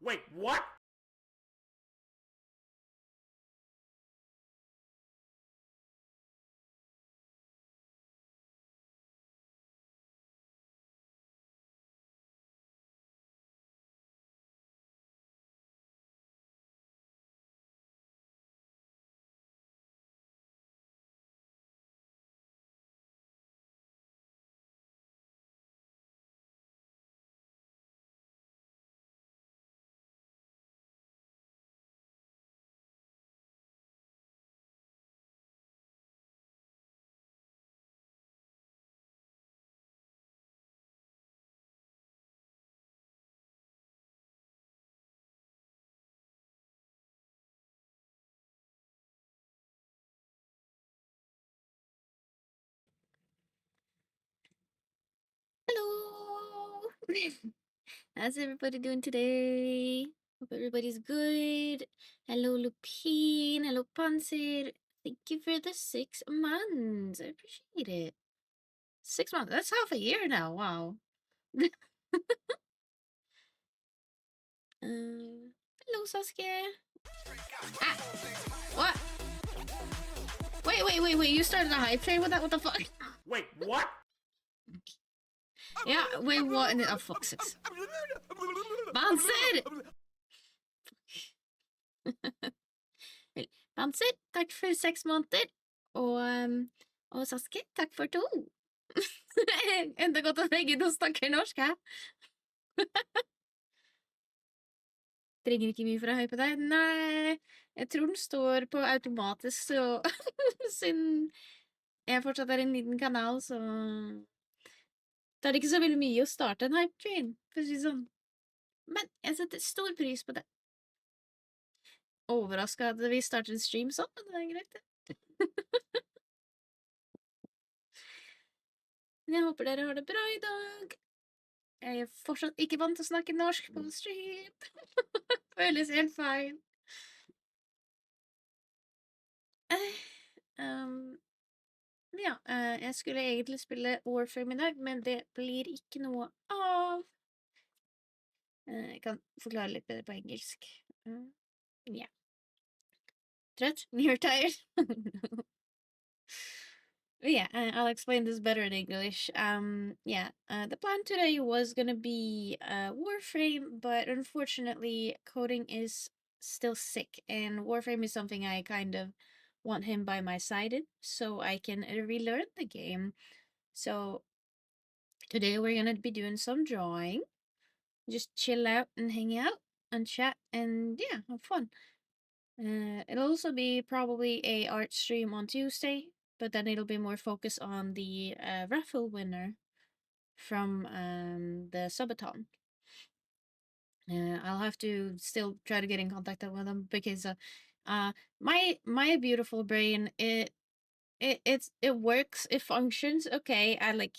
Wait, what? Hello! How's everybody doing today? Hope everybody's good. Hello, Lupine. Hello, Pansir. Thank you for the 6 months. I appreciate it. 6 months. That's half a year now. Wow. Hello, Sasuke. Ah, what? Wait. You started a hype train with that? What the fuck? Wait, what? Yeah, wait, what? Oh, fuck, 6. Pansir! Pansir, takk for 6 måneder. Og Sasuke, takk for 2. Enda godt at begge to snakker norsk, hæ? Trenger ikke mye for å hype deg. Nei, jeg tror den står på automatisk, så siden jeg fortsatt er en liten kanal, så da er det ikke så veldig mye å starte en hype train, for å si det sånn. Men jeg setter stor pris på det. Overraska at vi starter en stream sånn, men det er greit, det. Men jeg håper dere har det bra i dag. Jeg er fortsatt ikke vant til å snakke norsk på stream. Føles helt feil. Ja, jeg skulle egentlig spille Warframe i dag, men det blir ikke noe av. Jeg kan forklare litt bedre på engelsk. Ja. Trøtt? You're tired? Yeah, I'll explain this better in English. The plan today was gonna be Warframe, but unfortunately, Coding is still sick, and Warframe is something I kind of want him by my side in, so I can relearn the game. So today we're gonna be doing some drawing, just chill out and hang out and chat, and yeah, have fun. It'll also be probably a art stream on Tuesday, but then it'll be more focused on the raffle winner from the subathon. I'll have to still try to get in contact with them because my beautiful brain it works, it functions okay at like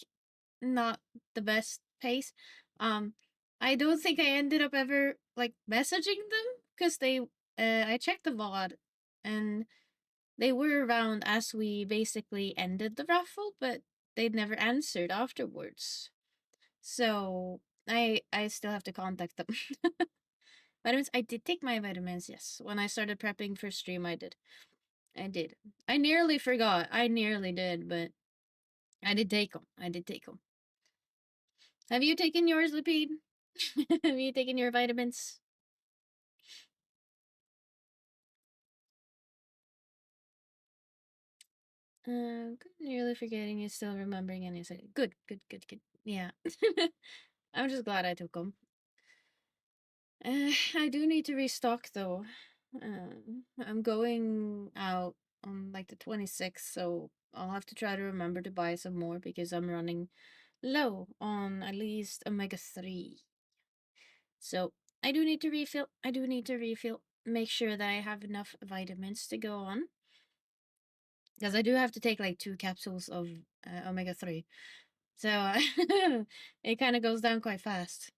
not the best pace. I don't think I ended up ever like messaging them because they I checked the VOD and they were around as we basically ended the raffle, but they'd never answered afterwards. So I still have to contact them. Vitamins, I did take my vitamins, yes. When I started prepping for stream, I did. I did. I nearly forgot. I nearly did, but I did take them. I did take them. Have you taken yours, Lupine? Have you taken your vitamins? Nearly forgetting you still remembering and you said good. Yeah. I'm just glad I took them. I do need to restock though. I'm going out on like the 26th, so I'll have to try to remember to buy some more because I'm running low on at least omega 3. So I do need to refill. Make sure that I have enough vitamins to go on. Because I do have to take like 2 capsules of omega 3. So it kind of goes down quite fast.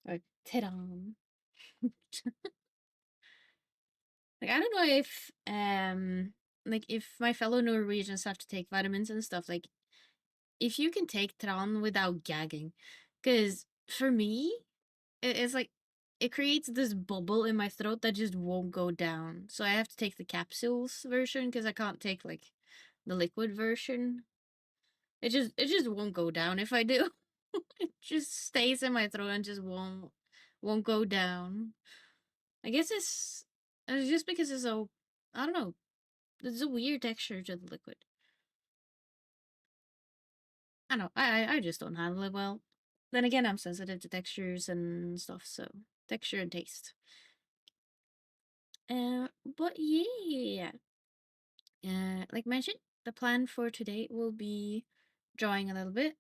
Or ta-dam. Like I don't know if like if my fellow Norwegians have to take vitamins and stuff, like if you can take Tran without gagging. Because for me, it's like it creates this bubble in my throat that just won't go down. So I have to take the capsules version because I can't take like the liquid version. It just won't go down if I do. It just stays in my throat and just won't go down. I guess it's just because it's so, I don't know. There's a weird texture to the liquid. I don't know. I just don't handle it well. Then again, I'm sensitive to textures and stuff, so texture and taste. But yeah. Like mentioned, the plan for today will be drawing a little bit.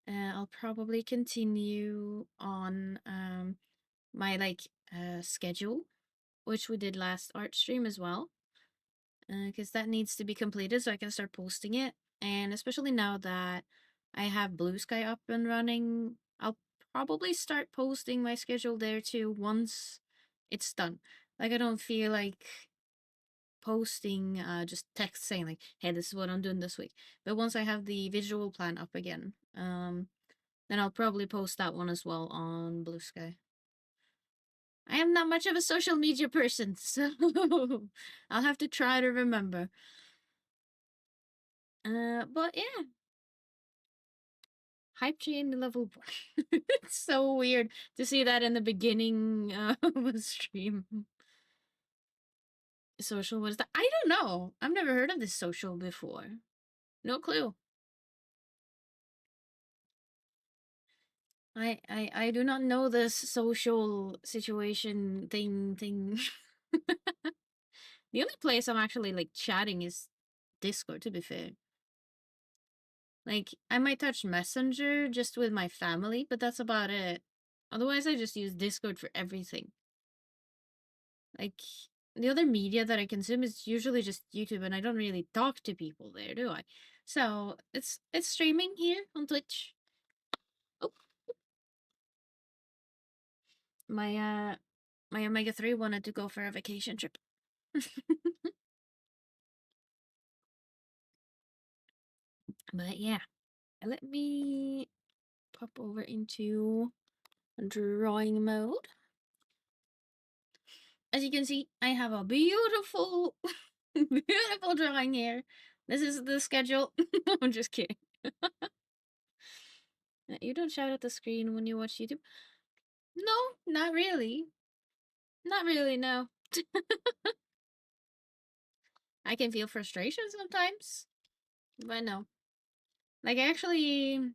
I'll probably continue on my schedule, which we did last art stream as well, because that needs to be completed so I can start posting it. And especially now that I have Blue Sky up and running, I'll probably start posting my schedule there too once it's done. Like I don't feel like posting just text saying like, hey, this is what I'm doing this week. But once I have the visual plan up again, then I'll probably post that one as well on Blue Sky. I am not much of a social media person, so I'll have to try to remember. But yeah, hype train level 1. It's so weird to see that in the beginning of a stream. Social, what is that? I don't know. I've never heard of this social before. No clue. I do not know this social situation thing. The only place I'm actually like chatting is Discord, to be fair. Like I might touch Messenger just with my family, but that's about it. Otherwise I just use Discord for everything. Like the other media that I consume is usually just YouTube, and I don't really talk to people there, do I? So it's streaming here on Twitch. Oh, my my Omega 3 wanted to go for a vacation trip. But yeah, let me pop over into drawing mode. As you can see, I have a beautiful, beautiful drawing here. This is the schedule. I'm just kidding. You don't shout at the screen when you watch YouTube? No, not really. Not really, no. I can feel frustration sometimes, but no. Like, I actually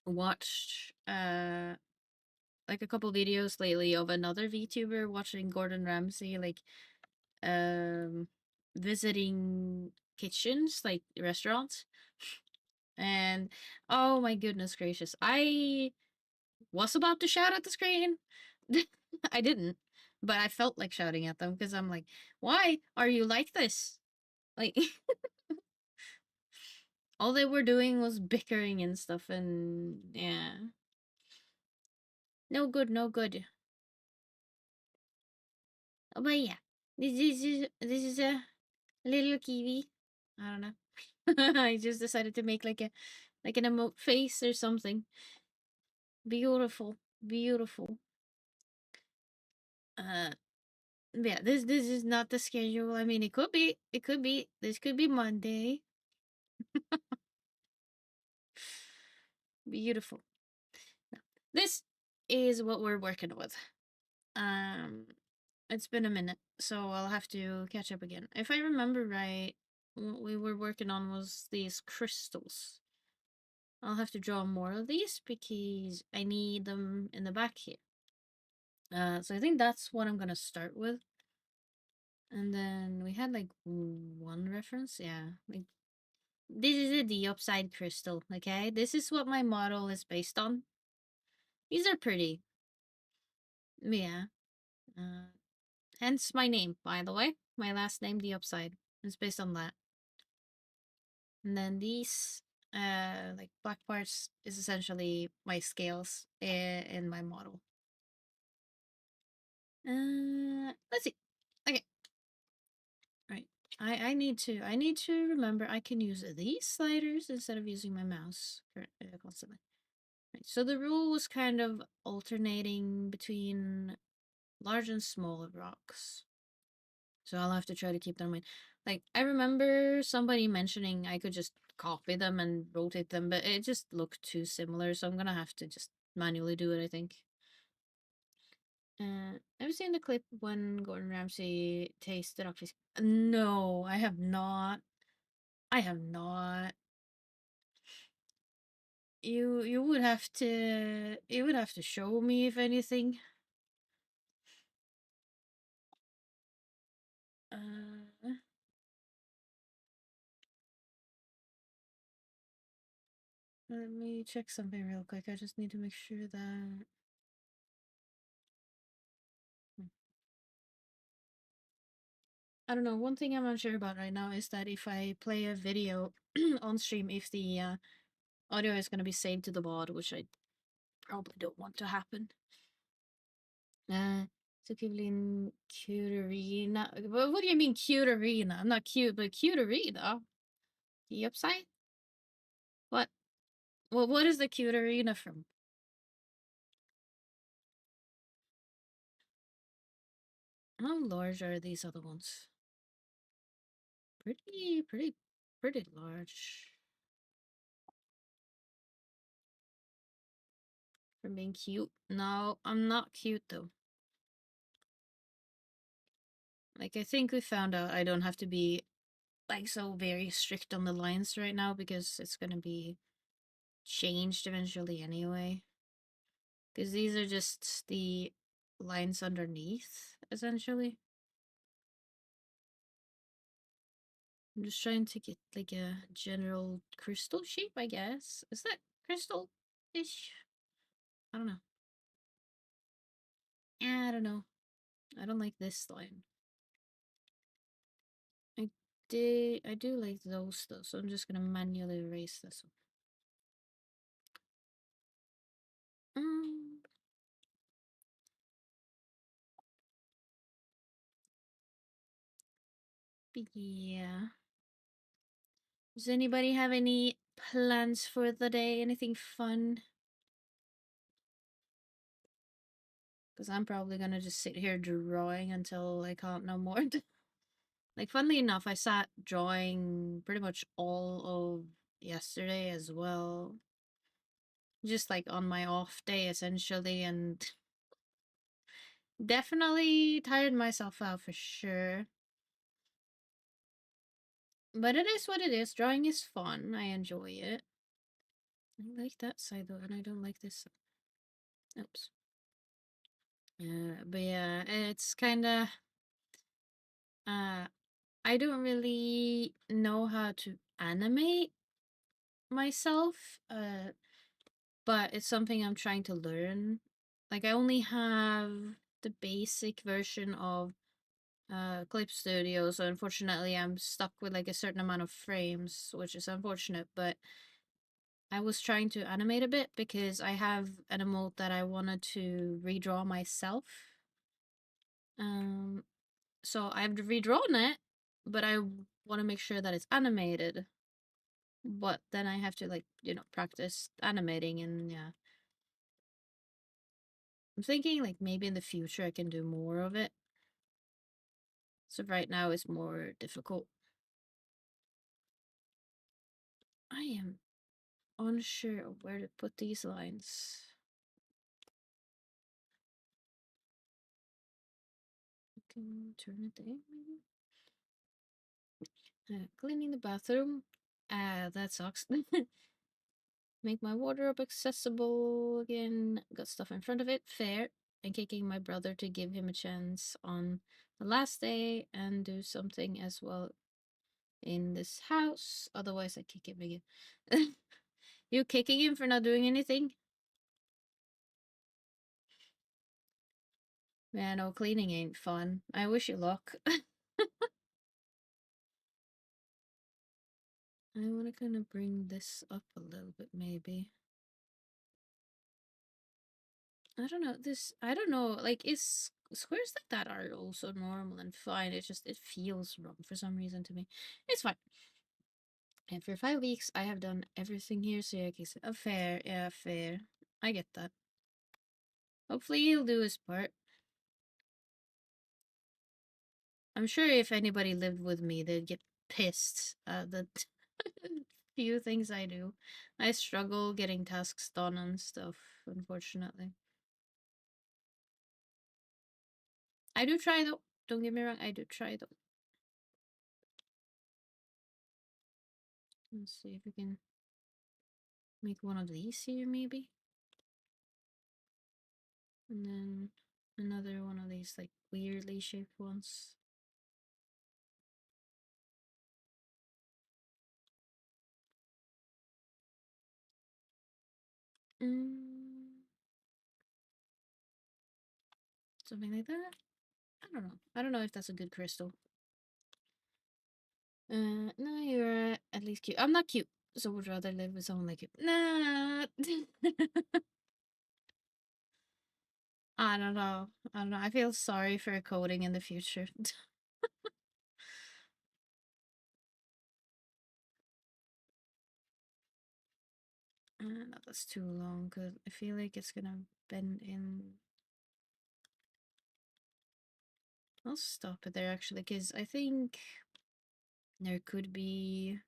watched, like a couple videos lately of another VTuber watching Gordon Ramsay, like, um, visiting kitchens, like restaurants. And oh my goodness gracious, I was about to shout at the screen. I didn't, but I felt like shouting at them because I'm like, why are you like this? Like, all they were doing was bickering and stuff, and yeah. No good, no good. Oh, but yeah, this is a little kiwi. I don't know. I just decided to make like an emote face or something. Beautiful, beautiful. Uh, yeah, this is not the schedule. I mean, it could be. It could be. This could be Monday. Beautiful. Now, this is what we're working with. Um, it's been a minute, so I'll have to catch up again. If I remember right, what we were working on was these crystals. I'll have to draw more of these because I need them in the back here. So I think that's what I'm gonna start with. And then we had like one reference, yeah. Like this is a Diopside crystal, okay? This is what my model is based on. These are pretty. Yeah. Uh, Hence my name, by the way. My last name, Diopside. It's based on that. And then these, like black parts is essentially my scales in my model. Let's see. Okay. Right. I need to remember I can use these sliders instead of using my mouse constantly. Right. So the rule was kind of alternating between large and small rocks. So I'll have to try to keep them in mind. Like, I remember somebody mentioning I could just copy them and rotate them, but it just looked too similar, so I'm gonna have to just manually do it, I think. Have you seen the clip when Gordon Ramsay tasted octopus? No, I have not. I have not. You would have to show me if anything. Uh, Let me check something real quick. I just need to make sure that. Hmm. I don't know. One thing I'm unsure about right now is that if I play a video on stream, if the audio is going to be saved to the VOD, which I probably don't want to happen. So Kiwelyn Cuterina. What do you mean Cuterina? I'm not cute, but Cuterina. Diopside? What? Well, what is the Cuterina from? How large are these other ones? Pretty large. For being cute. No, I'm not cute though. Like, I think we found out I don't have to be like so very strict on the lines right now because it's gonna be changed eventually anyway. Because these are just the lines underneath, essentially. I'm just trying to get like a general crystal shape, I guess. Is that crystal-ish? I don't know. I don't know. I don't like this line. I do like those though, so I'm just gonna manually erase this one. Yeah. Does anybody have any plans for the day? Anything fun? Because I'm probably gonna just sit here drawing until I can't no more. Like, funnily enough, I sat drawing pretty much all of yesterday as well. Just like on my off day, essentially, and definitely tired myself out for sure. But it is what it is. Drawing is fun. I enjoy it. I like that side though, and I don't like this side. Oops. But yeah, it's kind of. Uh, I don't really know how to animate myself. But it's something I'm trying to learn. Like, I only have the basic version of Clip Studio, so unfortunately I'm stuck with like a certain amount of frames, which is unfortunate, but I was trying to animate a bit because I have an emote that I wanted to redraw myself. Um so I've redrawn it, but I want to make sure that it's animated. But then I have to, like, practice animating, and yeah. I'm thinking like maybe in the future I can do more of it. So right now it's more difficult. I am unsure of where to put these lines. I can turn it there, maybe. Cleaning the bathroom. That sucks. Make my wardrobe accessible again. Got stuff in front of it. Fair. And kicking my brother to give him a chance on the last day and do something as well in this house. Otherwise, I kick him again. You kicking him for not doing anything? Man, no, cleaning ain't fun. I wish you luck. I want to kind of bring this up a little bit, maybe. I don't know. I don't know. Like, is squares like that are also normal and fine. It's just, it feels wrong for some reason to me. It's fine. And for 5 weeks, I have done everything here, so yeah, okay, so, fair. Yeah, fair. I get that. Hopefully he'll do his part. I'm sure if anybody lived with me, they'd get pissed at the few things I do. I struggle getting tasks done and stuff, unfortunately. I do try though. Don't get me wrong, I do try though. Let's see if we can make one of these here, maybe. And then another one of these, like, weirdly shaped ones. Mm, something like that. I don't know. I don't know if that's a good crystal. No, you're at least cute. I'm not cute, so would rather live with someone like you. Nah. I don't know. I don't know. I feel sorry for coding in the future. No, that's too long because I feel like it's gonna bend in. I'll stop it there actually because I think there could be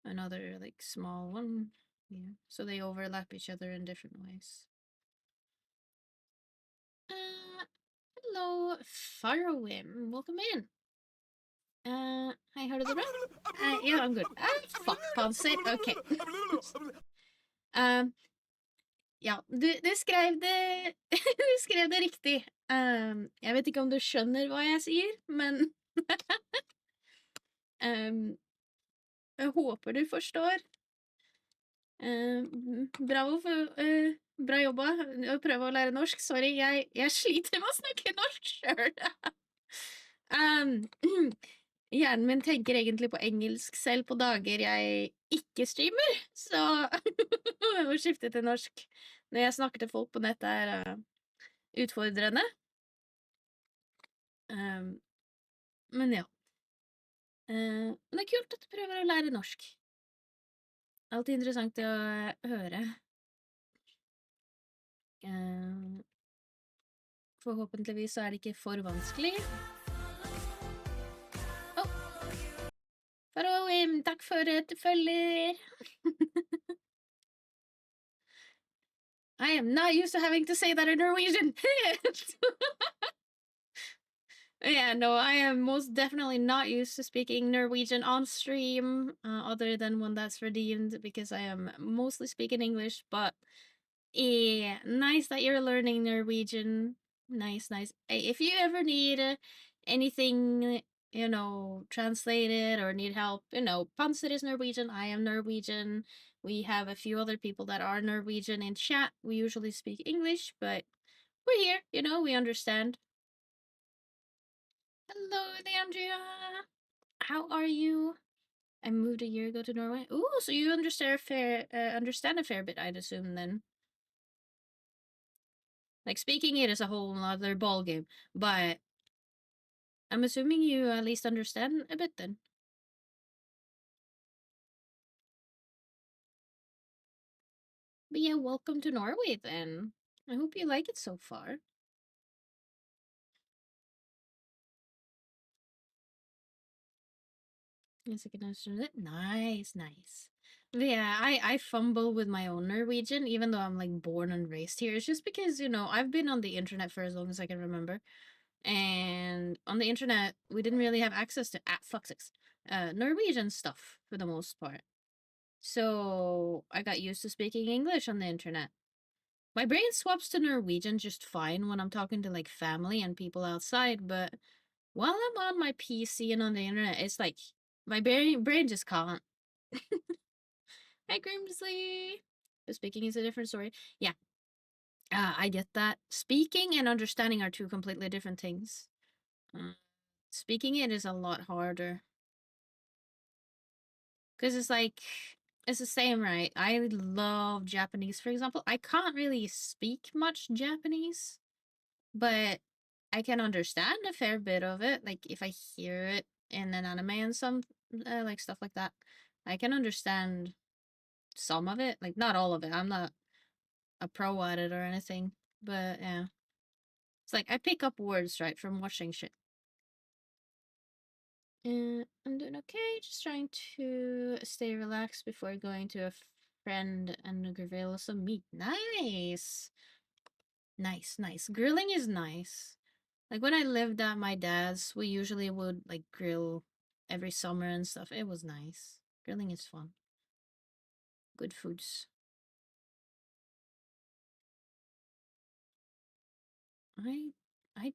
another like small one. Yeah, so they overlap each other in different ways. Hello, Farrowim. Welcome in. Hi, how did it run? Yeah, I'm good. Fuck, Ponset. Okay. um, ja, du skrev det Du skrev det riktig. Jeg vet ikke om du skjønner hva jeg sier, men jeg håper du forstår. Bravo bra jobba. Å prøve å lære norsk. Sorry, jeg sliter med å snakke norsk sjøl. Hjernen min tenker egentlig på engelsk selv på dager jeg ikke streamer, så jeg må skifte til norsk. Når jeg snakker til folk på nettet, er utfordrende. Men ja. Men det er kult at du prøver å lære norsk. Alltid interessant å høre. Forhåpentligvis så er det ikke for vanskelig. Farowim, takk for at du følger. I am not used to having to say that in Norwegian. Yeah, no, I am most definitely not used to speaking Norwegian on stream, other than when that's redeemed, because I am mostly speaking English, but yeah, nice that you're learning Norwegian. Nice, nice. Hey, if you ever need anything, translated or need help, Panzer is Norwegian, I am Norwegian. We have a few other people that are Norwegian in chat. We usually speak English, but we're here, we understand. Hello, Leandria. How are you? I moved a year ago to Norway. Ooh, so you understand a fair bit, I'd assume then. Like speaking it is a whole other ball game, but I'm assuming you at least understand a bit then. But yeah, welcome to Norway then. I hope you like it so far. Yes, I can understand it. Nice, nice. But yeah, I fumble with my own Norwegian, even though I'm like born and raised here. It's just because, I've been on the internet for as long as I can remember. And on the internet, we didn't really have access to Norwegian stuff for the most part. So I got used to speaking English on the internet. My brain swaps to Norwegian just fine when I'm talking to like family and people outside, but while I'm on my PC and on the internet, it's like my brain just can't. Hi, Grimsley. But speaking is a different story. Yeah, I get that. Speaking and understanding are two completely different things. Speaking it is a lot harder. Because it's the same, right? I love Japanese, for example. I can't really speak much Japanese, but I can understand a fair bit of it. Like, if I hear it in an anime and some, like, stuff like that, I can understand some of it. Like, not all of it. I'm not a pro at it or anything, but yeah. It's like I pick up words, right, from watching shit. I'm doing okay. Just trying to stay relaxed before going to a friend and grill some meat. Nice. Nice, nice. Grilling is nice. Like when I lived at my dad's, we usually would like grill every summer and stuff. It was nice. Grilling is fun. Good foods. I I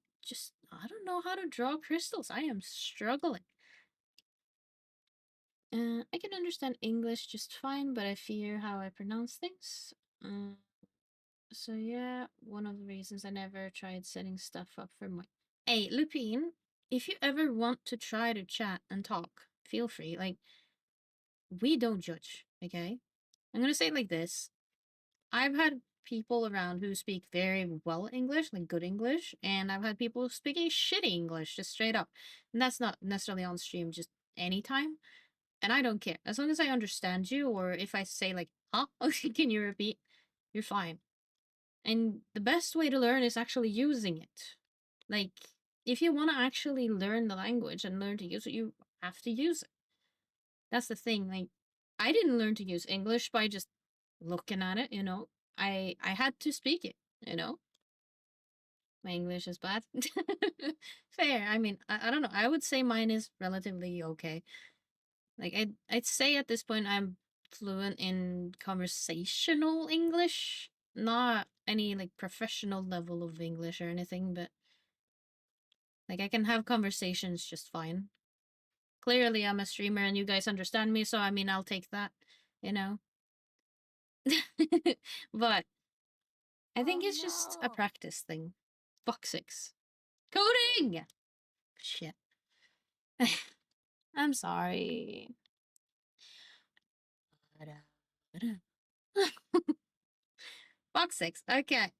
don't know how to draw crystals. I am struggling. I can understand English just fine, but I fear how I pronounce things. Uh, so yeah, one of the reasons I never tried setting stuff up for my. Hey, Lupine, if you ever want to try to chat and talk, feel free. Like, we don't judge, okay? I'm gonna say it like this. I've had people around who speak very well English, like good English, and I've had people speaking shitty English, just straight up. And that's not necessarily on stream, just anytime. And I don't care. As long as I understand you, or if I say like, huh? Can you repeat? You're fine. And the best way to learn is actually using it. Like, if you want to actually learn the language and learn to use it, you have to use it. That's the thing. Like, I didn't learn to use English by just looking at it, you know. I had to speak it, you know. My English is bad. Fair. I mean, I don't know. I would say mine is relatively okay. Like I'd say at this point I'm fluent in conversational English, not any like professional level of English or anything, but like I can have conversations just fine. Clearly I'm a streamer and you guys understand me, so I mean I'll take that, you know. But I think it's just a practice thing. Fuck six. Coding! Shit. I'm sorry. Fuck six. Okay.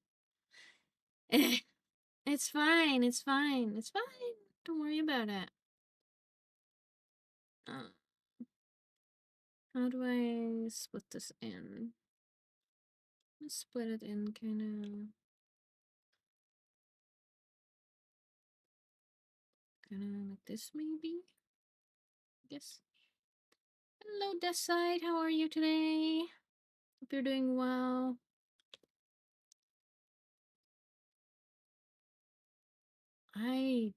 It's fine. It's fine. It's fine. Don't worry about it. Uh, how do I split this in? Let's split it in kind of like this, maybe. I guess. Hello, Decide. How are you today? Hope you're doing well. I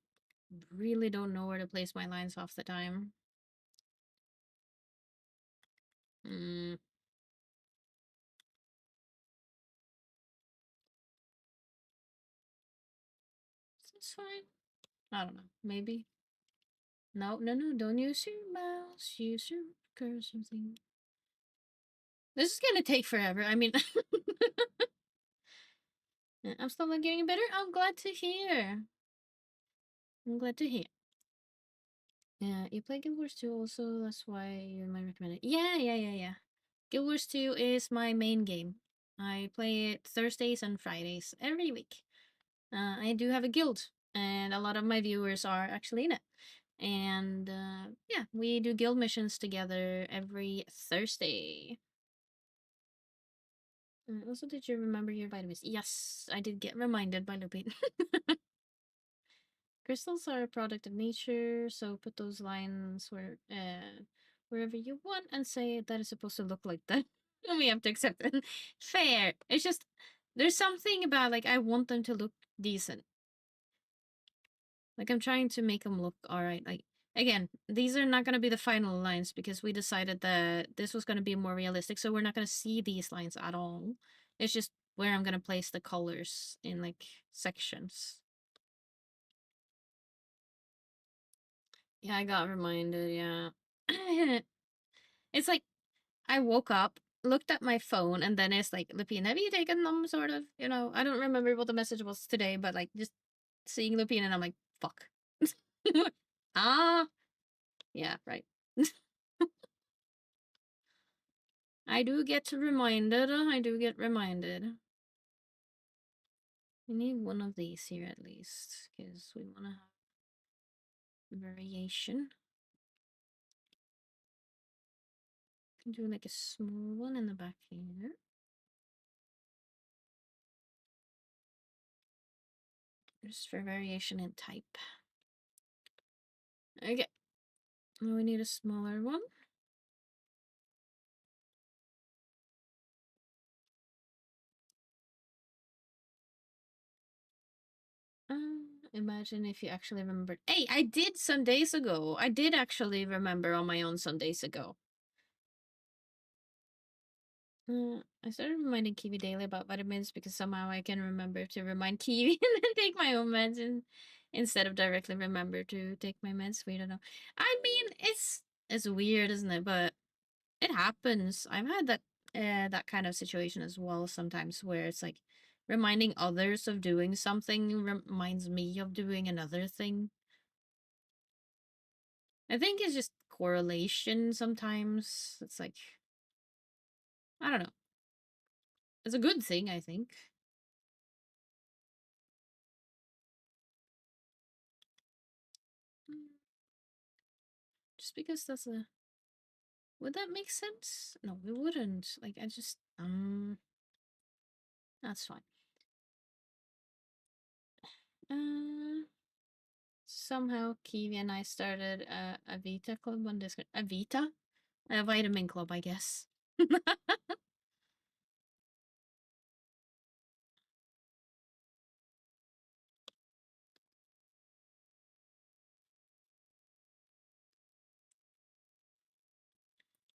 really don't know where to place my lines half the time. Hmm. It's fine. I don't know. Maybe. No, no, no. Don't use your mouse. Use your cursor something. This is gonna take forever. I mean, I'm still not getting better. I'm glad to hear. I'm glad to hear. Yeah, you play Guild Wars 2 also. That's why you're my recommended. Yeah. Guild Wars 2 is my main game. I play it Thursdays and Fridays every week. I do have a guild, and a lot of my viewers are actually in it. And yeah, we do guild missions together every Thursday. Also, did you remember your vitamins? Yes, I did get reminded by Lupin. Crystals are a product of nature, so put those lines wherever you want and say that it's supposed to look like that. And we have to accept it. Fair. It's just there's something about like I want them to look decent. Like I'm trying to make them look alright. Like again, these are not gonna be the final lines because we decided that this was gonna be more realistic, so we're not gonna see these lines at all. It's just where I'm gonna place the colors in like sections. Yeah, I got reminded, yeah. It's like I woke up, looked at my phone, and then it's like, Lupine, have you taken them? Sort of, you know. I don't remember what the message was today, but like just seeing Lupine, and I'm like, fuck. Ah, yeah, right. I do get reminded. I do get reminded. We need one of these here at least, because we want to have variation. Can do like a small one in the back here. Just for variation in type. Okay. Oh, we need a smaller one. Imagine if you actually remembered. Hey, I did some days ago. I did actually remember on my own some days ago. I started reminding Kiwi daily about vitamins because somehow I can remember to remind Kiwi and then take my own meds instead of directly remember to take my meds. We don't know. I mean, it's weird, isn't it? But it happens. I've had that kind of situation as well sometimes where it's like reminding others of doing something reminds me of doing another thing. I think it's just correlation sometimes. It's like I don't know. It's a good thing, I think. Mm, Just because that's a would that make sense? No, it wouldn't. Like I just that's fine. Uh Somehow Kiwi and I started a Vita club on Discord. A Vita? A vitamin club, I guess.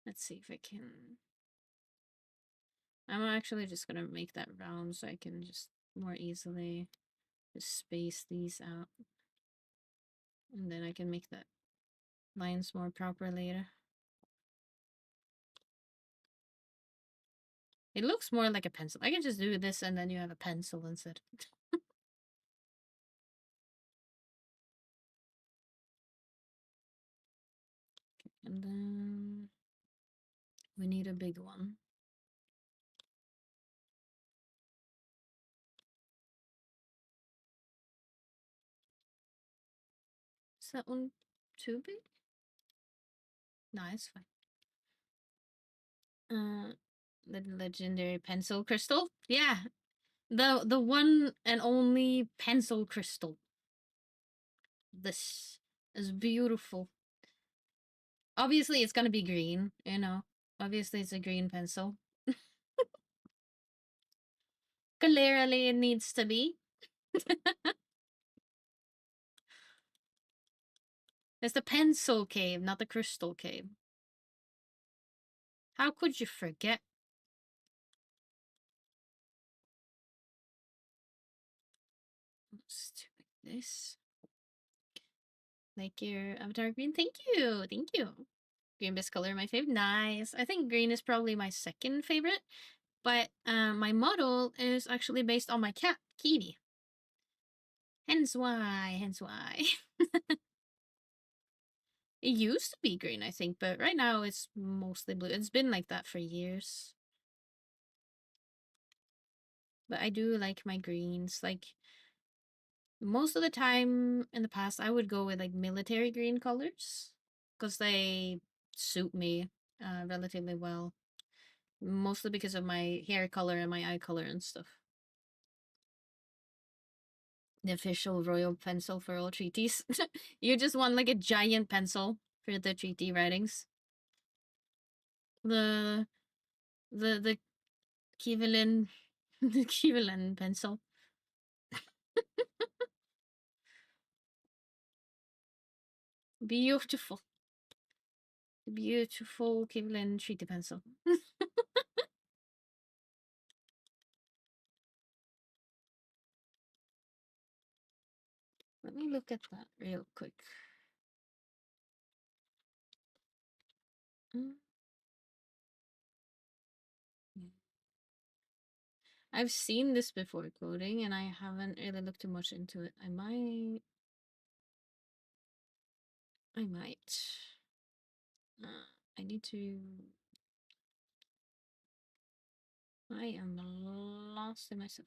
Let's see if I can. I'm actually just gonna make that round so I can just more easily just space these out. And then I can make that lines more proper later. It looks more like a pencil. I can just do this and then you have a pencil instead. And then we need a big one. Is that one too big? No, it's fine. The legendary pencil crystal? Yeah. The one and only pencil crystal. This is beautiful. Obviously it's gonna be green, you know. Obviously it's a green pencil. Clearly it needs to be. It's the pencil cave, not the crystal cave. How could you forget? Stupid this. Like your avatar green. Thank you. Thank you. Green best color, my favorite. Nice. I think green is probably my second favorite. But my model is actually based on my cat, Kiwi. Hence why. Hence why. It used to be green, I think, but right now it's mostly blue. It's been like that for years. But I do like my greens. Like most of the time in the past, I would go with like military green colors because they suit me relatively well. Mostly because of my hair color and my eye color and stuff. The official royal pencil for all treaties. You just want like a giant pencil for the treaty writings. The the Kiwelyn the Kiwelyn pencil. Beautiful. Beautiful Kiwelyn treaty pencil. Let me look at that real quick. Mm. I've seen this before coding and I haven't really looked too much into it. I might. I need to. I am lost in myself.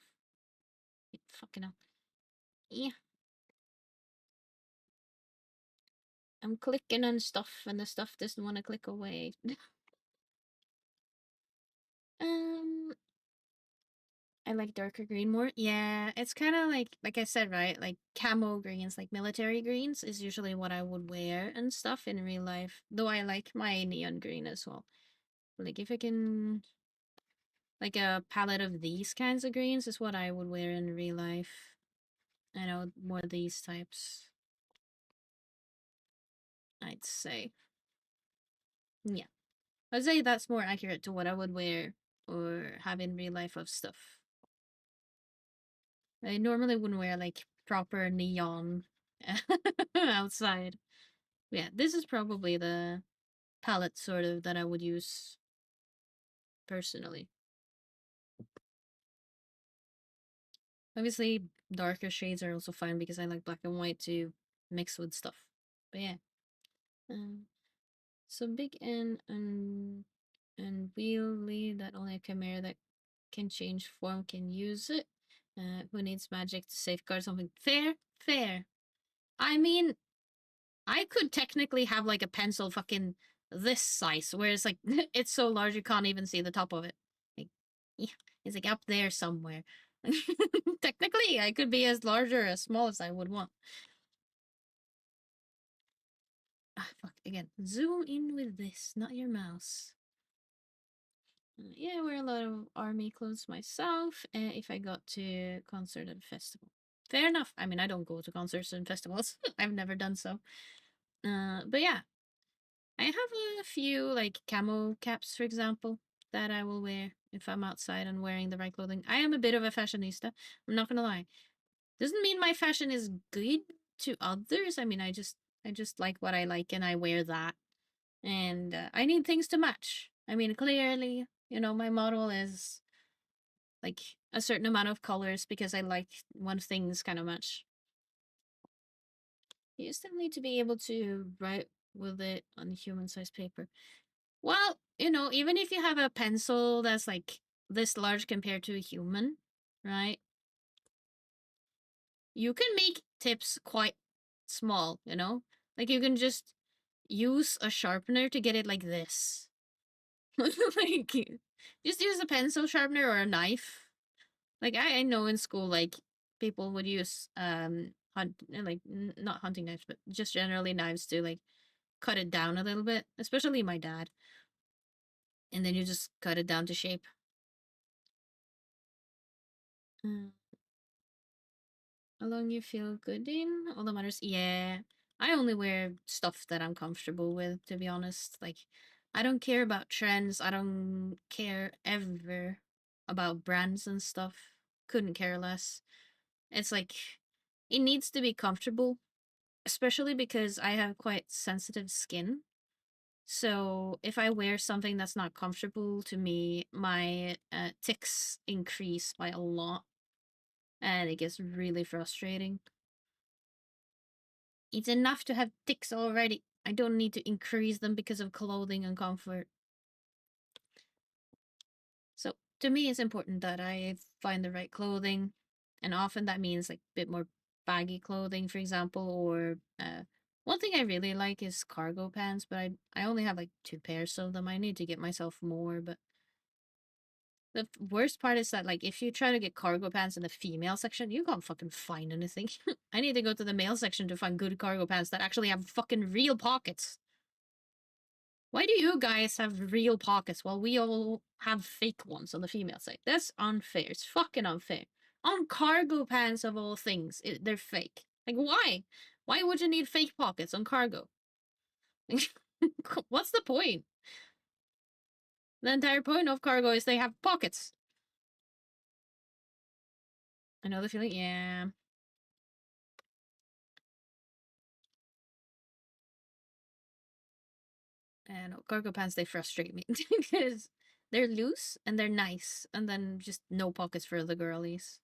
Fucking hell. Yeah. I'm clicking on stuff and the stuff doesn't want to click away. um I like darker green more. Yeah, it's kind of like I said, right? Like camo greens, like military greens is usually what I would wear and stuff in real life. Though I like my neon green as well. Like if I can like a palette of these kinds of greens is what I would wear in real life. I know more of these types, I'd say. Yeah. I'd say that's more accurate to what I would wear or have in real life of stuff. I normally wouldn't wear like proper neon outside. Yeah, this is probably the palette sort of that I would use personally. Obviously, darker shades are also fine because I like black and white to mix with stuff. But yeah. Um, so big and wheelie that only a chimera that can change form can use it. Who needs magic to safeguard something? Fair, fair. I mean, I could technically have like a pencil fucking this size, where it's like it's so large you can't even see the top of it. Like, yeah, it's like up there somewhere. Technically, I could be as large or as small as I would want. Ah, fuck again. Zoom in with this, not your mouse. Yeah, I wear a lot of army clothes myself. If I got to concert and festival, fair enough. I mean, I don't go to concerts and festivals. I've never done so. But yeah, I have a few like camo caps, for example, that I will wear if I'm outside and wearing the right clothing. I am a bit of a fashionista. I'm not gonna lie. Doesn't mean my fashion is good to others. I mean, I just like what I like and I wear that. And I need things to match. I mean, clearly, my model is like a certain amount of colors because I like when things kind of match. You still need to be able to write with it on human sized paper. Well, even if you have a pencil that's like this large compared to a human, right? You can make tips quite small. Like you can just use a sharpener to get it like this. Like just use a pencil sharpener or a knife. Like I know in school like people would use like not hunting knives but just generally knives to like cut it down a little bit, especially my dad. And then you just cut it down to shape. Mm. How long you feel good in? All that matters. Yeah. I only wear stuff that I'm comfortable with, to be honest. Like, I don't care about trends. I don't care ever about brands and stuff. Couldn't care less. It's like, it needs to be comfortable, especially because I have quite sensitive skin. So if I wear something that's not comfortable to me, my ticks increase by a lot. And it gets really frustrating. It's enough to have ticks already. I don't need to increase them because of clothing and comfort. So to me, it's important that I find the right clothing. And often that means like a bit more baggy clothing, for example, or one thing I really like is cargo pants, but I only have like 2 pairs of them. I need to get myself more, but the worst part is that like if you try to get cargo pants in the female section, you can't fucking find anything. I need to go to the male section to find good cargo pants that actually have fucking real pockets. Why do you guys have real pockets while we all have fake ones on the female side? That's unfair. It's fucking unfair. On cargo pants of all things, they're fake. Like why? Why would you need fake pockets on cargo? What's the point? The entire point of cargo is they have pockets. I know the feeling. Yeah. And cargo pants, they frustrate me because they're loose and they're nice, and then just no pockets for the girlies.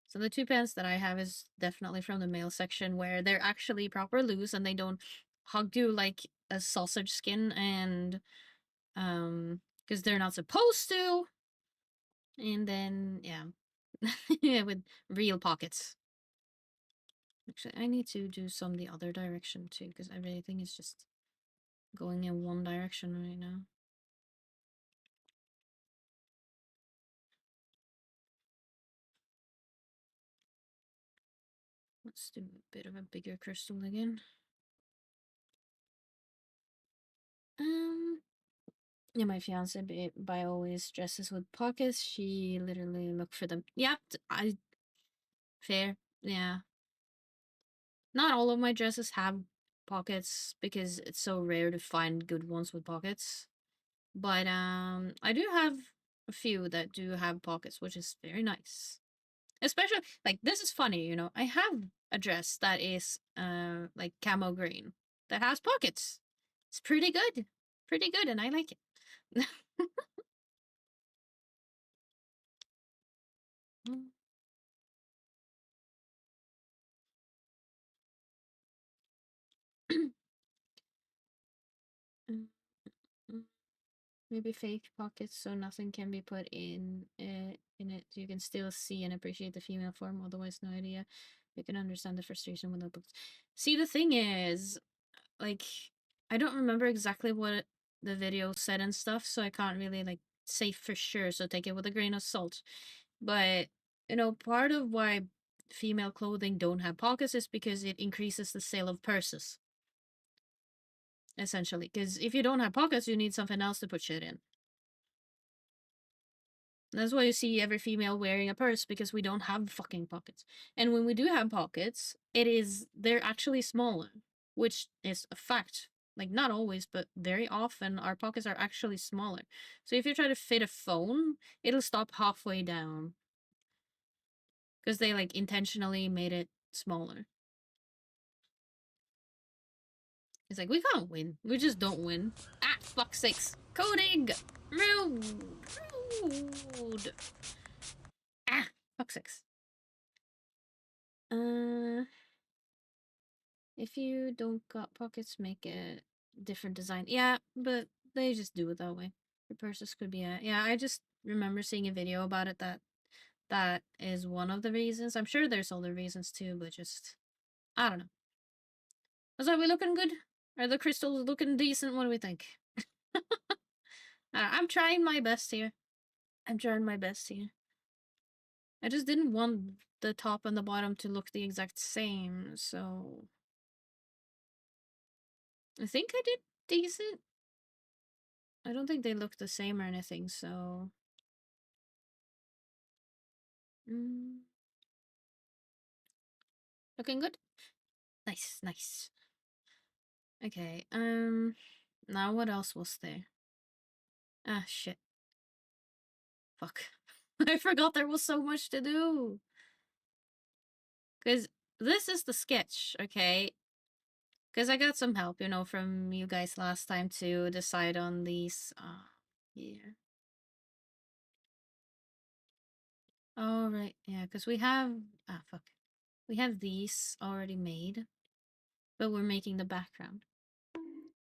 So the 2 pants that I have is definitely from the male section where they're actually proper loose and they don't hug you like a sausage skin, and because they're not supposed to. And then yeah, yeah, with real pockets. Actually, I need to do some the other direction too because everything is just going in one direction right now. Let's do a bit of a bigger crystal again. Yeah, my fiance by always dresses with pockets. She literally looked for them. Yep, I fair. Yeah, not all of my dresses have pockets because it's so rare to find good ones with pockets. But I do have a few that do have pockets, which is very nice. Especially like this is funny, you know. I have a dress that is like camo green that has pockets. It's pretty good. Pretty good and I like it. Mm, mm. Maybe fake pockets so nothing can be put in it. You can still see and appreciate the female form. Otherwise, no idea. You can understand the frustration with the books. See, the thing is, like, I don't remember exactly what the video said and stuff, so I can't really like say for sure. So take it with a grain of salt. But you know, part of why female clothing don't have pockets is because it increases the sale of purses. Essentially, because if you don't have pockets, you need something else to put shit in. That's why you see every female wearing a purse because we don't have fucking pockets. And when we do have pockets, they're actually smaller, which is a fact. Like not always, but very often our pockets are actually smaller. So if you try to fit a phone, it'll stop halfway down because they like intentionally made it smaller. It's like we can't win. We just don't win. Ah, fuck's sakes. Coding! Rude! Rude! Ah, fuck's sakes. If you don't got pockets, make a different design. Yeah, but they just do it that way. Your purses could be yeah, I just remember seeing a video about it that is one of the reasons. I'm sure there's other reasons too, but just I don't know. Is that we looking good? Are the crystals looking decent? What do we think? I'm trying my best here. I'm trying my best here. I just didn't want the top and the bottom to look the exact same, so I think I did decent. I don't think they look the same or anything, so mm. Looking good. Nice, nice. Okay. Now what else was there? Ah, shit. Fuck. I forgot there was so much to do. Because this is the sketch, okay? Because I got some help, you know, from you guys last time to decide on these. Yeah. All right. Yeah, because we have. Ah, fuck. We have these already made, but we're making the background.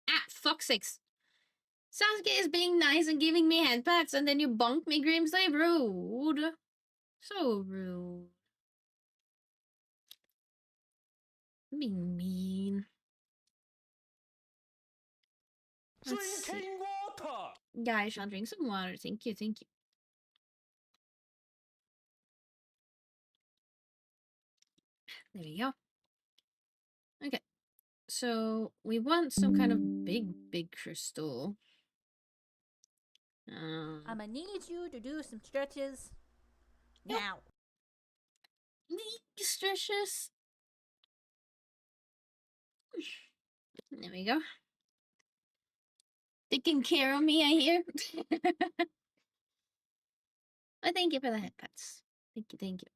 Ah, fuck sakes. Sasuke is being nice and giving me hand pats, and then you bonk me, Grimsley. Rude. So rude. Being mean. Drinking water! Guys, I'll drink some water. Thank you, thank you. There we go. Okay. So we want some kind of big crystal. I'ma need you to do some stretches now. Big stretches. There we go. Taking care of me, I hear. Oh, thank you for the head pats. Thank you, thank you.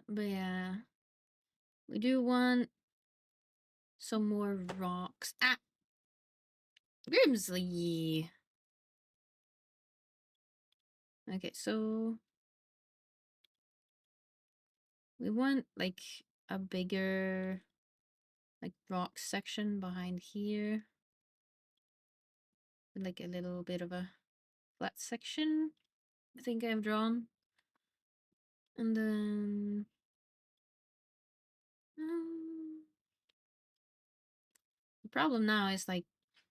But yeah. We do want some more rocks. Ah! Grimsley! Okay, so we want like a bigger like rock section behind here. Like a little bit of a flat section. I think I've drawn. And then the problem now is like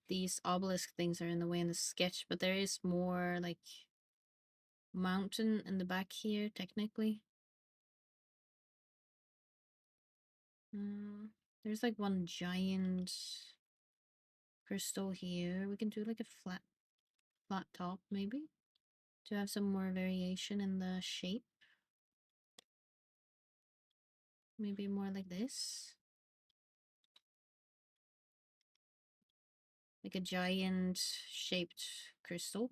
these obelisk things are in the way in the sketch, but there is more like mountain in the back here technically. There's like one giant crystal here. We can do like a flat top maybe to have some more variation in the shape. Maybe more like this. Like a giant shaped crystal.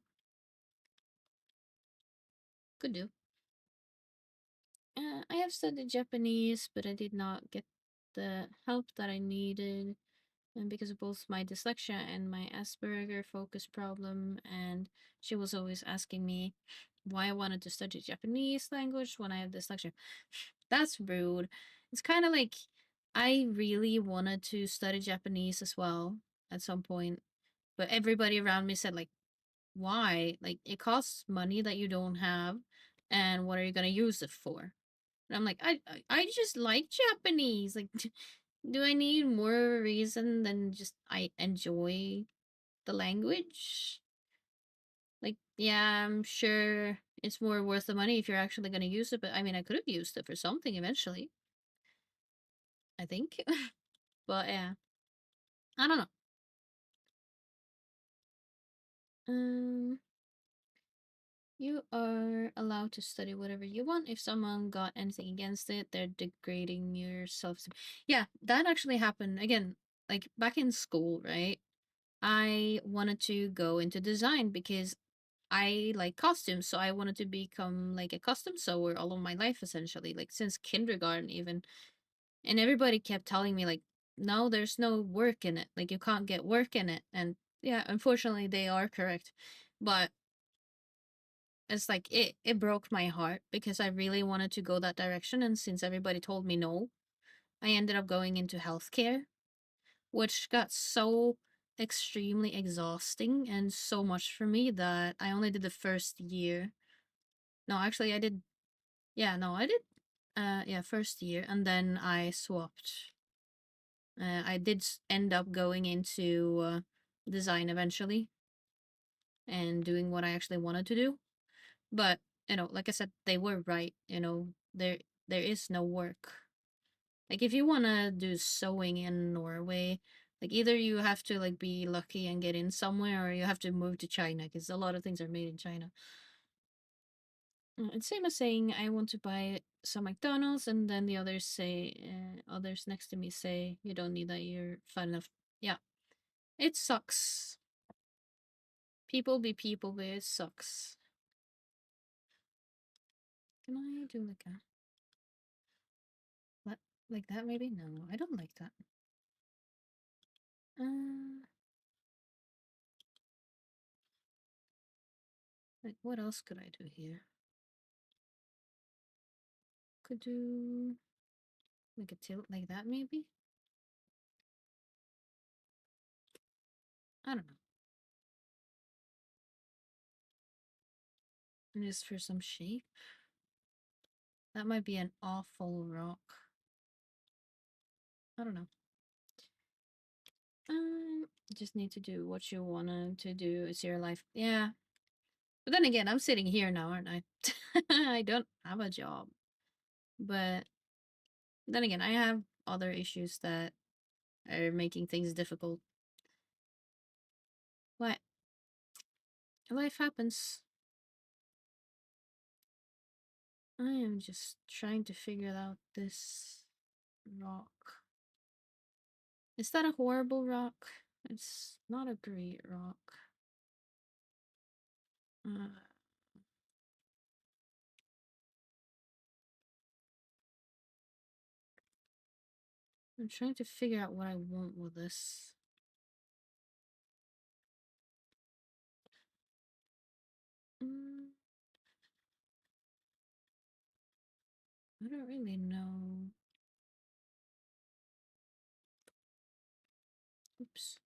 Could do. I have studied Japanese, but I did not get the help that I needed. And because of both my dyslexia and my Asperger focus problem, and she was always asking me why I wanted to study Japanese language when I have dyslexia. That's rude. It's kind of like I really wanted to study Japanese as well at some point, but everybody around me said like, "Why? Like it costs money that you don't have, and what are you gonna use it for?" And I'm like, I just like Japanese. Like, do I need more reason than just I enjoy the language? Like, yeah, I'm sure it's more worth the money if you're actually going to use it. But I mean, I could have used it for something eventually, I think. But yeah, I don't know. Um, you are allowed to study whatever you want. If someone got anything against it, they're degrading yourself. Yeah, that actually happened again. Like back in school, right? I wanted to go into design because I like costumes, so I wanted to become like a costume sewer all of my life, essentially, like since kindergarten even. And everybody kept telling me like, no, there's no work in it. Like you can't get work in it. And yeah, unfortunately, they are correct. But it's like it broke my heart because I really wanted to go that direction, and since everybody told me no, I ended up going into healthcare, which got so extremely exhausting and so much for me that I only did the first year. No, actually, I did. Yeah, no, I did. Yeah, first year, and then I swapped. I did end up going into design eventually and doing what I actually wanted to do. But like I said, they were right. There is no work. Like if you wanna do sewing in Norway, like either you have to like be lucky and get in somewhere, or you have to move to China because a lot of things are made in China. It's same as saying I want to buy some McDonald's, and then the others say, others next to me say you don't need that. You're fat enough. Yeah, it sucks. People be people, but it sucks. Can I do like a like that? Maybe no, I don't like that. Like what else could I do here? Could do like a tilt like that, maybe. I don't know. And just for some shape. That might be an awful rock. I don't know. Just need to do what you wanted to do. It's your life. Yeah. But then again, I'm sitting here now, aren't I? I don't have a job. But then again, I have other issues that are making things difficult. What? Life happens. I am just trying to figure out this rock. Is that a horrible rock? It's not a great rock. Uh, I'm trying to figure out what I want with this. I don't really know. Oops.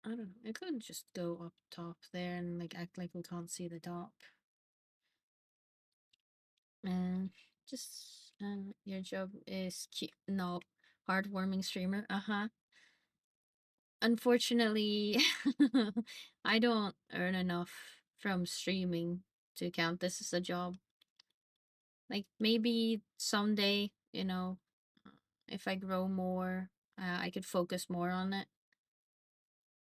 I don't know. I could just go up top there and like act like we can't see the top. And just your job is cute. No, heartwarming streamer. Uh-huh. Unfortunately, I don't earn enough from streaming to count this as a job. Like maybe someday, if I grow more, I could focus more on it.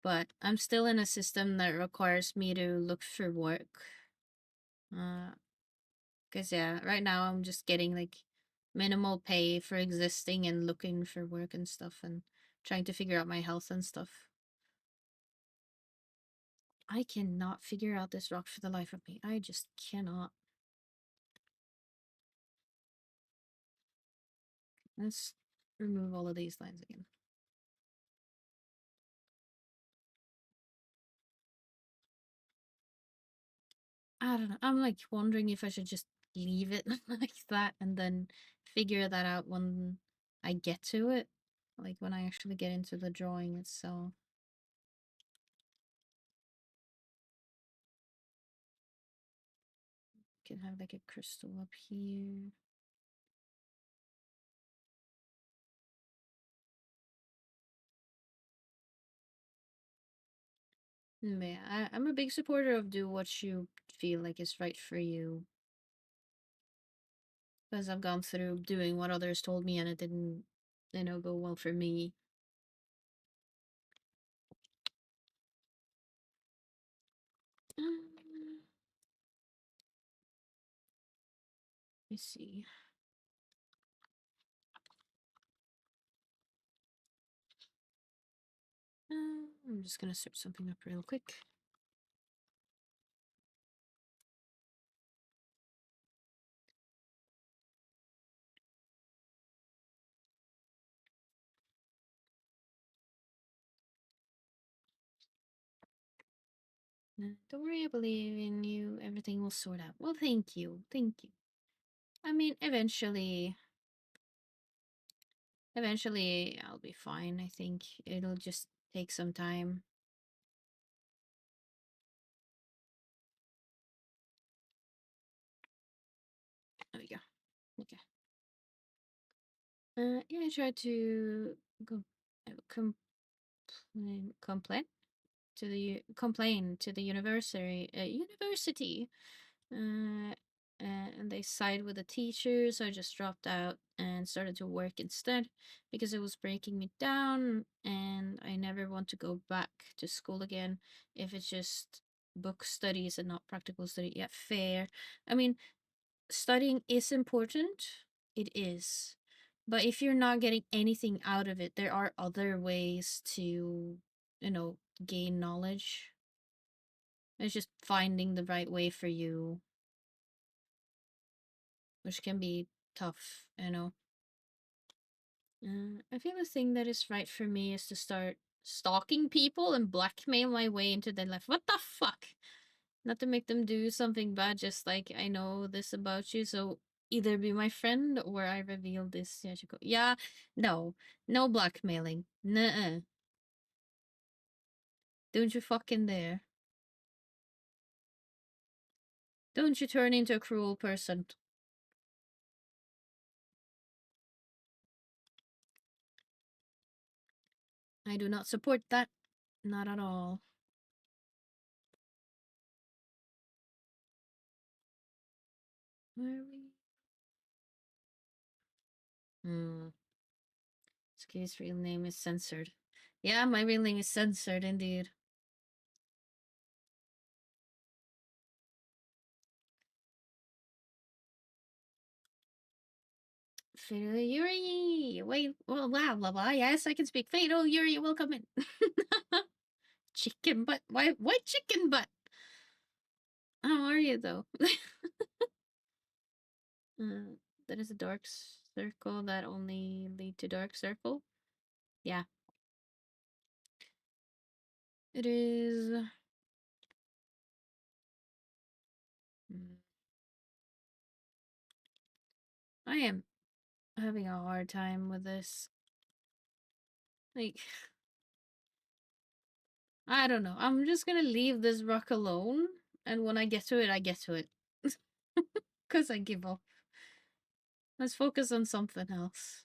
But I'm still in a system that requires me to look for work. Cause yeah, right now I'm just getting like minimal pay for existing and looking for work and stuff and trying to figure out my health and stuff. I cannot figure out this rock for the life of me. I just cannot. Let's remove all of these lines again. I don't know. I'm like wondering if I should just leave it like that and then figure that out when I get to it. Like when I actually get into the drawing itself. Can have like a crystal up here. Yeah, I'm a big supporter of do what you feel like is right for you. Because I've gone through doing what others told me and it didn't, go well for me. Let me see. I'm just gonna search something up real quick. Don't worry, I believe in you. Everything will sort out. Well, thank you. Thank you. I mean, eventually I'll be fine. I think it'll just take some time. There we go. Okay. Yeah, I tried to go complain to the university, uh, and they sided with the teacher, so I just dropped out and started to work instead because it was breaking me down, and I never want to go back to school again if it's just book studies and not practical study. Yeah, fair. I mean, studying is important. It is. But if you're not getting anything out of it, there are other ways to, gain knowledge. It's just finding the right way for you, which can be tough. I feel the thing that is right for me is to start stalking people and blackmail my way into their life. What the fuck? Not to make them do something bad, just like I know this about you, so either be my friend or I reveal this. Yeah, yeah, no blackmailing. Nuh-uh. Don't you fucking dare. Don't you turn into a cruel person. I do not support that. Not at all. Where are we? This case real name is censored. Yeah, my real name is censored indeed. Fatal Yuri! Wait, well, blah, blah, blah. Yes, I can speak. Fatal Yuri, welcome in. Chicken butt? Why chicken butt? How are you, though? That is a dark circle that only lead to dark circle? Yeah. It is... I am having a hard time with this. Like... I don't know. I'm just gonna leave this rock alone, and when I get to it, I get to it. Because I give up. Let's focus on something else.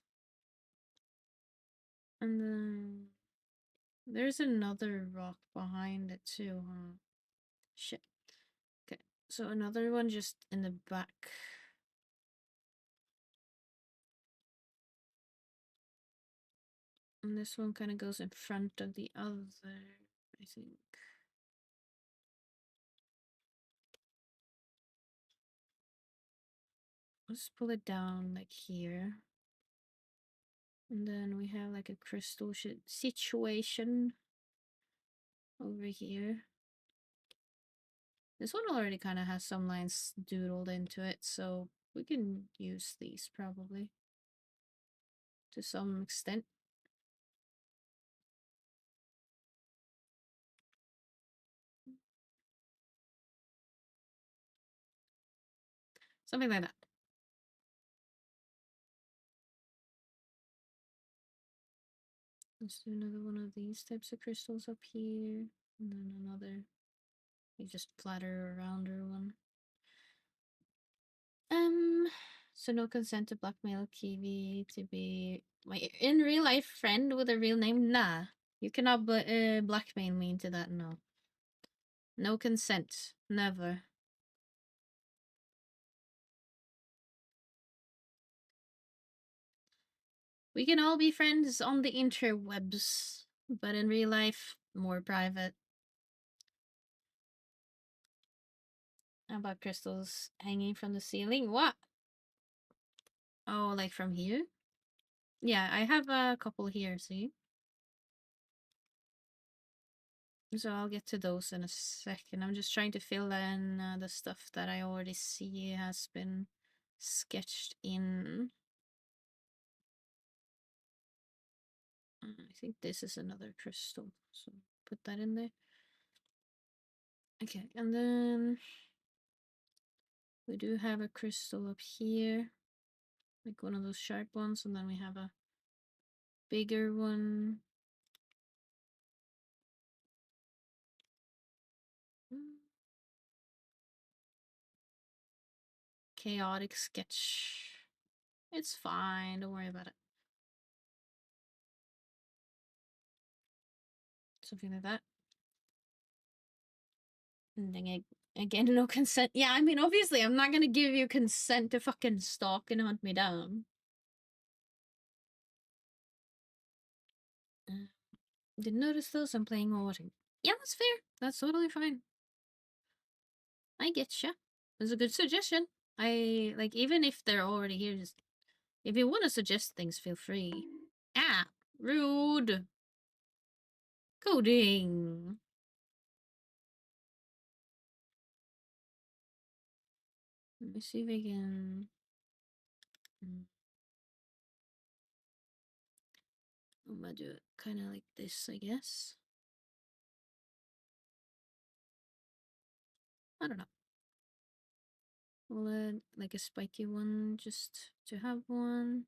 And then... There's another rock behind it too, huh? Shit. Okay, so another one just in the back. And this one kind of goes in front of the other, I think. Let's pull it down like here. And then we have like a crystal situation over here. This one already kind of has some lines doodled into it, so we can use these probably to some extent. Something like that. Let's do another one of these types of crystals up here. And then another. You just platter around her one. So no consent to blackmail Kiwi to be my in real life friend with a real name? Nah. You cannot blackmail me into that, no. No consent. Never. We can all be friends on the interwebs, but in real life, more private. How about crystals hanging from the ceiling? What? Oh, like from here? Yeah, I have a couple here, see? So I'll get to those in a second. I'm just trying to fill in the stuff that I already see has been sketched in. I think this is another crystal, so put that in there. Okay, and then we do have a crystal up here, like one of those sharp ones, and then we have a bigger one. Chaotic sketch. It's fine, don't worry about it. Something like that. And then again, no consent. Yeah, I mean, obviously, I'm not gonna give you consent to fucking stalk and hunt me down. Didn't notice those. I'm playing while watching. Yeah, that's fair. That's totally fine. I get ya. It's a good suggestion. I like, even if they're already here, just if you want to suggest things, feel free. Ah, rude. Coding. Let me see if I can. I'm gonna do it kind of like this, I guess. I don't know. We'll add like a spiky one just to have one.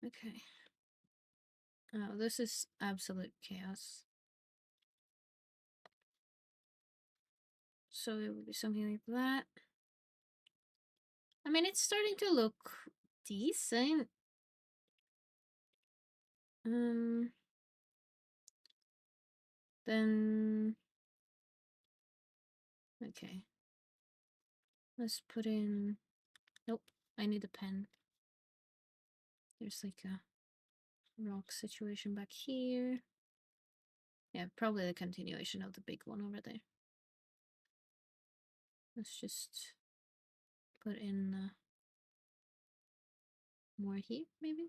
Okay. Oh, this is absolute chaos. So it would be something like that. I mean, it's starting to look decent. Then okay. Let's put in. Nope, I need a pen. There's like a rock situation back here. Yeah, probably the continuation of the big one over there. Let's just put in more here, maybe?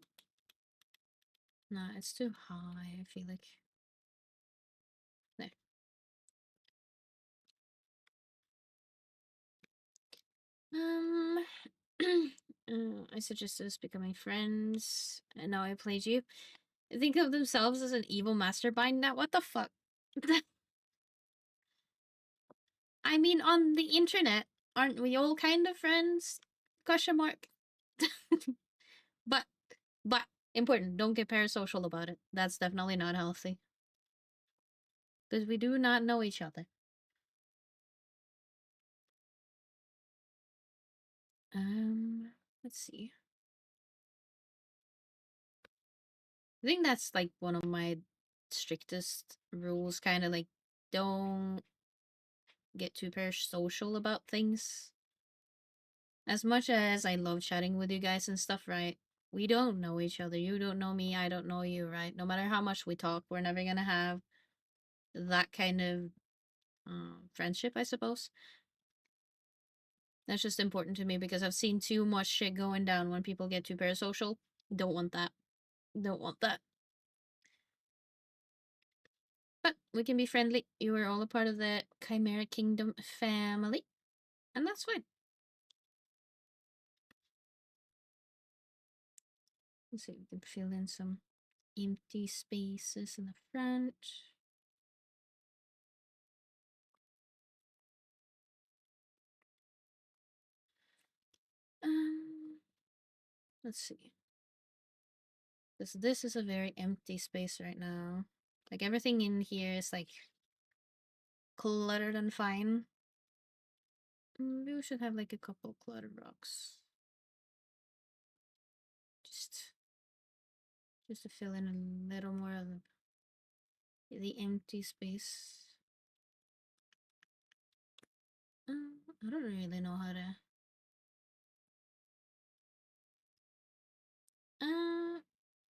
Nah, it's too high, I feel like. There. I suggested us becoming friends, and now I played you. Think of themselves as an evil mastermind now? What the fuck? I mean, on the internet, aren't we all kind of friends? Question mark. but, important, don't get parasocial about it. That's definitely not healthy. Because we do not know each other. Let's see. I think that's like one of my strictest rules, kind of like, don't get too parasocial about things. As much as I love chatting with you guys and stuff, right? we don't know each other. You don't know me, I don't know you, right? No matter how much we talk, we're never gonna have that kind of friendship, I suppose. That's just important to me because I've seen too much shit going down when people get too parasocial. Don't want that. Don't want that. But we can be friendly. You are all a part of the Chimera Kingdom family. And that's fine. Let's see if we can fill in some empty spaces in the front. Let's see. This is a very empty space right now. Like everything in here is like cluttered and fine. Maybe we should have like a couple cluttered rocks. Just to fill in a little more of the empty space. I don't really know how to.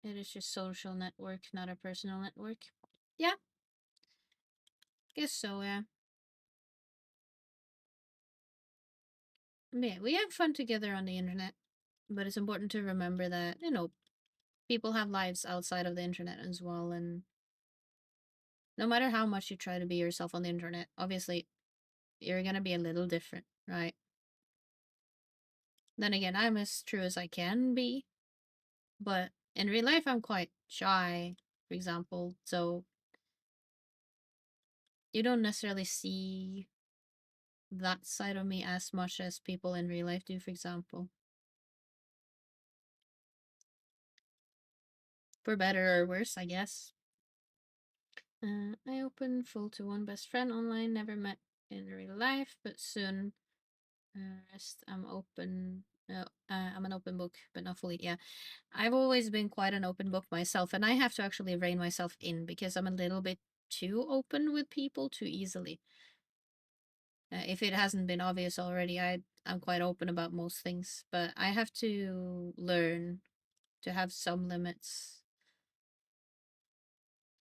It is just social network, not a personal network. Yeah, guess so. Yeah. Yeah, we have fun together on the internet, but it's important to remember that people have lives outside of the internet as well, and no matter how much you try to be yourself on the internet, obviously you're gonna be a little different, right? Then again, I'm as true as I can be, but in real life, I'm quite shy, for example, so you don't necessarily see that side of me as much as people in real life do, for example. For better or worse, I guess. I open full to one best friend online, never met in real life, but soon. Rest, I'm open. I'm an open book, but not fully. Yeah, I've always been quite an open book myself, and I have to actually rein myself in because I'm a little bit too open with people too easily. If it hasn't been obvious already, I'm quite open about most things, but I have to learn to have some limits.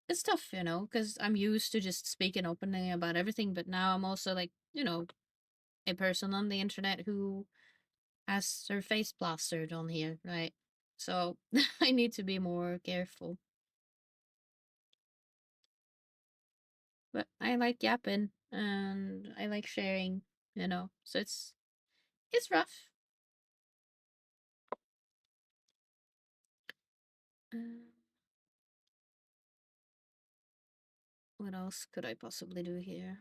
It's tough, because I'm used to just speaking openly about everything, but now I'm also like, a person on the internet who has her face plastered on here, right? So I need to be more careful. But I like yapping and I like sharing, So it's rough. Um, what else could I possibly do here?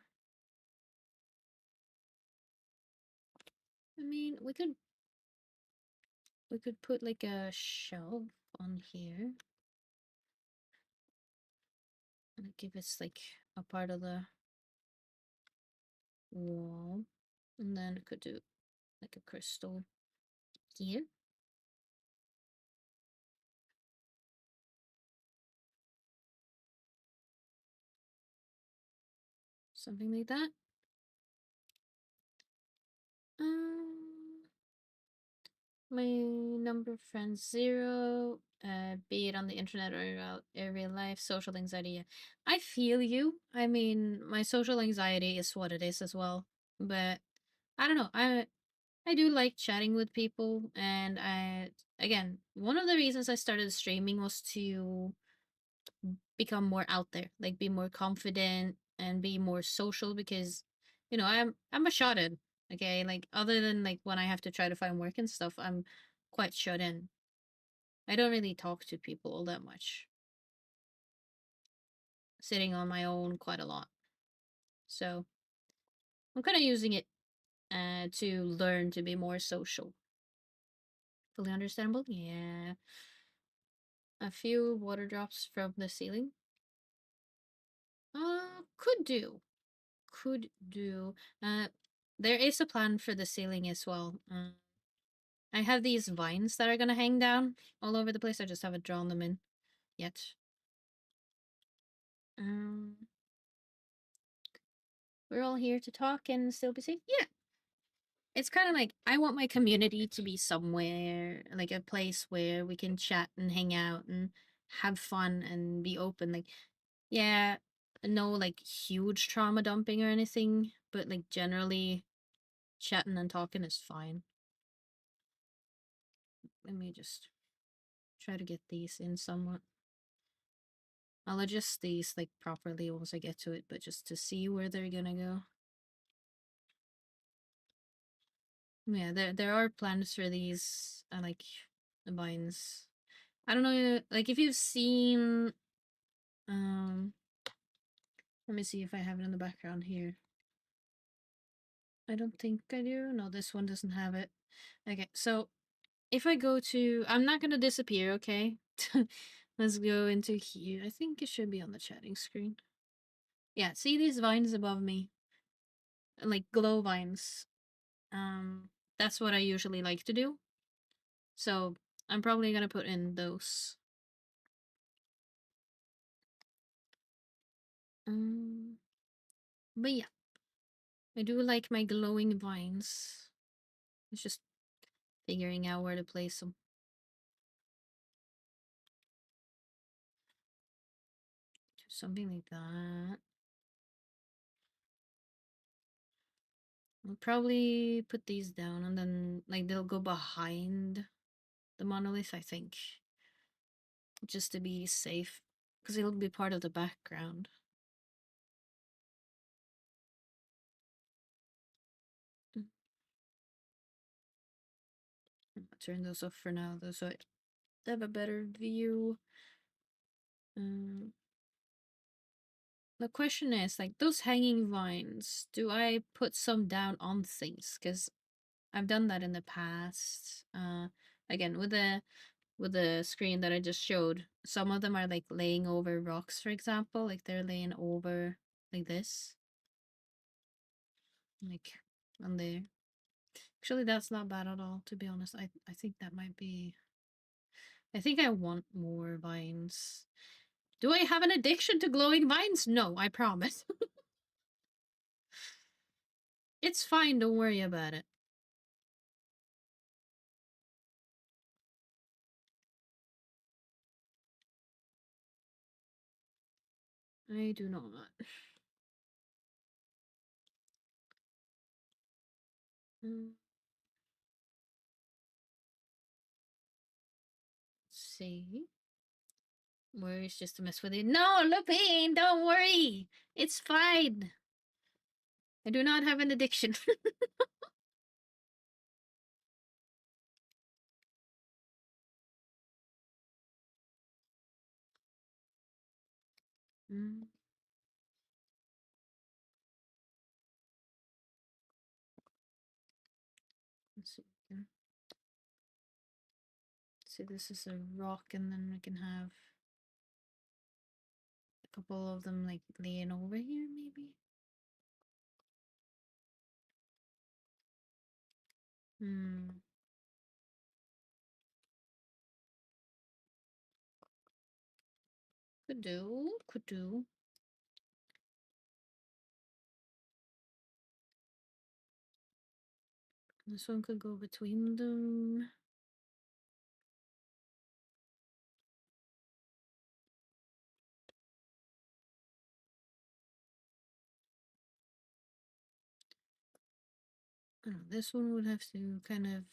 I mean, we could put like a shelf on here. And give it like a part of the wall. And then it could do like a crystal here. Something like that. My number of friends 0. Be it on the internet or in real life, social anxiety. Yeah. I feel you. I mean, my social anxiety is what it is as well. But I don't know. I do like chatting with people, and again, one of the reasons I started streaming was to become more out there, like be more confident and be more social because I'm a shut in. Okay, like other than like when I have to try to find work and stuff, I'm quite shut in. I don't really talk to people all that much. Sitting on my own quite a lot. So I'm kind of using it to learn to be more social. Fully understandable? Yeah. A few water drops from the ceiling. Could do. Could do. There is a plan for the ceiling as well. I have these vines that are gonna hang down all over the place. I just haven't drawn them in yet. Um, we're all here to talk and still be safe. Yeah. it's kind of like I want my community to be somewhere, like a place where we can chat and hang out and have fun and be open. Like, yeah, no like huge trauma dumping or anything, but like generally chatting and talking is fine. Let me just try to get these in somewhat. I'll adjust these like properly once I get to it, but just to see where they're gonna go. Yeah, there are plans for these. I like the vines. I don't know, like if you've seen. Let me see if I have it in the background here. I don't think I do. No, this one doesn't have it. Okay, so if I go to, I'm not gonna disappear. Okay, let's go into here. I think it should be on the chatting screen. Yeah, see these vines above me, like glow vines. That's what I usually like to do. So I'm probably gonna put in those. Um, but yeah, I do like my glowing vines. It's just figuring out where to place them. Something like that. I'll probably put these down and then like they'll go behind the monolith, I think. Just to be safe. Because it'll be part of the background. I'll turn those off for now though so I have a better view. The question is like those hanging vines, do I put some down on things? Because I've done that in the past. Again with the screen that I just showed, some of them are like laying over rocks, for example, like they're laying over like this, like on there. Actually, that's not bad at all, to be honest. I think that might be. I think I want more vines. Do I have an addiction to glowing vines? No, I promise. It's fine. Don't worry about it. I do not. Mm, see. Worries just to mess with it. No, Lupine, don't worry. It's fine. I do not have an addiction. Mm. Let's see. See, this is a rock, and then we can have a couple of them like laying over here, maybe. Hmm. Could do. Could do. This one could go between them. This one would have to kind of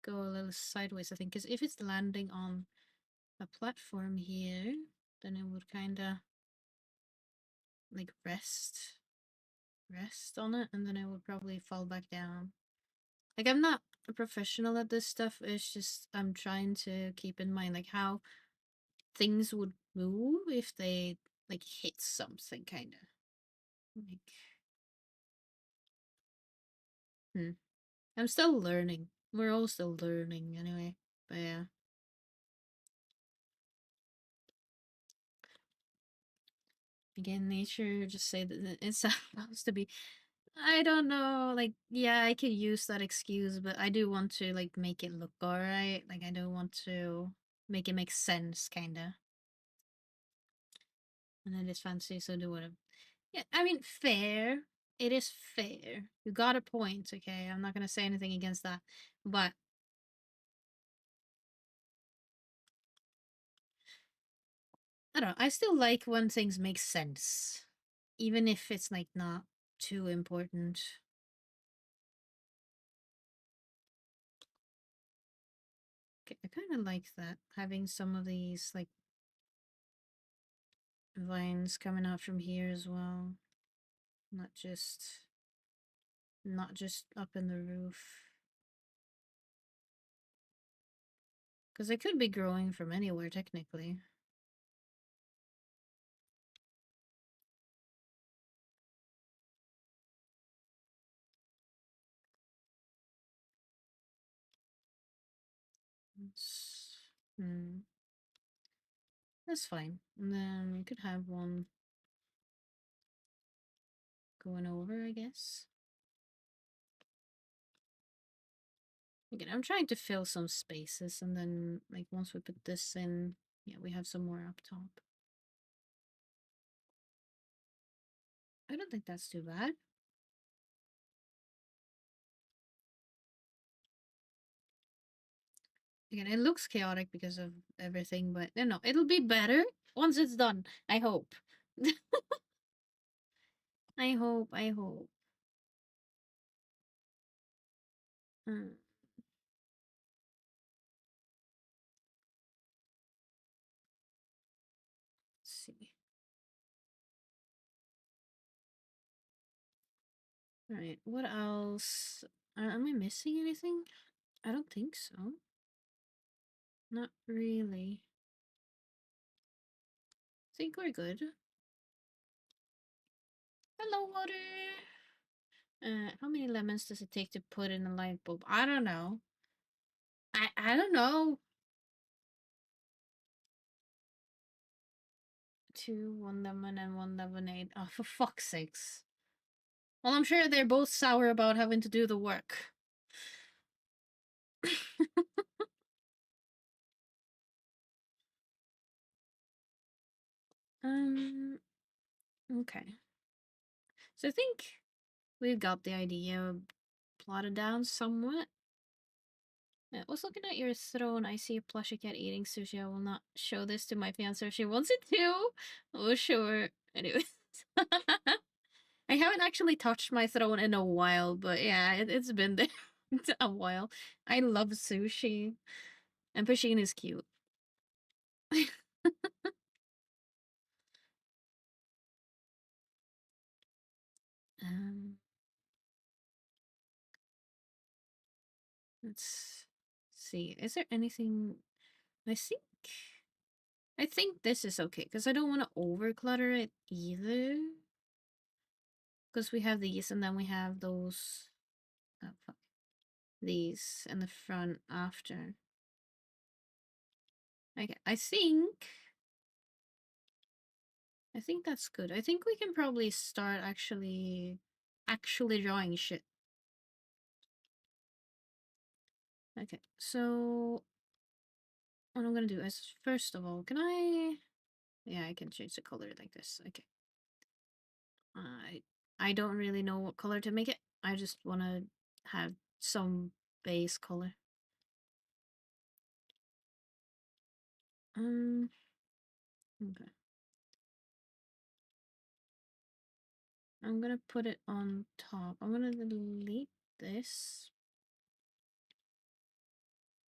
go a little sideways, I think, because if it's landing on a platform here, then it would kind of like rest on it, and then it would probably fall back down. Like, I'm not a professional at this stuff. It's just I'm trying to keep in mind like how things would move if they like hit something, kind of like. I'm still learning. We're all still learning anyway. But yeah. Again, nature just say that it's supposed to be. I don't know. Like, yeah, I could use that excuse, but I do want to like make it look alright. Like, I do want to make it make sense, kinda. And it is fancy, so do whatever. Yeah, I mean, fair. it is fair. You got a point, okay? I'm not gonna say anything against that. But I don't know. I still like when things make sense. Even if it's like not too important. Okay, I kind of like that. Having some of these like vines coming out from here as well. Not just up in the roof. Because they could be growing from anywhere, technically. Hmm. That's fine. And then we could have one going over, I guess. Again, I'm trying to fill some spaces, and then, like, once we put this in, yeah, we have some more up top. I don't think that's too bad. Again, it looks chaotic because of everything, but no, it'll be better once it's done. I hope. I hope. Hmm. Let's see. All right, what else? Am I missing anything? I don't think so. Not really. I think we're good. Hello, water. How many lemons does it take to put in a light bulb? I don't know. I don't know. 2, 1 lemon and 1 lemonade. Oh, for fuck's sakes. Well, I'm sure they're both sour about having to do the work. um. Okay. So I think we've got the idea plotted down somewhat. I was looking at your throne. I see a plushy cat eating sushi. I will not show this to my fiance if she wants it to. Oh, sure. Anyways. I haven't actually touched my throne in a while, but yeah, it's been there a while. I love sushi. And Pusheen is cute. um, let's see. Is there anything? I think. I think this is okay because I don't want to over clutter it either. Because we have these and then we have those. Oh, fuck. These in the front after. Okay, I think that's good. I think we can probably start actually drawing shit. Okay, so what I'm gonna do is first of all, can I? Yeah, I can change the color like this. Okay. I don't really know what color to make it. I just want to have some base color. Okay. I'm gonna put it on top. I'm gonna delete this.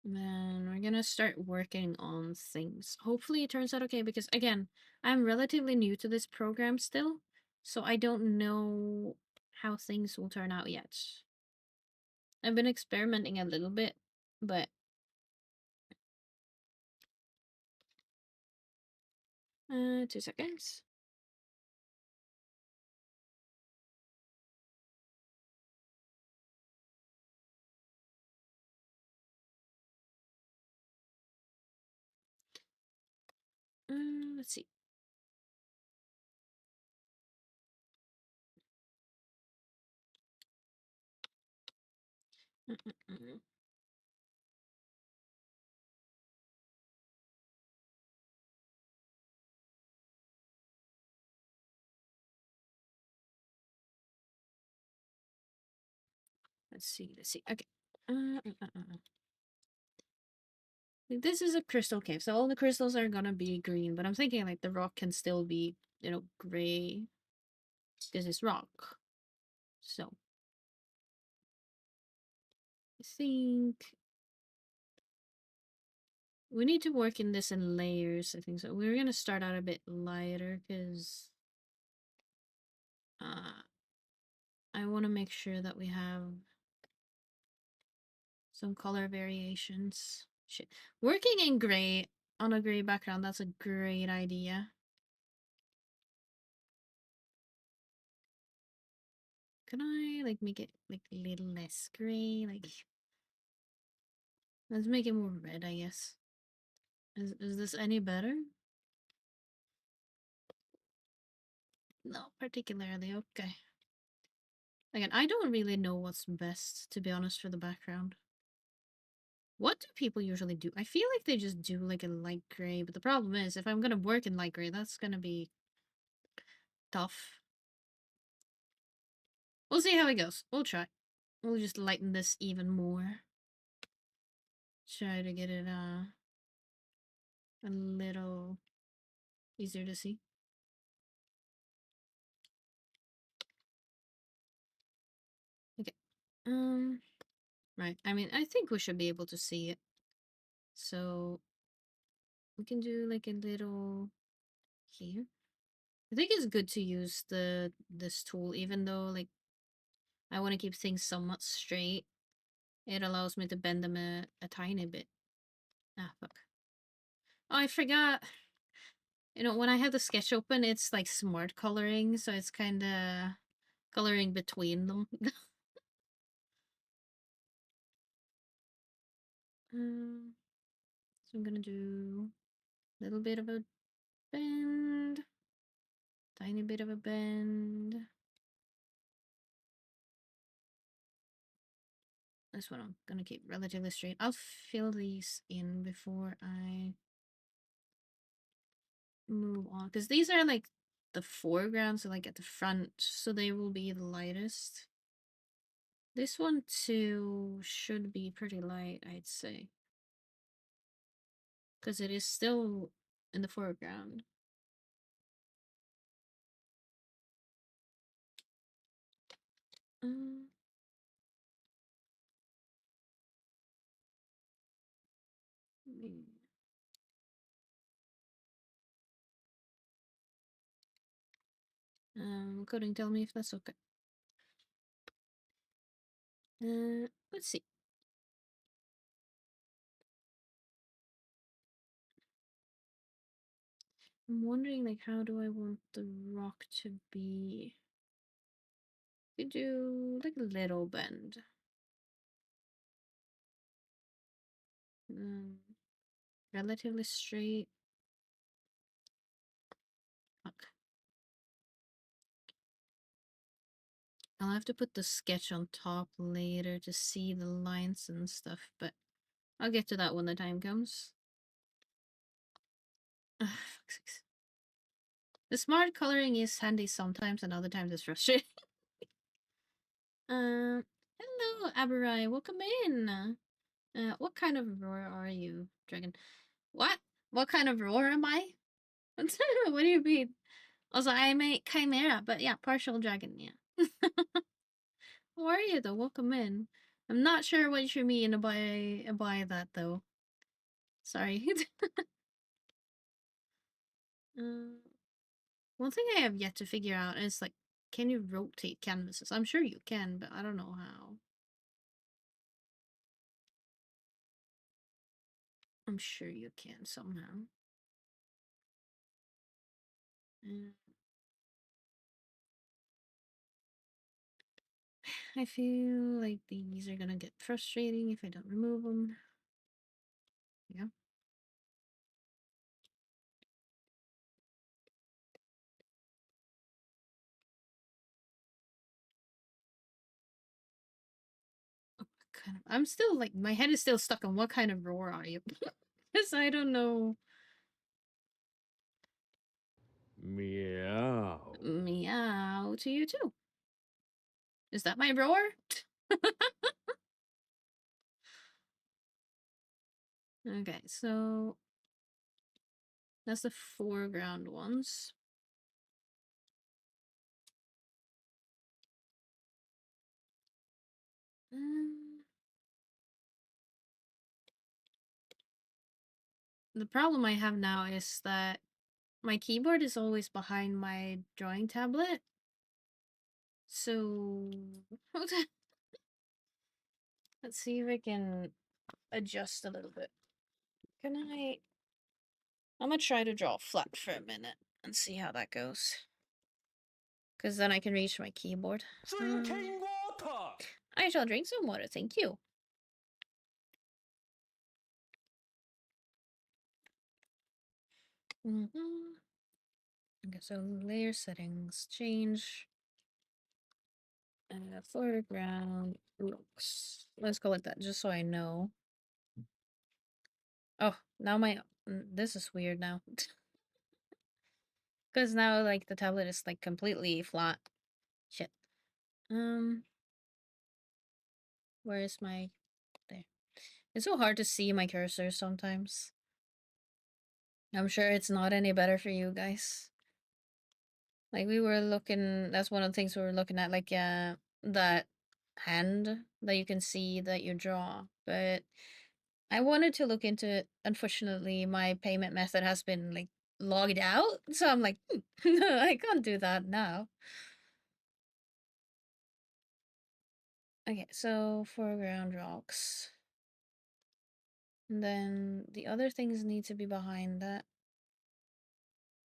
Then we're gonna start working on things. Hopefully it turns out okay because again, I'm relatively new to this program still, so I don't know how things will turn out yet. I've been experimenting a little bit, but 2 seconds. Let's see. Let's see. Okay. This is a crystal cave, so all the crystals are gonna be green, but I'm thinking like the rock can still be, gray. Because it's rock. So I think we need to work in this in layers, I think so. We're gonna start out a bit lighter because I want to make sure that we have some color variations. Shit. Working in gray on a gray background, that's a great idea. Can I like make it like a little less gray? Like, let's make it more red, I guess. Is this any better? No, particularly. Okay. Again, I don't really know what's best, to be honest, for the background. What do people usually do? I feel like they just do like a light gray, but the problem is if I'm gonna work in light gray, that's gonna be tough. We'll see how it goes. We'll try. We'll just lighten this even more. Try to get it a little easier to see. Okay. Right. I mean, I think we should be able to see it. So we can do like a little here. I think it's good to use this tool, even though like I want to keep things somewhat straight. It allows me to bend them a tiny bit. Ah, fuck. Oh, I forgot. When I have the sketch open, it's like smart coloring, so it's kind of coloring between them. So I'm gonna do a little bit of a bend, tiny bit of a bend. This one I'm gonna keep relatively straight. I'll fill these in before I move on, because these are like the foreground, so like at the front, so they will be the lightest. This one too should be pretty light, I'd say, because it is still in the foreground. Um, coding, tell me if that's okay. Let's see. I'm wondering, like, how do I want the rock to be? We do like a little bend. Relatively straight. Fuck. I'll have to put the sketch on top later to see the lines and stuff, but I'll get to that when the time comes. Fuck sakes. The smart coloring is handy sometimes, and other times it's frustrating. Hello, Aberai. Welcome in. What kind of roar are you, dragon? What? What kind of roar am I? What do you mean? Also, I'm a chimera, but yeah, partial dragon, yeah. How are you, though? Welcome in. I'm not sure what you mean by that, though. Sorry. One thing I have yet to figure out is, like, can you rotate canvases? I'm sure you can, but I don't know how. I'm sure you can somehow. I feel like these are gonna get frustrating if I don't remove them. Yeah. I'm still like, my head is still stuck on what kind of roar are you? Because I don't know. Meow. Meow to you too. Is that my roar? Okay, so that's the foreground ones. The problem I have now is that my keyboard is always behind my drawing tablet. So let's see if I can adjust a little bit. Can I? I'm gonna try to draw flat for a minute and see how that goes. Because then I can reach my keyboard. Drinking water. I shall drink some water, thank you. Okay, so layer settings, change. Foreground looks. Let's go like that, just so I know. Oh, now this is weird now. Because now, like, the tablet is, like, completely flat. Shit. Where is my... There. It's so hard to see my cursor sometimes. I'm sure it's not any better for you guys. Like, we were looking... That's one of the things we were looking at, like, that hand that you can see that you draw. But I wanted to look into it. Unfortunately, my payment method has been, like, logged out. So I'm like, I can't do that now. Okay, so foreground rocks. And then the other things need to be behind that.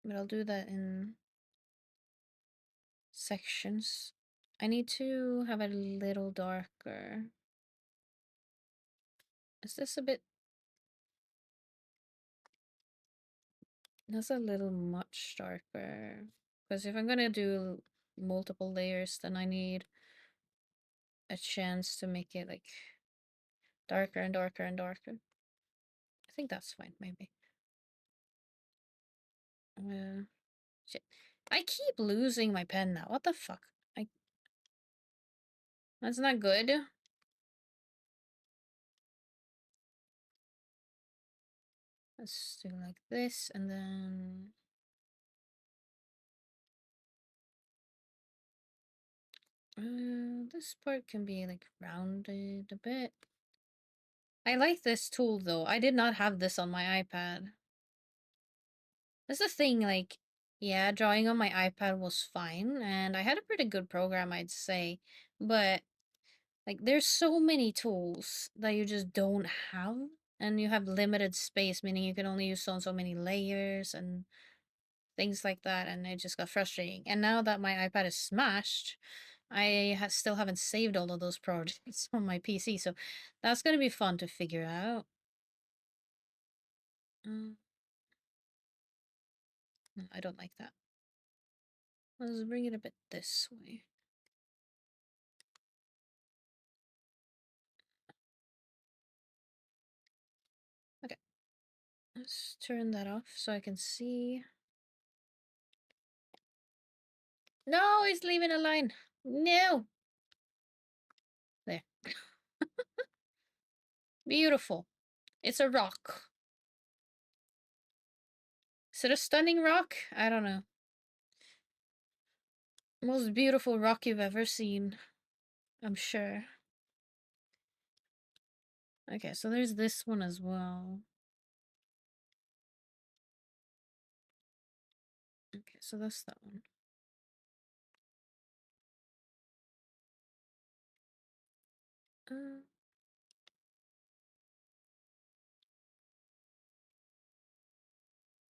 But I'll do that in sections. I need to have it a little darker. Is this a bit... That's a little much darker. Because if I'm gonna do multiple layers, then I need a chance to make it like darker and darker and darker. I think that's fine, maybe. Shit. I keep losing my pen now. What the fuck? That's not good. Let's do like this, and then... this part can be like rounded a bit. I like this tool though. I did not have this on my iPad. That's the thing, like, yeah, drawing on my iPad was fine, and I had a pretty good program, I'd say. But, like, there's so many tools that you just don't have, and you have limited space, meaning you can only use so many layers and things like that, and it just got frustrating. And now that my iPad is smashed, I still haven't saved all of those projects on my PC, so that's gonna be fun to figure out. No, I don't like that. Let's bring it a bit this way. Okay. Let's turn that off so I can see. No, it's leaving a line. No. There. Beautiful. It's a rock. Is it a stunning rock? I don't know. Most beautiful rock you've ever seen. I'm sure. Okay, so there's this one as well. Okay, so that's that one.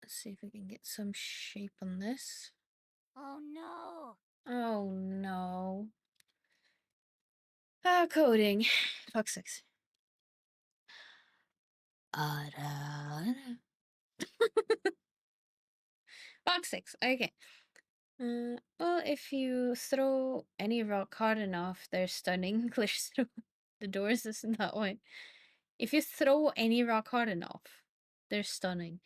Let's see if we can get some shape on this. Oh no. Oh no. Ah, coding. Fuck sakes. Fuck sakes. Okay. Well, if you throw any rock hard enough, they're stunning. Glitch through the doors isn't that way. If you throw any rock hard enough, they're stunning.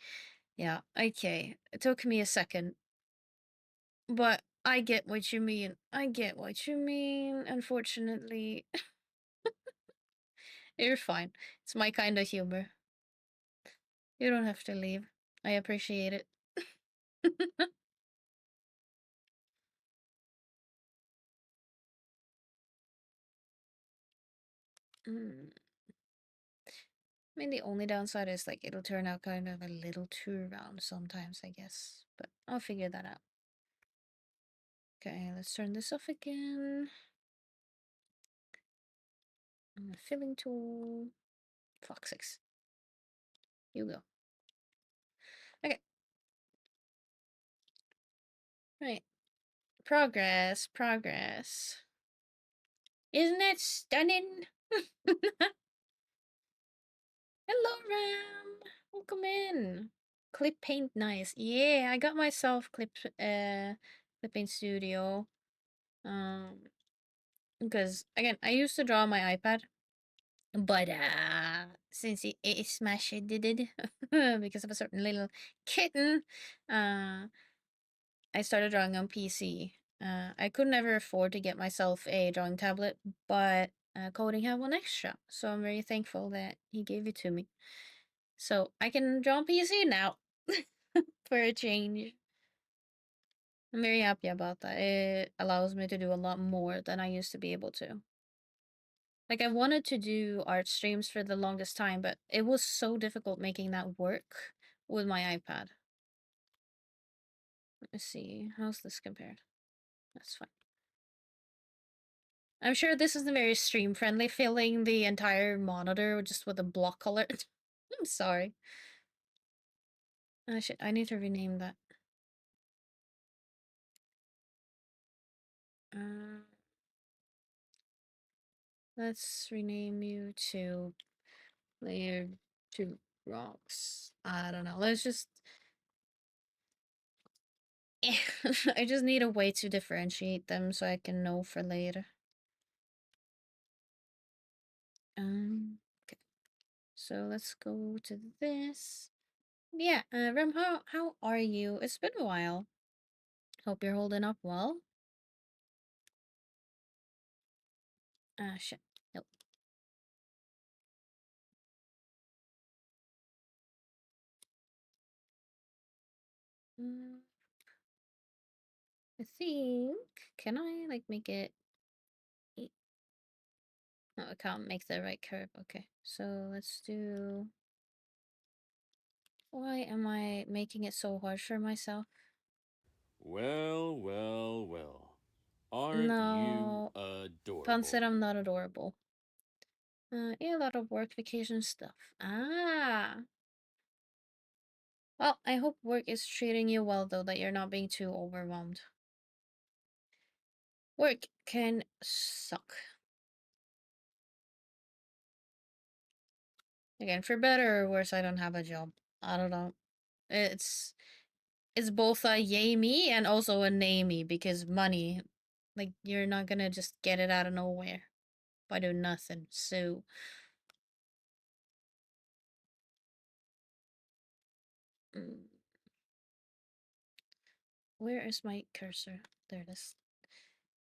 Yeah, okay. It took me a second. But I get what you mean. I get what you mean, unfortunately. You're fine. It's my kind of humor. You don't have to leave. I appreciate it. Mm. I mean, the only downside is like it'll turn out kind of a little too round sometimes, I guess. But I'll figure that out. Okay, let's turn this off again. Filling tool. Fuck 6. You go. Okay. Right. Progress. Progress. Isn't it stunning? Hello, Ram. Welcome in. Clip paint nice. Yeah, I got myself clip paint studio. Because again, I used to draw on my iPad, but since it smashed it because of a certain little kitten, I started drawing on PC. I could never afford to get myself a drawing tablet, but Coding had one extra, so I'm very thankful that he gave it to me. So I can draw on PC now for a change. I'm very happy about that. It allows me to do a lot more than I used to be able to. Like, I wanted to do art streams for the longest time, but it was so difficult making that work with my iPad. Let's see. How's this compared? That's fine. I'm sure this isn't very stream friendly, filling the entire monitor just with a block color. I'm sorry. I need to rename that. Uh, let's rename you to Layer 2 Rocks. I don't know. Let's just. I just need a way to differentiate them so I can know for later. Okay. So let's go to this. Yeah, Rem, how are you? It's been a while. Hope you're holding up well. Shit. Nope. Mm, I think. Can I like make it? No, I can't make the right curve. Okay, so let's do. Why am I making it so hard for myself? Well, well, well. Aren't you No, Pun said adorable? I'm not adorable. Yeah, a lot of work vacation stuff. Ah. Well, I hope work is treating you well though, that you're not being too overwhelmed. Work can suck. Again, for better or worse, I don't have a job. I don't know. It's it's both a yay me and also a nay me because money, like you're not gonna just get it out of nowhere by doing nothing. So mm, where is my cursor? There it is.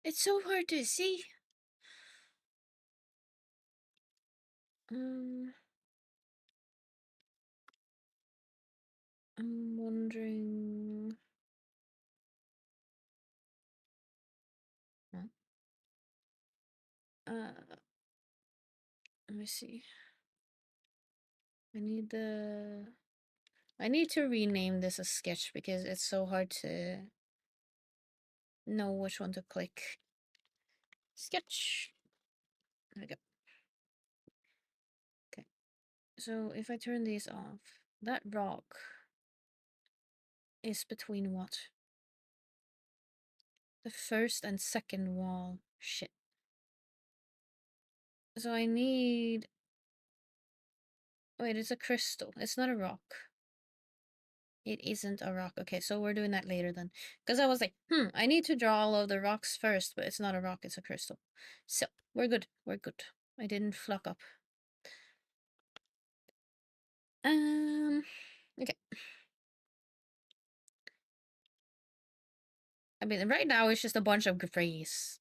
It's so hard to see. Um, I'm wondering. Huh? Uh, let me see. I need the. I need to rename this a sketch because it's so hard to know which one to click. Sketch. There we go. Okay. So if I turn these off, that rock is between what? The first and second wall. Shit. So I need. Wait, it's a crystal. It's not a rock. It isn't a rock. Okay, so we're doing that later then. Because I was like, I need to draw all of the rocks first, but it's not a rock, it's a crystal. So, we're good. We're good. I didn't fuck up. Okay. I mean, right now it's just a bunch of grays.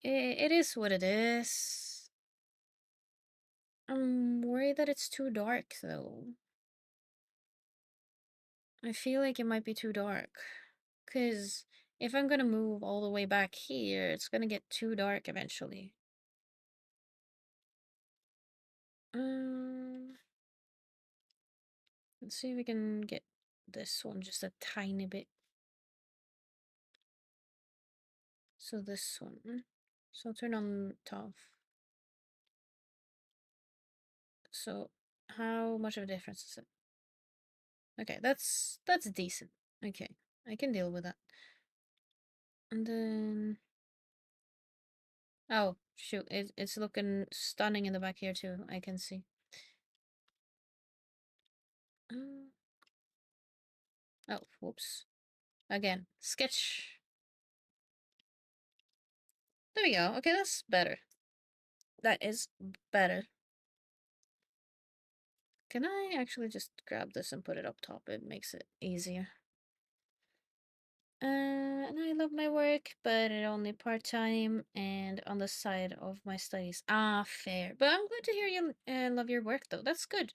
it is what it is. I'm worried that it's too dark, though. I feel like it might be too dark. Because if I'm gonna move all the way back here, it's gonna get too dark eventually. Um, let's see if we can get this one just a tiny bit. So this one. So I'll turn on top. So how much of a difference is it? Okay, that's decent. Okay, I can deal with that. And then oh shoot, it's looking stunning in the back here too. I can see. Uh, oh, whoops. Again, sketch. There we go. Okay, that's better. That is better. Can I actually just grab this and put it up top? It makes it easier. And I love my work, but it only part-time and on the side of my studies. Ah, fair. But I'm glad to hear you love your work, though. That's good.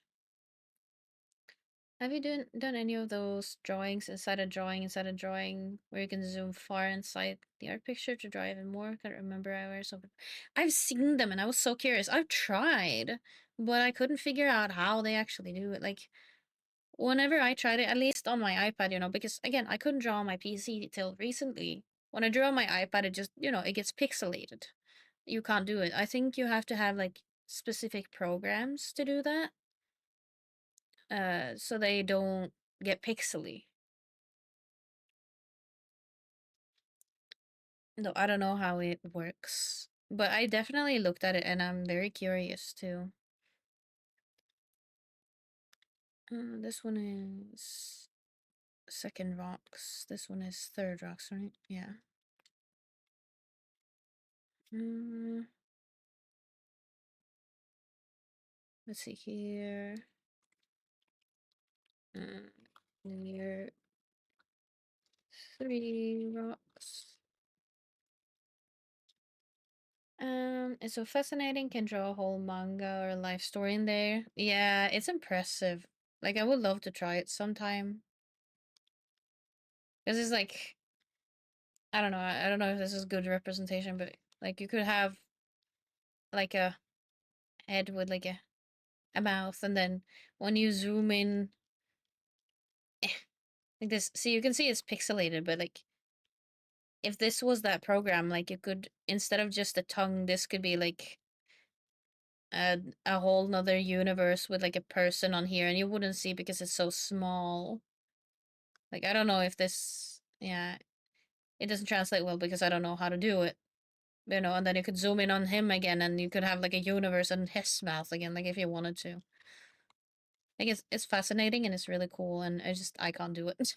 Have you done any of those drawings inside a drawing where you can zoom far inside the art picture to draw even more? Can't remember hours of it. I've seen them and I was so curious. I've tried, but I couldn't figure out how they actually do it. Like whenever I tried it, at least on my iPad, because again, I couldn't draw on my PC till recently. When I draw on my iPad, it just, it gets pixelated. You can't do it. I think you have to have like specific programs to do that. So they don't get pixely. No, I don't know how it works, but I definitely looked at it and I'm very curious too. This one is second rocks. This one is third rocks, right? Yeah. Mm, let's see here. Near three rocks. It's so fascinating. Can draw a whole manga or life story in there. Yeah, it's impressive. Like I would love to try it sometime. This is like I don't know. I don't know if this is good representation, but like you could have like a head with like a mouth, and then when you zoom in, like this, see you can see it's pixelated, but like if this was that program, like you could instead of just a tongue, this could be like a whole nother universe with like a person on here, and you wouldn't see because it's so small. Like I don't know if this, yeah, it doesn't translate well because I don't know how to do it. And then you could zoom in on him again and you could have like a universe and his mouth again, like if you wanted to. Like it's fascinating and it's really cool and I can't do it.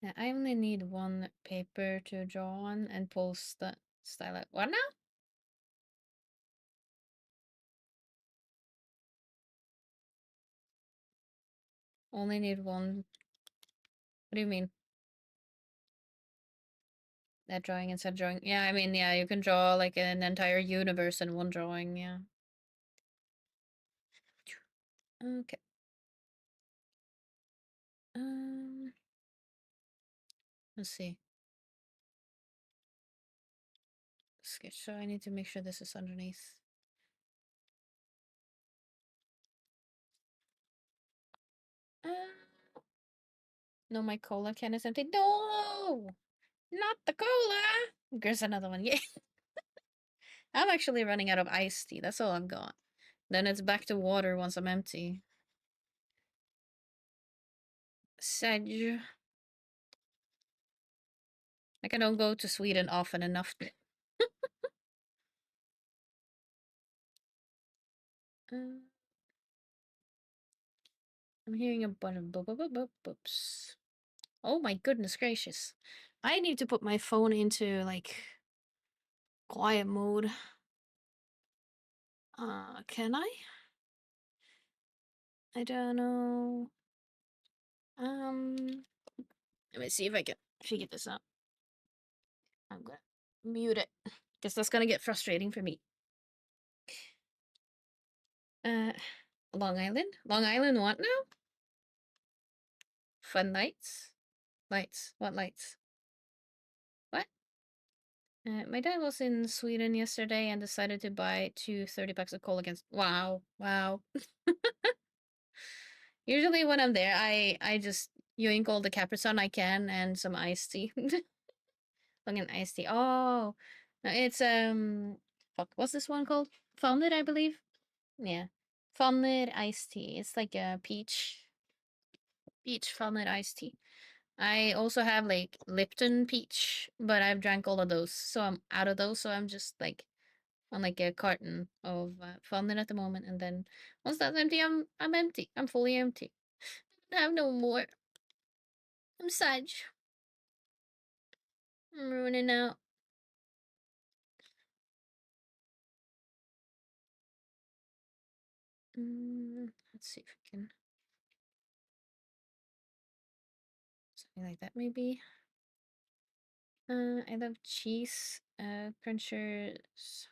Yeah, I only need one paper to draw on and post the style. What now? Only need one. What do you mean? That drawing instead of drawing. Yeah, I mean, yeah, you can draw like an entire universe in one drawing, yeah. Okay. Um, let's see. Sketch. So I need to make sure this is underneath. No, my cola can is empty. No, not the cola. There's another one. Yeah. I'm actually running out of iced tea. That's all I've got. Then it's back to water once I'm empty. Sedge. Like I don't go to Sweden often enough. Uh, I'm hearing a bunch of boops. Oh my goodness gracious. I need to put my phone into like quiet mode. Can I? I don't know. Let me see if I can figure this out. I'm gonna mute it because that's gonna get frustrating for me. Long Island? Long Island what now? Fun lights? Lights. What lights? What? My dad was in Sweden yesterday and decided to buy 2 30 packs of cola against. Wow. Wow. Usually when I'm there, I just yoink all the Capri Sun I can and some iced tea. Like an iced tea. Oh, no, it's fuck. What's this one called? Founded, I believe. Yeah, founded iced tea. It's like a peach founded iced tea. I also have like Lipton peach, but I've drank all of those, so I'm out of those. So I'm just like on like a carton of founded at the moment, and then once that's empty, I'm empty. I'm fully empty. I have no more. I'm sad. I'm running out. Let's see if we can something like that maybe. I love cheese. Crunchers.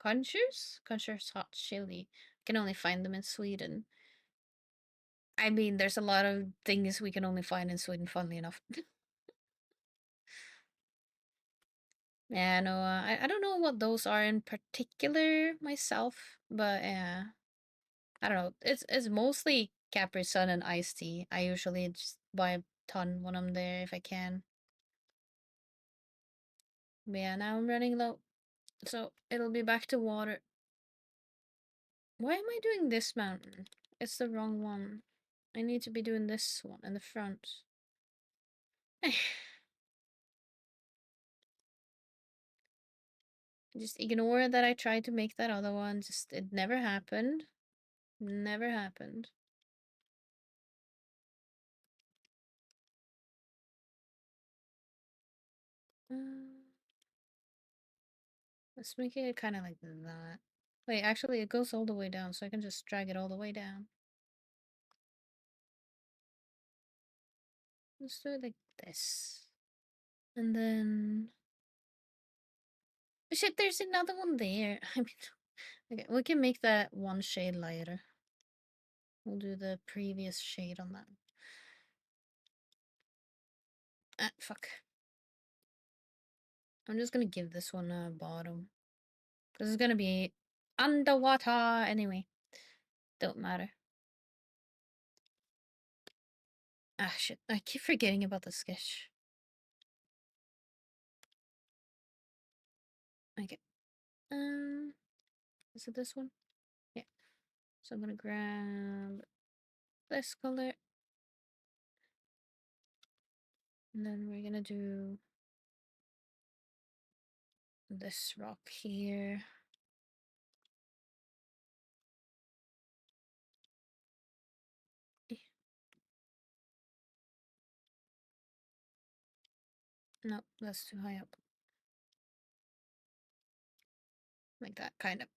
Crunchers hot chili. Can only find them in Sweden. I mean, there's a lot of things we can only find in Sweden. Funnily enough. Yeah, no, I don't know what those are in particular myself, but yeah, I don't know. It's mostly Capri Sun and iced tea. I usually just buy a ton when I'm there if I can. But yeah, now I'm running low, so it'll be back to water. Why am I doing this mountain? It's the wrong one. I need to be doing this one in the front. Just ignore that I tried to make that other one. Just, it never happened. Never happened. Let's make it kind of like that. Wait, actually, it goes all the way down, so I can just drag it all the way down. Let's do it like this. And then... Shit, there's another one there. I mean, okay, we can make that one shade lighter. We'll do the previous shade on that. Ah, fuck. I'm just gonna give this one a bottom. Because it's gonna be underwater anyway. Don't matter. Ah, shit. I keep forgetting about the sketch. Okay. Is it this one? Yeah. So I'm gonna grab this color. And then we're gonna do this rock here. No, that's too high up. Like that, kind of.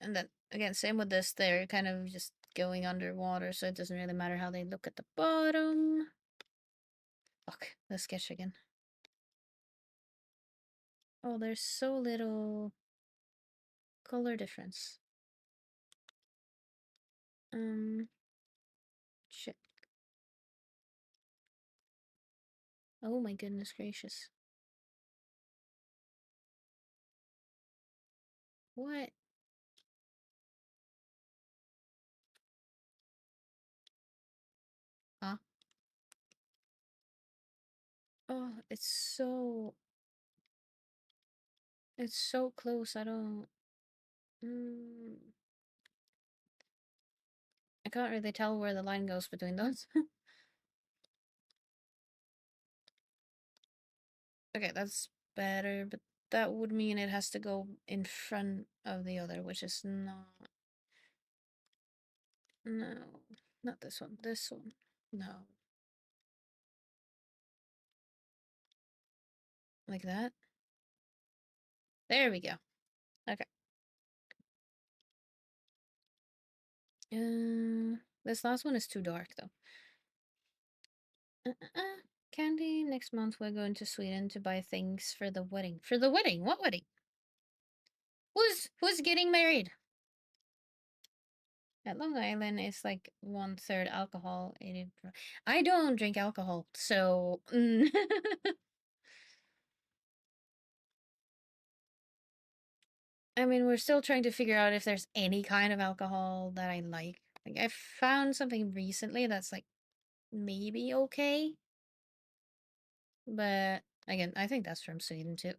And then, again, same with this. They're kind of just going underwater, so it doesn't really matter how they look at the bottom. Fuck, the sketch again. Oh, there's so little color difference. Shit. Oh my goodness gracious. What? Huh? Oh, it's so close. I don't... I can't really tell where the line goes between those. Okay, that's better, but that would mean it has to go in front of the other, which is not... No, not this one. This one. No. Like that? There we go. Okay. This last one is too dark, though. Candy, next month we're going to Sweden to buy things for the wedding. For the wedding? What wedding? Who's getting married? At Long Island, it's like 1/3 alcohol. I don't drink alcohol, so. I mean, we're still trying to figure out if there's any kind of alcohol that I like. Like, I found something recently that's like maybe okay, but again, I think that's from Sweden too.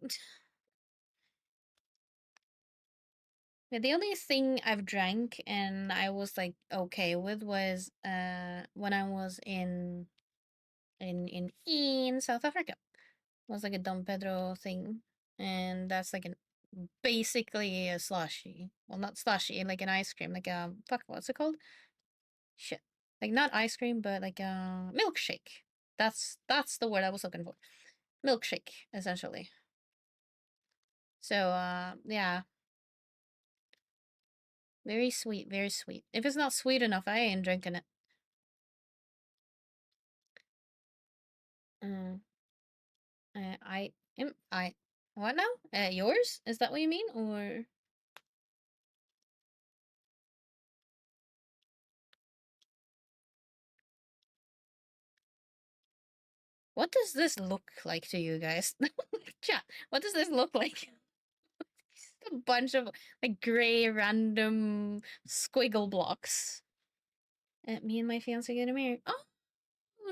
Yeah, the only thing I've drank and I was like okay with was when I was in South Africa. It was like a Dom Pedro thing, and that's like an basically a slushy. Well, not slushy, like an ice cream, like a fuck. What's it called? Shit, like not ice cream, but like a milkshake. That's the word I was looking for. Milkshake, essentially. So yeah, very sweet, very sweet. If it's not sweet enough, I ain't drinking it. Mm, I am I. What now? Yours? Is that what you mean, or what does this look like to you guys? Chat. What does this look like? Just a bunch of like gray random squiggle blocks. Me and my fiance getting married. Oh,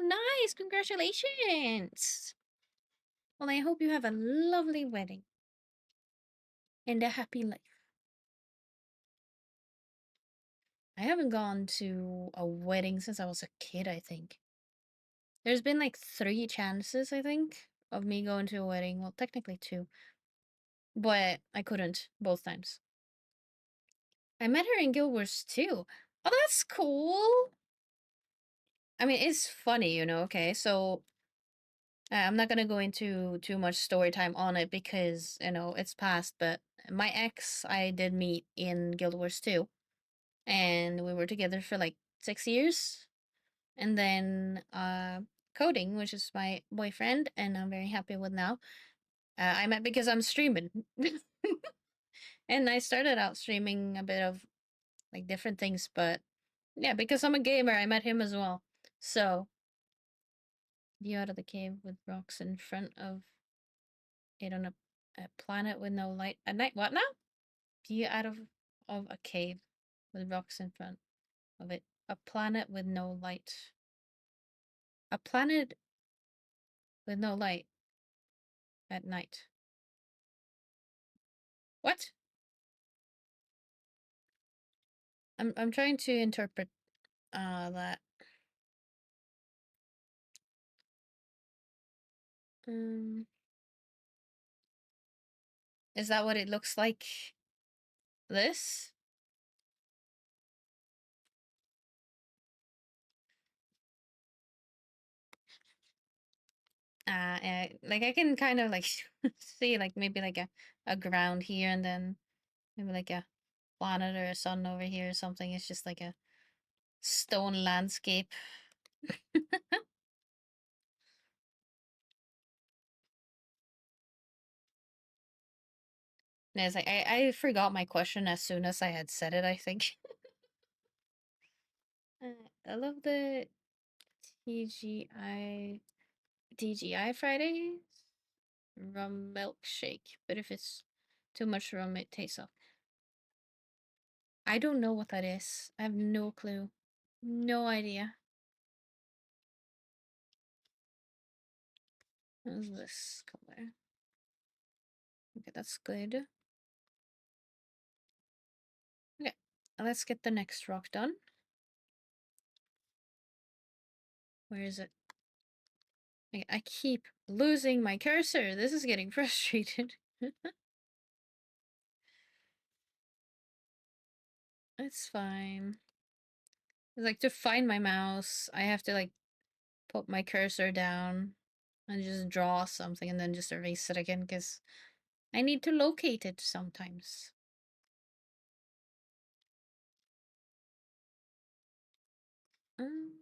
nice! Congratulations! Well, I hope you have a lovely wedding and a happy life. I haven't gone to a wedding since I was a kid, I think. There's been like 3 chances, I think, of me going to a wedding. Well, technically 2. But I couldn't both times. I met her in Guild Wars too. Oh, that's cool! I mean, it's funny, okay? So, I'm not gonna go into too much story time on it because, it's past, but my ex I did meet in Guild Wars 2. And we were together for like 6 years. And then coding, which is my boyfriend, and I'm very happy with now. I met because I'm streaming. And I started out streaming a bit of like different things, but yeah, because I'm a gamer, I met him as well. So, view out of the cave with rocks in front of it on a planet with no light at night. What now? View out of a cave with rocks in front of it. A planet with no light. A planet with no light at night. What? I'm trying to interpret that. Um is that what it looks like? This? Like I can kind of like see like maybe like a ground here and then maybe like a planet or a sun over here or something. It's just like a stone landscape. And it's like I forgot my question as soon as I had said it, I think. I love the TGI Fridays rum milkshake, but if it's too much rum, it tastes off. I don't know what that is. I have no clue. No idea. What's this color? Okay, that's good. Okay, let's get the next rock done. Where is it? Okay, I keep losing my cursor. This is getting frustrated. It's fine. It's like to find my mouse, I have to like put my cursor down and just draw something and then just erase it again because I need to locate it sometimes. Um,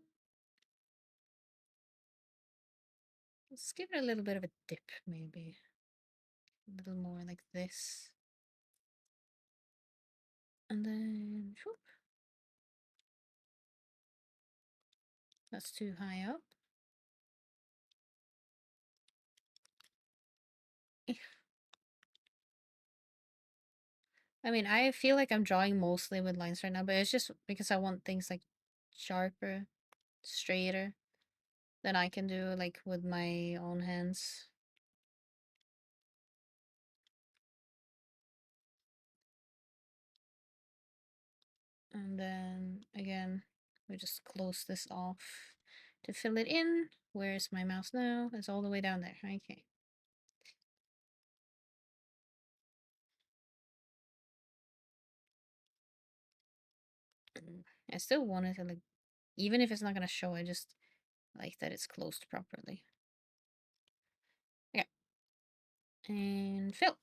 Let's give it a little bit of a dip, maybe. A little more like this. And then, whoop. That's too high up. I mean, I feel like I'm drawing mostly with lines right now, but it's just because I want things like sharper, straighter than I can do like with my own hands. And then again, we just close this off to fill it in. Where's my mouse now? It's all the way down there. Okay. I still want it to like, even if it's not gonna show, I just like that it's closed properly. Okay. And fill.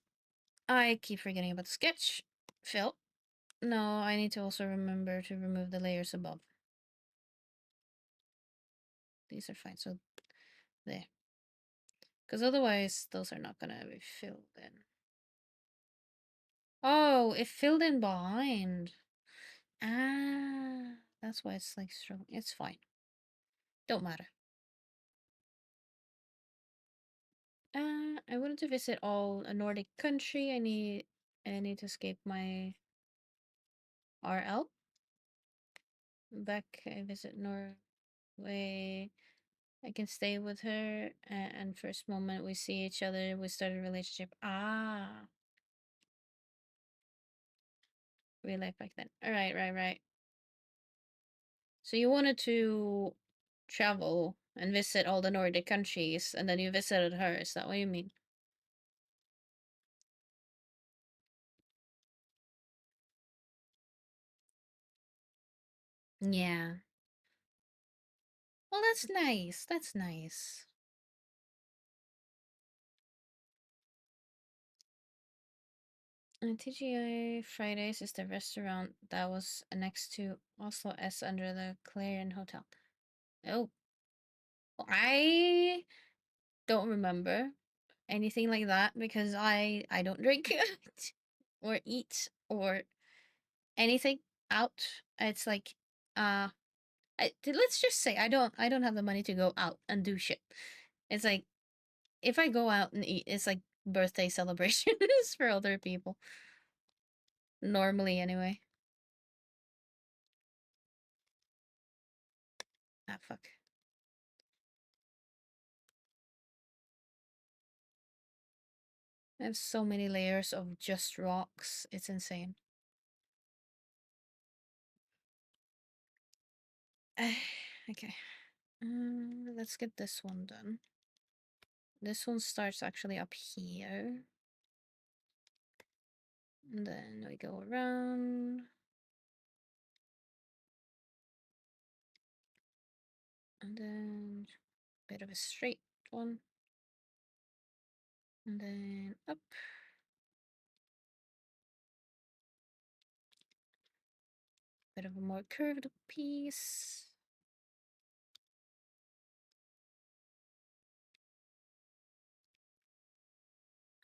I keep forgetting about the sketch. Fill. No, I need to also remember to remove the layers above. These are fine, so there. Because otherwise, those are not gonna be filled in. Oh, it filled in behind. Ah, that's why it's like struggling. It's fine. Don't matter. I wanted to visit all a Nordic country. I need to escape my RL. Back, I visit Norway. I can stay with her, and first moment we see each other, we start a relationship. Ah, real life back then. All right, right. So you wanted to travel and visit all the Nordic countries, and then you visited her. Is that what you mean? Yeah. Well, that's nice. That's nice. TGI Fridays is the restaurant that was next to Oslo S under the Clarion Hotel. Oh, I don't remember anything like that because I don't drink or eat or anything out. It's like let's just say I don't have the money to go out and do shit. It's like if I go out and eat, it's like birthday celebrations for other people. Normally, anyway. Ah, fuck. I have so many layers of just rocks. It's insane. Okay. Let's get this one done. This one starts actually up here. And then we go around. And then a bit of a straight one. And then up. Bit of a more curved piece.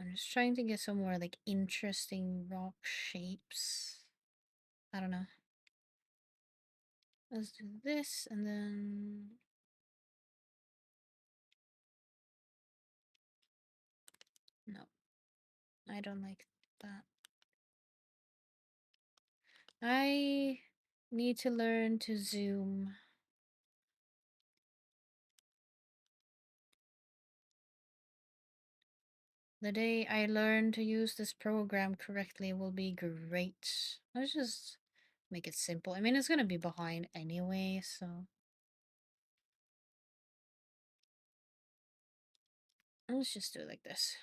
I'm just trying to get some more like interesting rock shapes. I don't know. Let's do this and then no. I don't like that. I need to learn to zoom. The day I learn to use this program correctly will be great. Let's just make it simple. I mean, it's gonna be behind anyway, so let's just do it like this.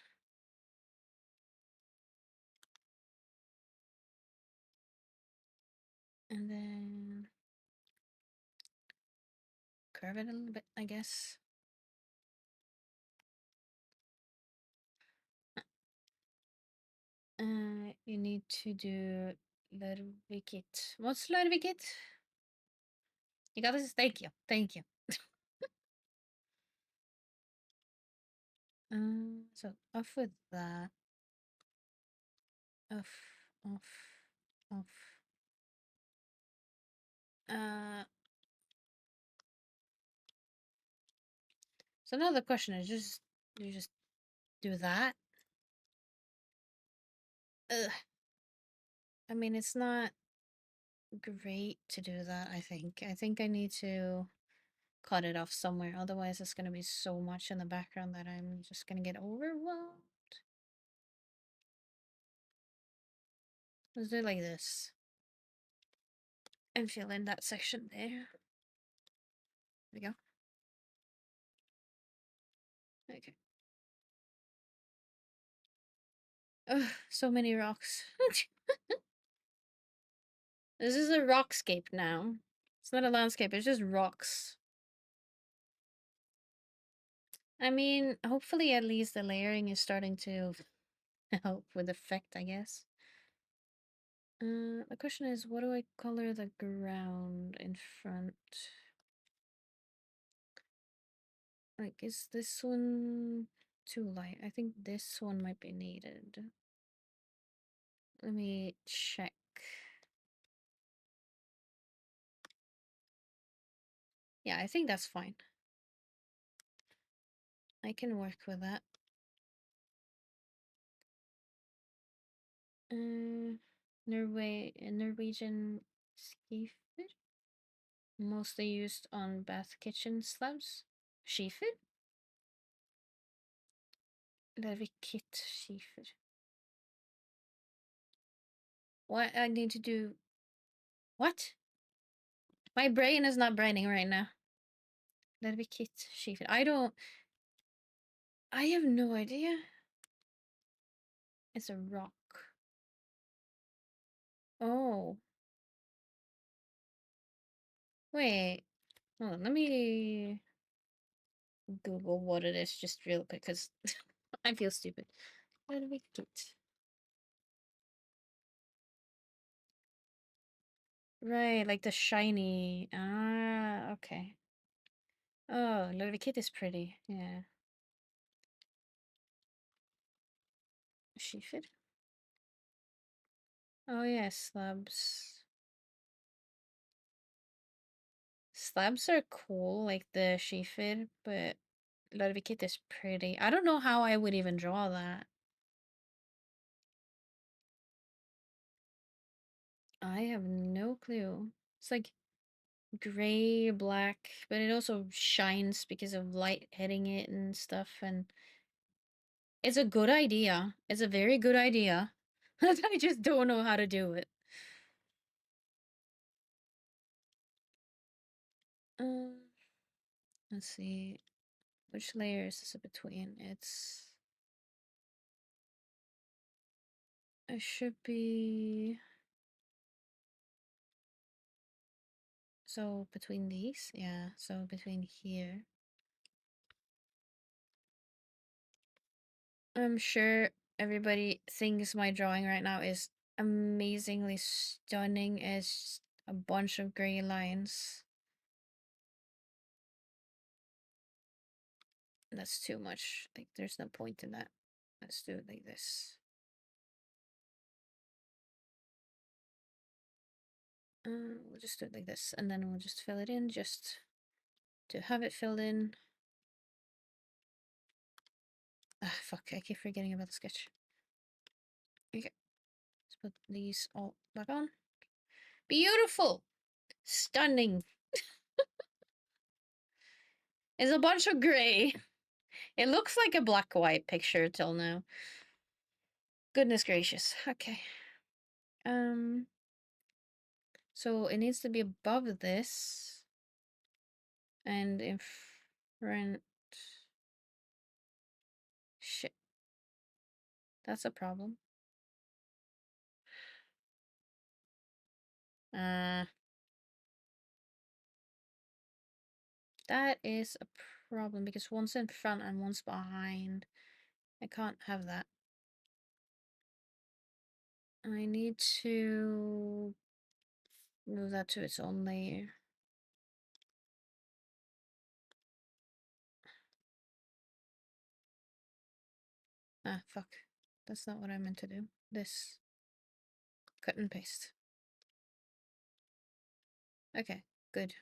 And then curve it a little bit, I guess. You need to do Larvikit. What's Larvikit? You got this. Thank you. Thank you. So off with that. Off, off, off. So now the question is you just do that? Ugh. I mean, it's not great to do that, I think. I think I need to cut it off somewhere. Otherwise, it's going to be so much in the background that I'm just going to get overwhelmed. Let's do it like this. And fill in that section there. There we go. Okay. Ugh, so many rocks. This is a rockscape now. It's not a landscape, it's just rocks. I mean, hopefully at least the layering is starting to help with effect, I guess. The question is, what do I color the ground in front? Like, is this one too light? I think this one might be needed. Let me check. Yeah, I think that's fine. I can work with that. Norwegian skifer? Mostly used on bath kitchen slabs. Skifer? Kit skifer. What I need to do? What? My brain is not braining right now. Kit skifer. I have no idea. It's a rock. Oh. Wait. Hold on, let me Google what it is just real quick because I feel stupid. Kit. Right, like the shiny. Ah, okay. Oh, Kit is pretty. Yeah. Schiffer? Oh, yeah, slabs. Slabs are cool, like the Schiffer, but Kit is pretty. I don't know how I would even draw that. I have no clue. It's like gray, black, but it also shines because of light hitting it and stuff, and it's a good idea. It's a very good idea. I just don't know how to do it. Let's see. Which layers is it between? It should be... So between these? Yeah, so between here. I'm sure everybody thinks my drawing right now is amazingly stunning. It's a bunch of gray lines. That's too much. Like, there's no point in that. Let's do it like this. We'll just do it like this, and then we'll just fill it in just to have it filled in. Ah, fuck, I keep forgetting about the sketch. Okay, let's put these all back on. Beautiful! Stunning! It's a bunch of gray. It looks like a black white picture till now. Goodness gracious. Okay. So it needs to be above this. And in front. Shit. That's a problem. That is a problem because one's in front and one's behind. I can't have that. I need to move that to its own layer. Ah, fuck. That's not what I meant to do. This. Cut and paste. Okay, good.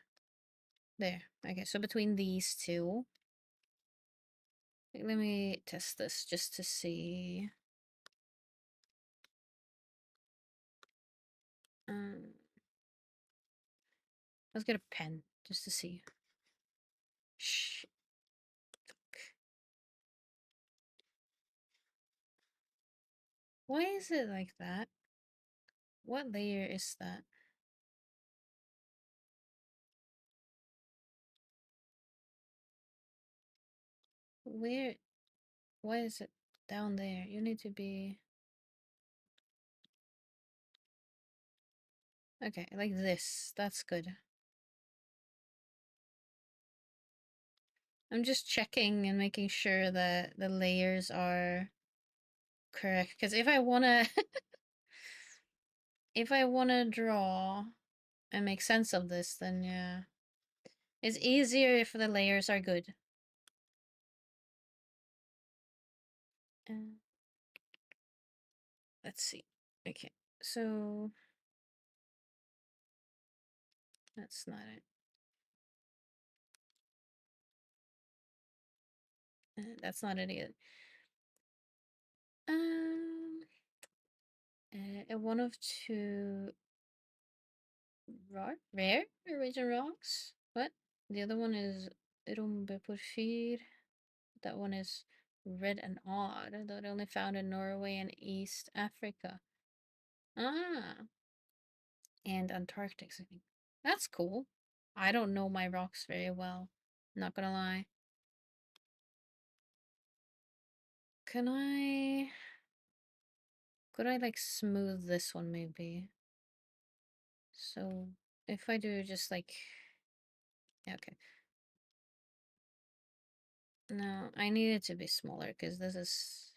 There. Okay, so between these two. Let me test this just to see. Let's get a pen just to see. Shh. Why is it like that? What layer is that? Where? Why is it down there? You need to be... Okay, like this. That's good. I'm just checking and making sure that the layers are correct. Because if I wanna... if I wanna draw and make sense of this, then yeah. It's easier if the layers are good. Let's see. Okay, so... That's not it. That's not it either. One of two rare origin rocks. What? The other one is Rumbeporfyr. That one is red and odd. Though only found in Norway and East Africa. Ah, and Antarctic, I think. That's cool. I don't know my rocks very well. Not gonna lie. Can I... Could I like smooth this one maybe? So if I do just like... Yeah, okay. No, I need it to be smaller because this is...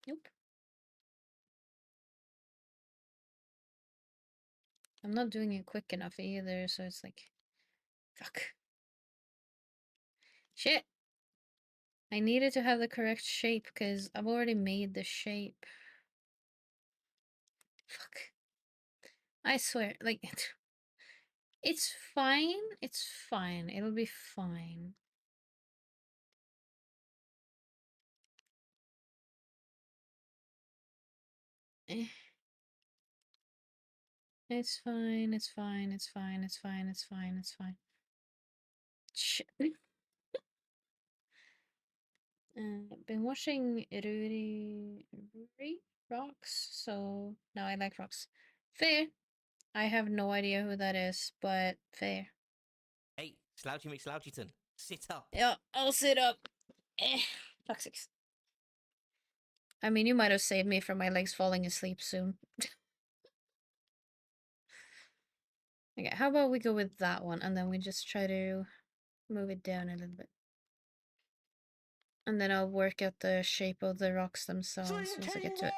Nope. I'm not doing it quick enough either, so it's like... Fuck. Shit! I needed to have the correct shape because I've already made the shape. Fuck. I swear, like... It's fine. It's fine. It'll be fine. Eh. It's fine. It's fine. It's fine. It's fine. It's fine. It's fine. Shit. Been watching Ruri Rocks, so now I like rocks. Fair. I have no idea who that is, but fair. Hey, Slouchy McSlouchyton, sit up. Yeah, I'll sit up. Fuck sakes. I mean, you might have saved me from my legs falling asleep soon. Okay, how about we go with that one, and then we just try to move it down a little bit. And then I'll work out the shape of the rocks themselves once I get to it.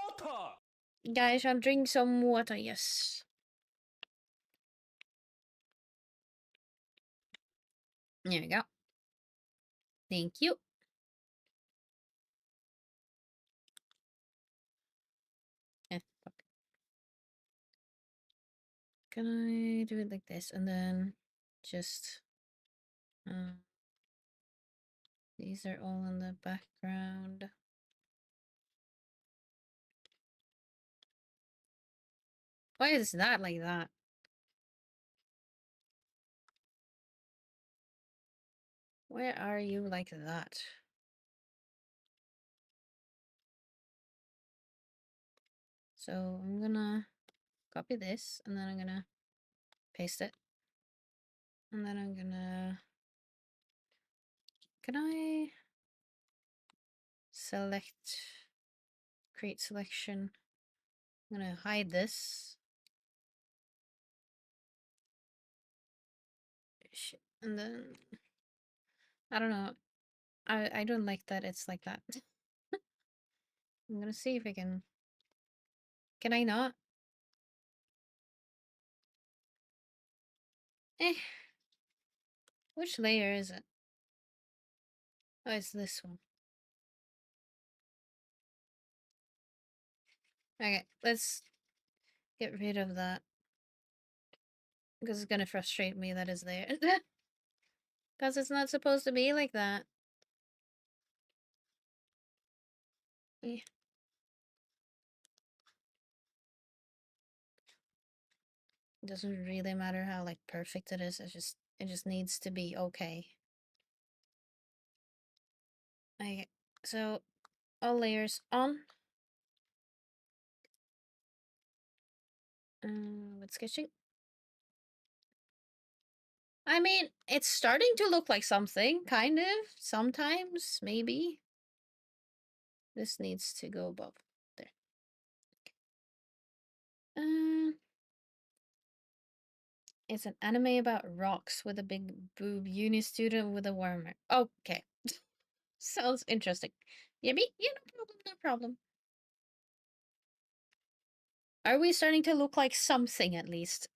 Guys, I'm drinking some water, yes. There we go. Thank you. Fuck. Can I do it like this and then just... these are all in the background. Why is that like that? Where are you like that? So I'm gonna copy this and then I'm gonna paste it. And then I'm gonna... Can I select, create selection? I'm gonna hide this. And then, I don't know. I don't like that it's like that. I'm gonna see if I can I not? Eh. Which layer is it? Oh, it's this one. Okay, let's get rid of that. Because it's gonna frustrate me that is there. Because it's not supposed to be like that. Yeah. It doesn't really matter how like perfect it is. It just needs to be okay. Okay, so all layers on. With sketching. I mean, it's starting to look like something, kind of. Sometimes, maybe. This needs to go above. There. It's an anime about rocks with a big boob uni student with a warmer. Okay. Sounds interesting. Yeah, yeah, no problem, no problem. Are we starting to look like something at least?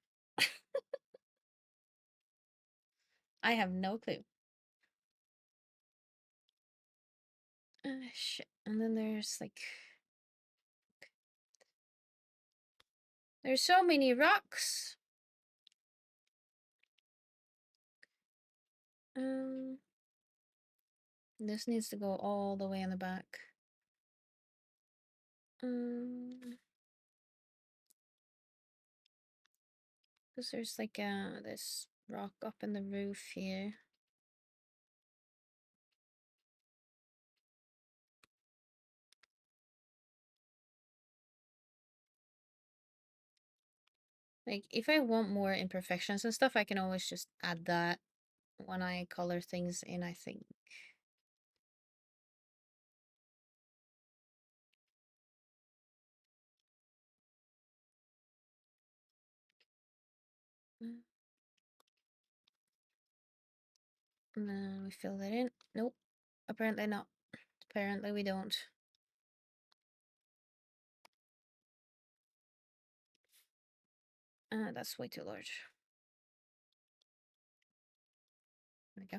I have no clue. Shit. And then there's like... There's so many rocks. This needs to go all the way in the back. Because there's like this rock up in the roof here. Like, if I want more imperfections and stuff, I can always just add that when I color things in, I think. And then we fill that in. Nope. Apparently not. Apparently we don't. That's way too large. There we go.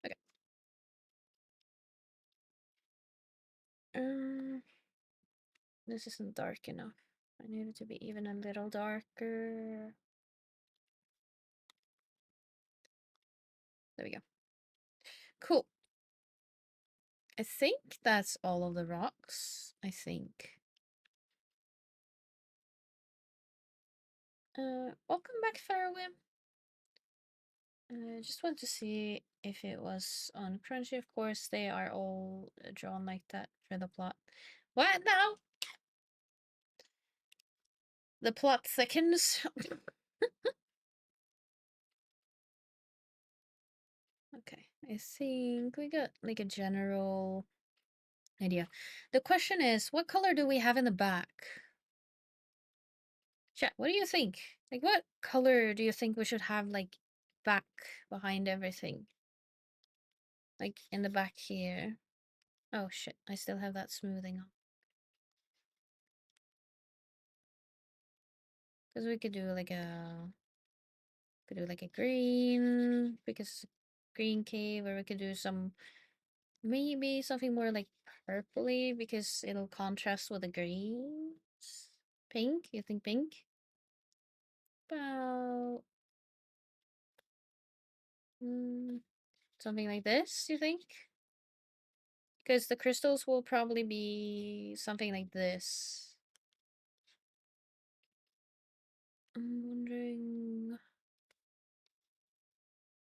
Okay. This isn't dark enough. I need it to be even a little darker. There we go. Cool. I think that's all of the rocks. I think. Welcome back, Farrowim. I just want to see if it was on Crunchy. Of course, they are all drawn like that for the plot. What now? The plot thickens. Okay, I think we got like a general idea. The question is, what color do we have in the back? Chat, what do you think? Like, what color do you think we should have, like, back behind everything? Like, in the back here. Oh, shit. I still have that smoothing on. Because we could do, like, a... Could do, like, a green. Because green cave. Or we could do some... Maybe something more, like, purpley. Because it'll contrast with the greens. Pink? You think pink? About... something like this, you think? Because the crystals will probably be something like this. I'm wondering...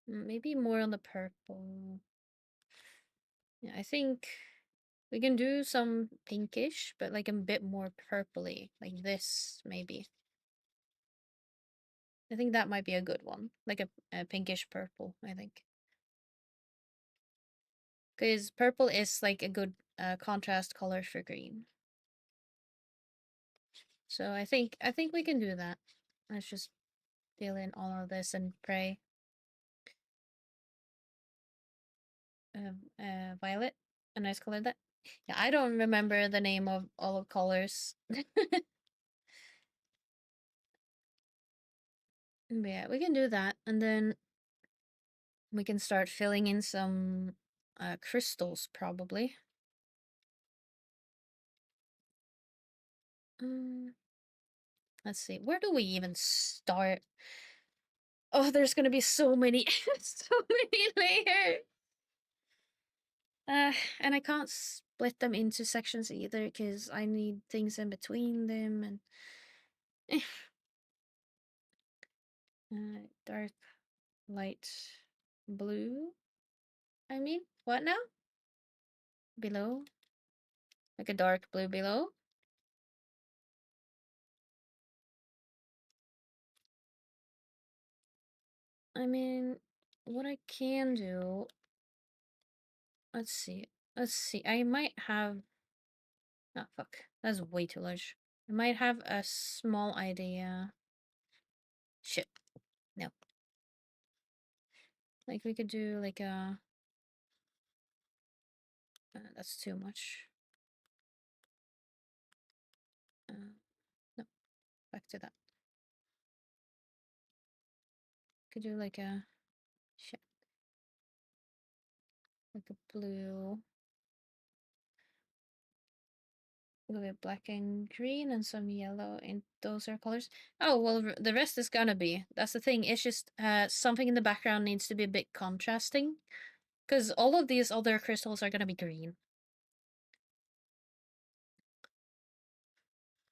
Maybe more on the purple. Yeah, I think we can do some pinkish, but like a bit more purpley. Like this, maybe. I think that might be a good one. Like a pinkish purple, I think. Because purple is like a good contrast color for green. So I think we can do that. Let's just fill in all of this and pray. Violet, a nice color. That, yeah, I don't remember the name of all of colors. Yeah, we can do that, and then we can start filling in some crystals, probably. Let's see. Where do we even start? Oh, there's gonna be so many, so many layers. And I can't split them into sections either because I need things in between them and dark, light, blue. I mean, what now? Below, like a dark blue below. I mean, what I can do. Let's see. Let's see. I might have. Oh fuck, that's way too large. I might have a small idea. Shit. No. Like we could do like a. That's too much. No, back to that. Could do like a. Shit. Like a blue. A little bit black and green and some yellow, and those are colors. Oh, well, the rest is gonna be. That's the thing. It's just something in the background needs to be a bit contrasting. Because all of these other crystals are gonna be green.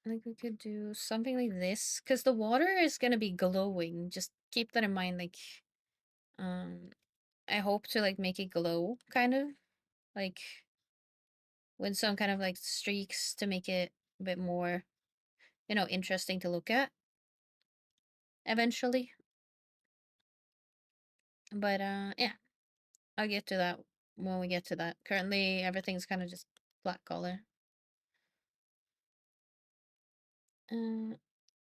I think we could do something like this. Because the water is gonna be glowing. Just keep that in mind. Like, I hope to like make it glow, kind of. Like, with some kind of like streaks to make it a bit more, interesting to look at. Eventually. But yeah, I'll get to that when we get to that. Currently, everything's kind of just flat color.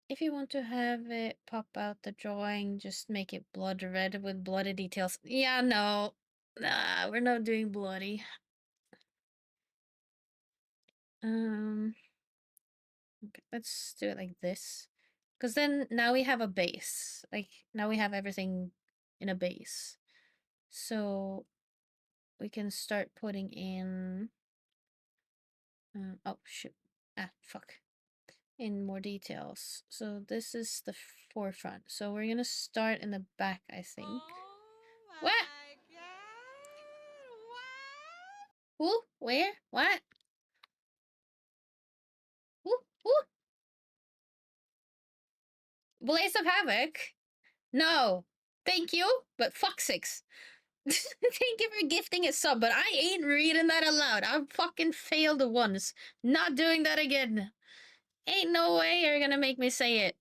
If you want to have it pop out the drawing, just make it blood red with bloody details. Yeah, no. Nah, we're not doing bloody. Okay, let's do it like this. Because then now we have a base. Like, now we have everything in a base. So, we can start putting in... oh, shoot. Ah, fuck. In more details. So this is the forefront. So we're gonna start in the back, I think. Oh What? my god, what? Who? Where? What? Who? Who? Blaze of Havoc? No. Thank you, but fuck sakes. Thank you for gifting a sub, but I ain't reading that aloud. I fucking failed once. Not doing that again. Ain't no way you're gonna make me say it.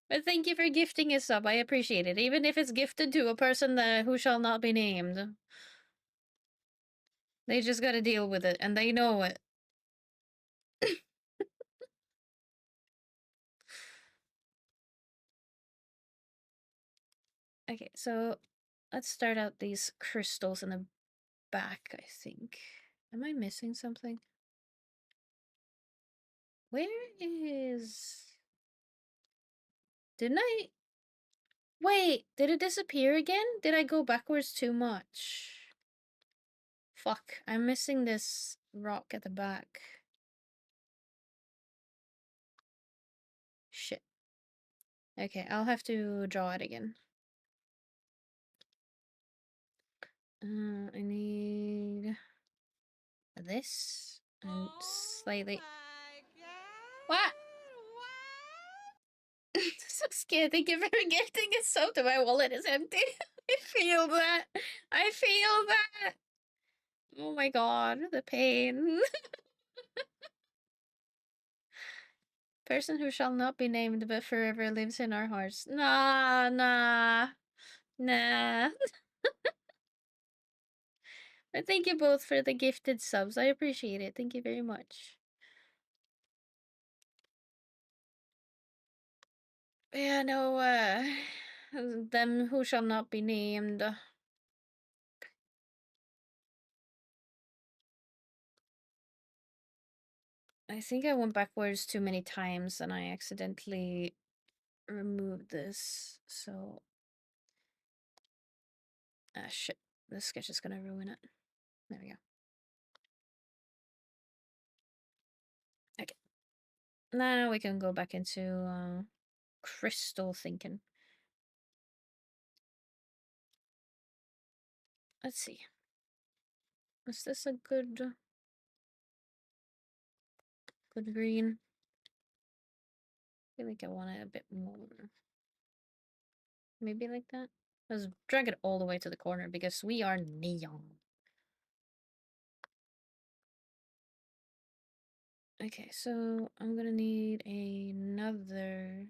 But thank you for gifting a sub. I appreciate it. Even if it's gifted to a person who shall not be named. They just gotta deal with it, and they know it. Okay, so let's start out these crystals in the back, I think. Am I missing something? Where is... Didn't I... Wait, did it disappear again? Did I go backwards too much? Fuck, I'm missing this rock at the back. Shit. Okay, I'll have to draw it again. I need this and slightly... What? So scared. Thank you for gifting it. So to my wallet is empty. I feel that. I feel that. Oh my god, the pain. Person who shall not be named but forever lives in our hearts. Nah, nah, nah. But thank you both for the gifted subs. I appreciate it. Thank you very much. Yeah, no, them who shall not be named. I think I went backwards too many times and I accidentally removed this, so... Ah, shit. This sketch is gonna ruin it. There we go. Now we can go back into crystal thinking. Let's see. Is this a good green? I feel like I want it a bit more. Maybe like that? Let's drag it all the way to the corner because we are neon. Okay, so I'm gonna need another.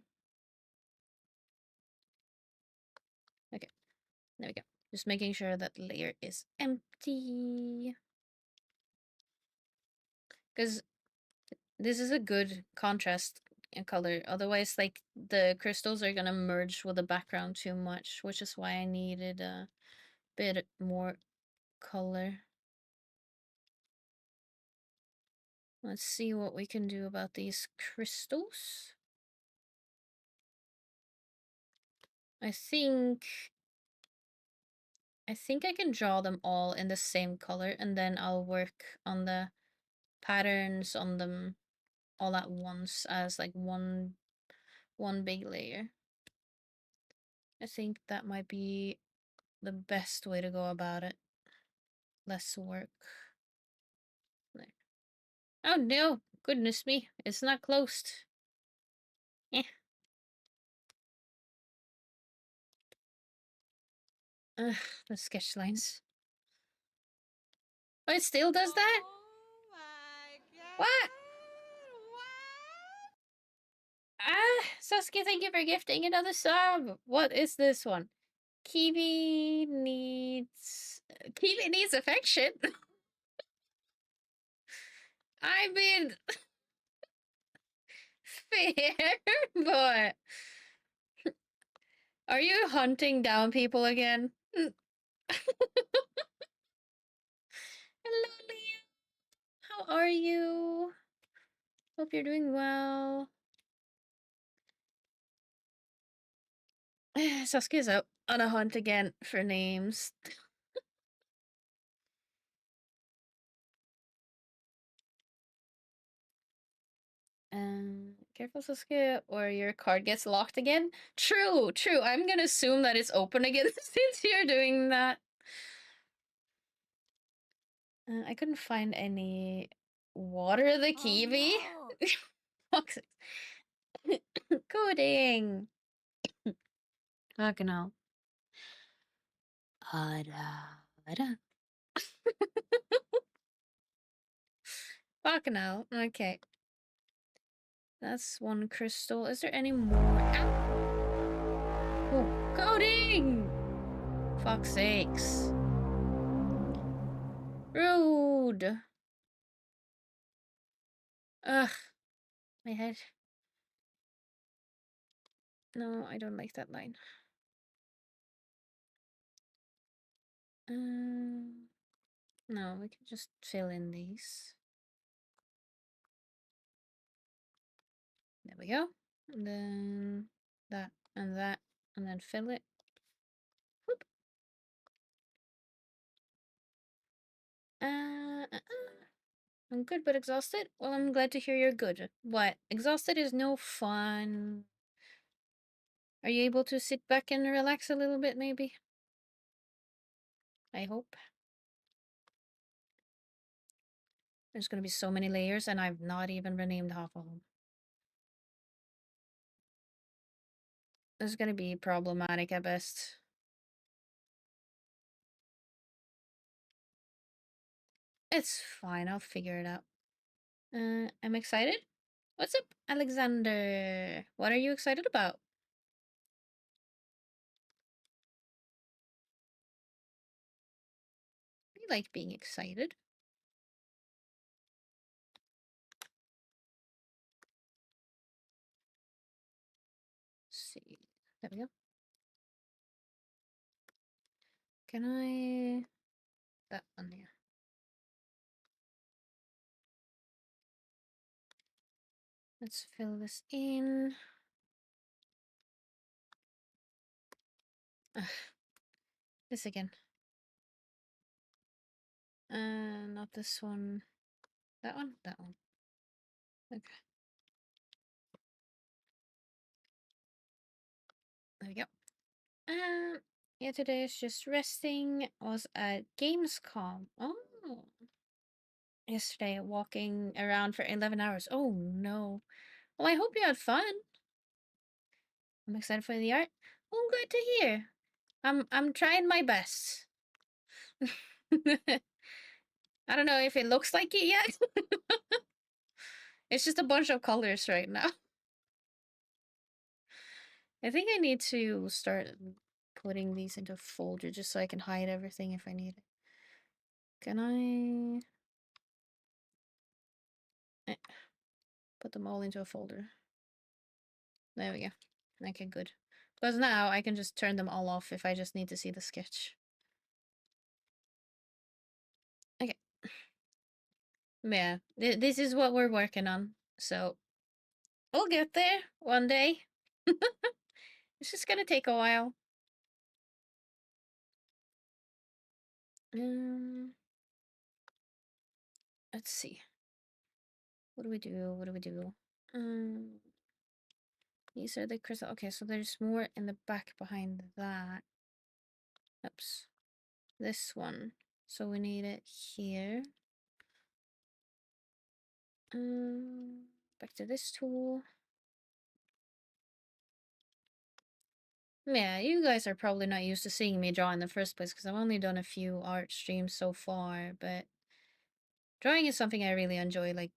Okay, there we go. Just making sure that layer is empty. Because this is a good contrast in color. Otherwise, like, the crystals are gonna merge with the background too much, which is why I needed a bit more color. Let's see what we can do about these crystals. I think I can draw them all in the same color, and then I'll work on the patterns on them all at once as like one big layer. I think that might be the best way to go about it. Less work. There. Oh no! Goodness me, it's not closed. Eh. Ugh, the sketch lines. Oh, it still does that? Oh my god. What? Ah, Saskia, thank you for gifting another sub. What is this one? Kiwi needs affection. I mean, fair, but are you hunting down people again? Hello, Leah. How are you? Hope you're doing well. Saskia's out on a hunt again for names. Careful, Saskia, or your card gets locked again. True. I'm gonna assume that it's open again since you're doing that. I couldn't find any water the kiwi. No. Coding. Fucking hell. Ada. Fucking hell. Okay. That's one crystal. Is there any more? Oh, coding! Fuck's sakes. Rude. Ugh. My head. No, I don't like that line. No, we can just fill in these. There we go. And then that, and then fill it. Whoop. I'm good but exhausted? Well, I'm glad to hear you're good. What? Exhausted is no fun. Are you able to sit back and relax a little bit, maybe? I hope. There's gonna be so many layers, and I've not even renamed half of them. This is gonna be problematic at best. It's fine, I'll figure it out. I'm excited. What's up, Alexander? What are you excited about? I like being excited. Let's see. There we go. Can I... That one here. Let's fill this in. Ugh. This again. Not this one. That one? That one. Okay. There we go. Yeah, today is just resting. Was at Gamescom. Oh. Yesterday, walking around for 11 hours. Oh no. Well, I hope you had fun. I'm excited for the art. Well, I'm glad to hear. I'm trying my best. I don't know if it looks like it yet. It's just a bunch of colors right now. I think I need to start putting these into a folder just so I can hide everything if I need it. Can I put them all into a folder? There we go. Okay, good. Because now I can just turn them all off if I just need to see the sketch. Okay. Yeah, this is what we're working on. So we'll get there one day. It's just gonna take a while. Let's see. What do we do? What do we do? These are the crystal. Okay, so there's more in the back behind that. Oops. This one. So we need it here. Back to this tool. Yeah, you guys are probably not used to seeing me draw in the first place because I've only done a few art streams so far, but drawing is something I really enjoy. Like,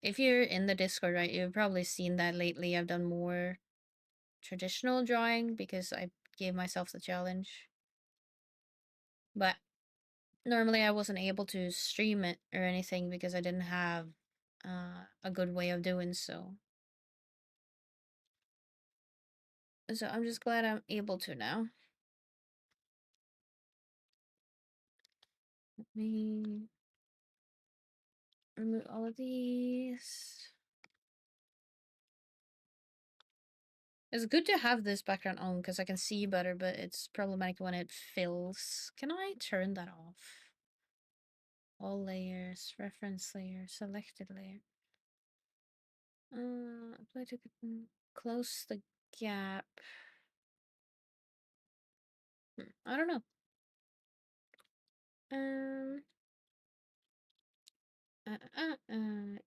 if you're in the Discord, right, you've probably seen that lately I've done more traditional drawing because I gave myself the challenge. But normally I wasn't able to stream it or anything because I didn't have a good way of doing so. So I'm just glad I'm able to now. Let me remove all of these. It's good to have this background on because I can see better, but it's problematic when it fills. Can I turn that off? All layers, reference layer, selected layer. Apply to close the gap. I don't know.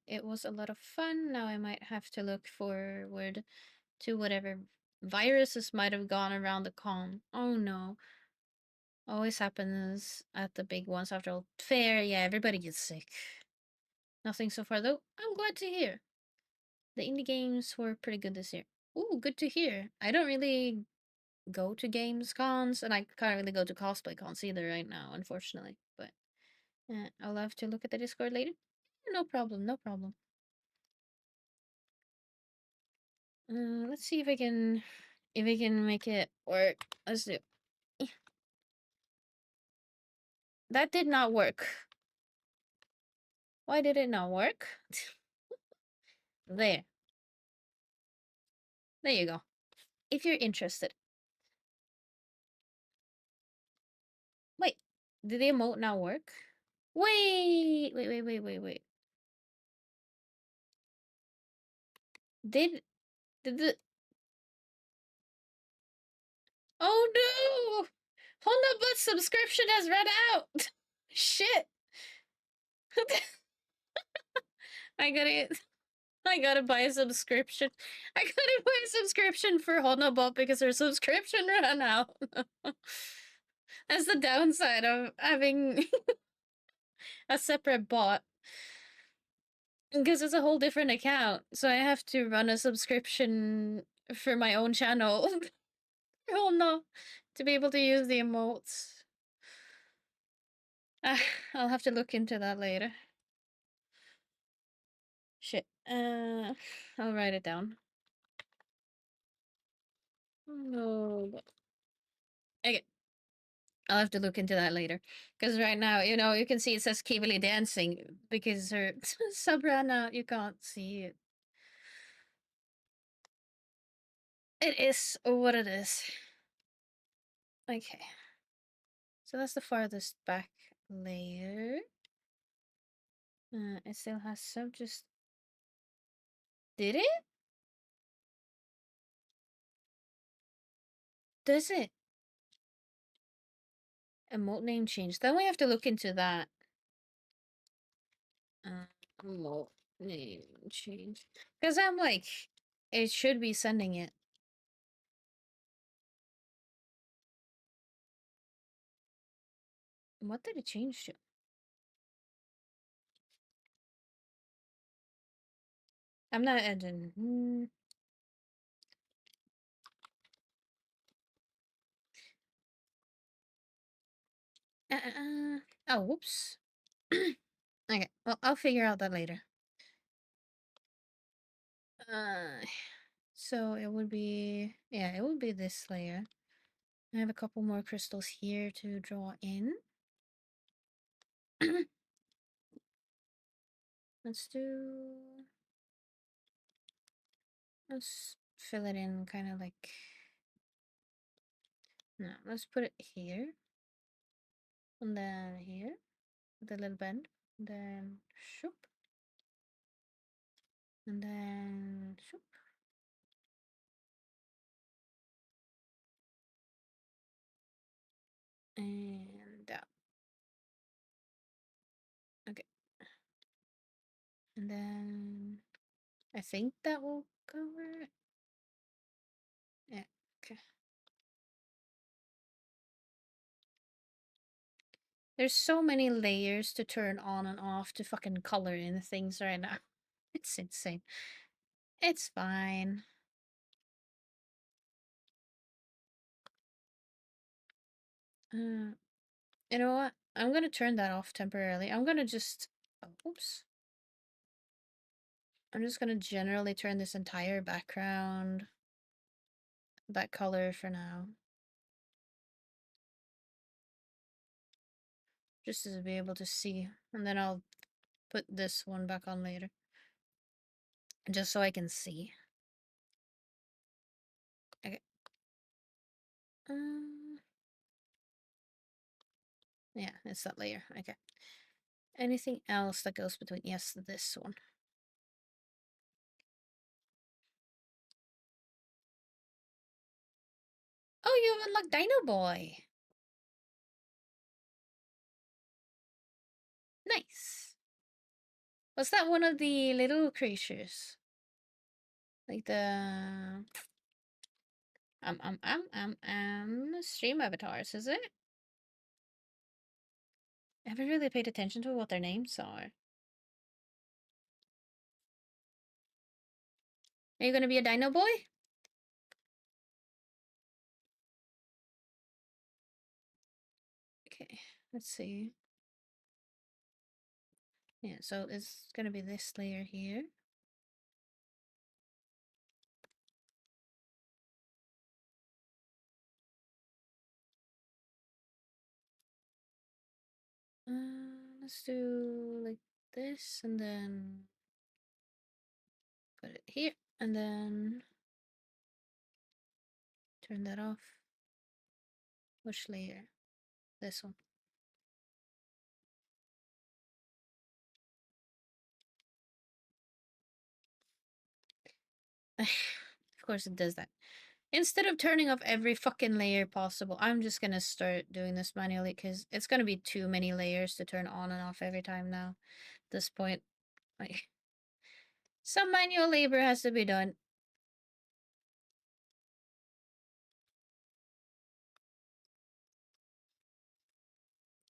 It was a lot of fun. Now I might have to look forward to whatever viruses might have gone around the con. Oh no. Always happens at the big ones after all. Fair, yeah, everybody gets sick. Nothing so far though. I'm glad to hear. The indie games were pretty good this year. Ooh, good to hear. I don't really go to games cons, and I can't really go to cosplay cons either right now, unfortunately. But I'll have to look at the Discord later. No problem, no problem. Let's see if I can make it work. Let's do. That did not work. Why did it not work? There. There you go. If you're interested. Wait, did the emote now work? Wait. Did the Oh no! Honda Bus subscription has run out! Shit! I gotta buy a subscription. I gotta buy a subscription for Honobot because her subscription ran out. That's the downside of having a separate bot. Because it's a whole different account. So I have to run a subscription for my own channel. Oh no. To be able to use the emotes. I'll have to look into that later. Shit. I'll write it down. No. Okay. I'll have to look into that later. Because right now, you can see it says Kiwelyn dancing because her sub ran out. You can't see it. It is what it is. Okay. So that's the farthest back layer. It still has some just... Did it? Does it? Emote name change. Then we have to look into that. Emote name change. Because I'm like, it should be sending it. What did it change to? I'm not editing. Oh, whoops. Okay, well, I'll figure out that later. So it would be, yeah, it would be this layer. I have a couple more crystals here to draw in. Let's fill it in kind of like, no, let's put it here. And then here, with a little bend. And then shoop. And then shoop. And down. Okay. And then I think that will cover it. Yeah, okay. There's so many layers to turn on and off to fucking color in things right now. It's insane. It's fine. You know what? I'm gonna turn that off temporarily. I'm gonna just... Oh, oops. I'm just gonna generally turn this entire background that color for now. Just to be able to see. And then I'll put this one back on later. Just so I can see. Okay. Yeah, it's that layer. Okay. Anything else that goes between... Yes, this one. Oh, you have unlocked Dino Boy. Nice. Was that one of the little creatures? Like the... stream avatars, is it? I haven't really paid attention to what their names are. Are you gonna be a dino boy? Okay, let's see. Yeah, so it's gonna be this layer here. Let's do like this and then put it here and then turn that off. Which layer? This one. Of course it does that. Instead of turning off every fucking layer possible, I'm just gonna start doing this manually because it's gonna be too many layers to turn on and off every time now. At this point, like, some manual labor has to be done.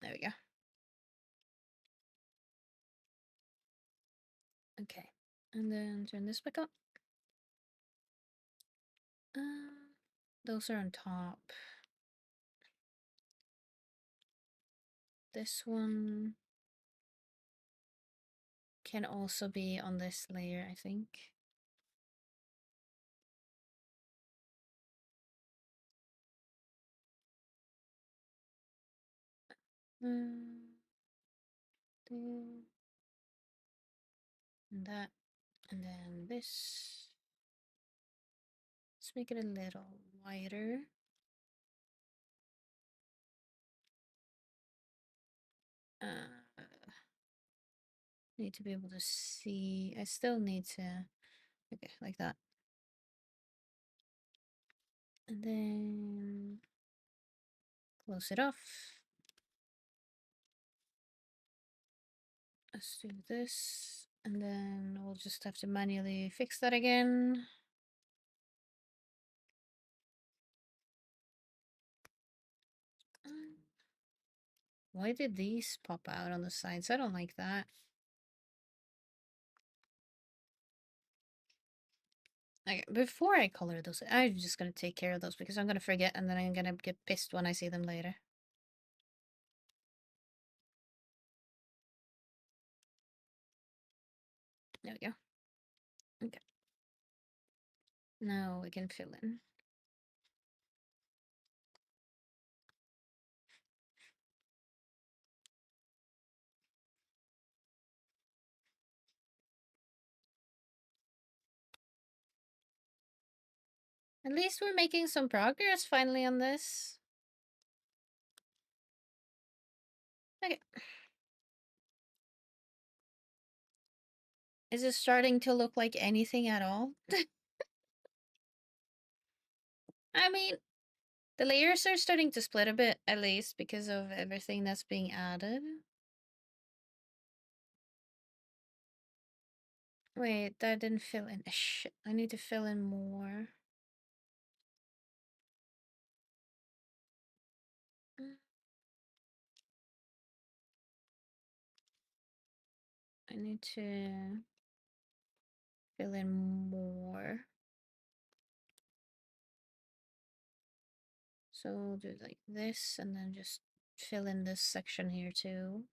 There we go. Okay, and then turn this back up. Those are on top. This one can also be on this layer, I think. There. And that, and then this. Let's make it a little wider. Need to be able to see. I still need to... Okay, like that. And then close it off. Let's do this. And then we'll just have to manually fix that again. Why did these pop out on the sides? I don't like that. Okay, before I color those, I'm just gonna take care of those because I'm gonna forget and then I'm gonna get pissed when I see them later. There we go. Okay. Now we can fill in. At least we're making some progress finally on this. Okay. Is it starting to look like anything at all? I mean, the layers are starting to split a bit, at least, because of everything that's being added. Wait, that didn't fill in. Shit, I need to fill in more. I need to fill in more. So we'll do like this and then just fill in this section here too.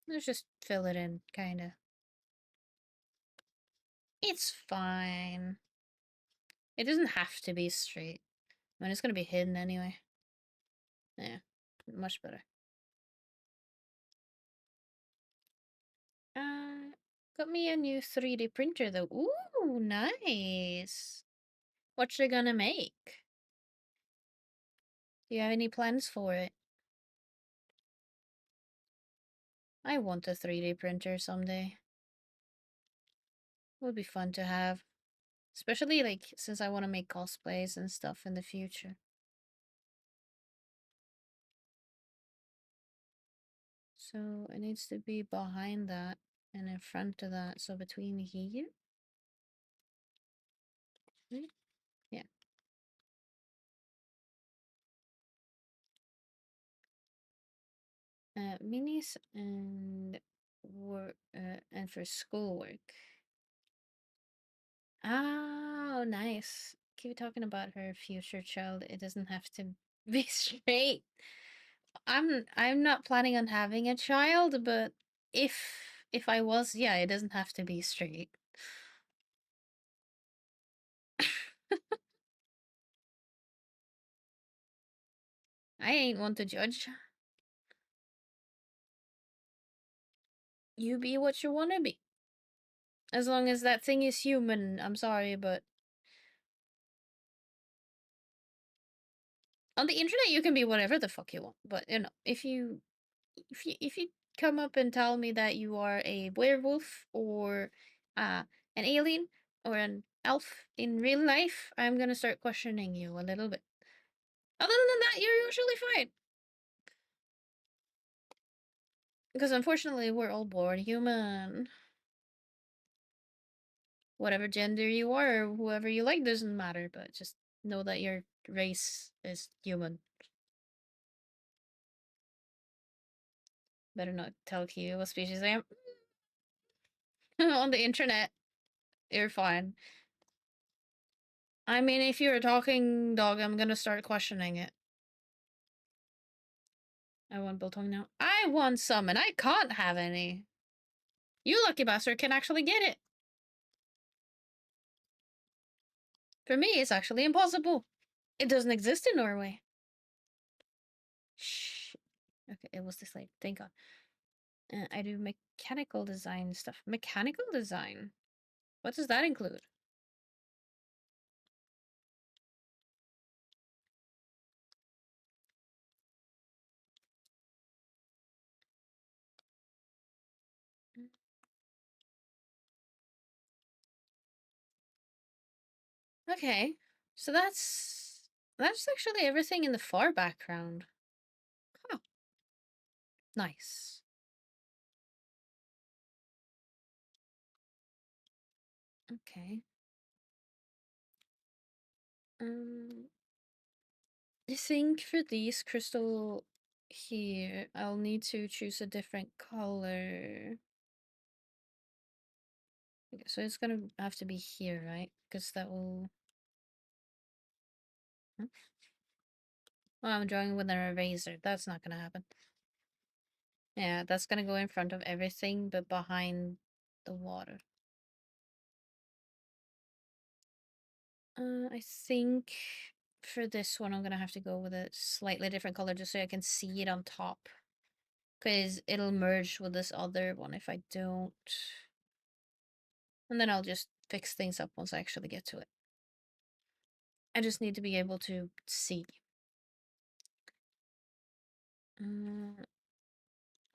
Let's just fill it in, kinda. It's fine. It doesn't have to be straight. I mean, it's gonna be hidden anyway. Yeah, much better. Got me a new 3D printer though. Ooh, nice. What you gonna make? Do you have any plans for it? I want a 3D printer someday. Would be fun to have. Especially like since I want to make cosplays and stuff in the future. So it needs to be behind that and in front of that. So between here. Right? Yeah. Minis and work and for schoolwork. Oh, nice. Keep talking about her future child. It doesn't have to be straight. I'm not planning on having a child, but if I was, yeah, it doesn't have to be straight. I ain't one to judge. You be what you wanna be. As long as that thing is human, I'm sorry, but on the internet you can be whatever the fuck you want. But you know, if you come up and tell me that you are a werewolf or an alien or an elf in real life, I'm gonna start questioning you a little bit. Other than that, you're usually fine. Because unfortunately, we're all born human. Whatever gender you are, or whoever you like doesn't matter, but just know that your race is human. Better not tell you what species I am. On the internet, you're fine. I mean, if you're a talking dog, I'm gonna start questioning it. I want biltong now. I want some, and I can't have any. You lucky bastard can actually get it. For me, it's actually impossible. It doesn't exist in Norway. Shh. Okay, it was this late. Thank God. I do mechanical design stuff. Mechanical design? What does that include? Okay, so that's actually everything in the far background. Huh. Nice. Okay. Um, I think for these crystal here, I'll need to choose a different color. Okay, so it's gonna have to be here, right? Because that will. Hmm? Oh, I'm drawing with an eraser. That's not gonna happen. Yeah, that's gonna go in front of everything, but behind the water. I think for this one, I'm gonna have to go with a slightly different color just so I can see it on top. Because it'll merge with this other one if I don't. And then I'll just fix things up once I actually get to it. I just need to be able to see.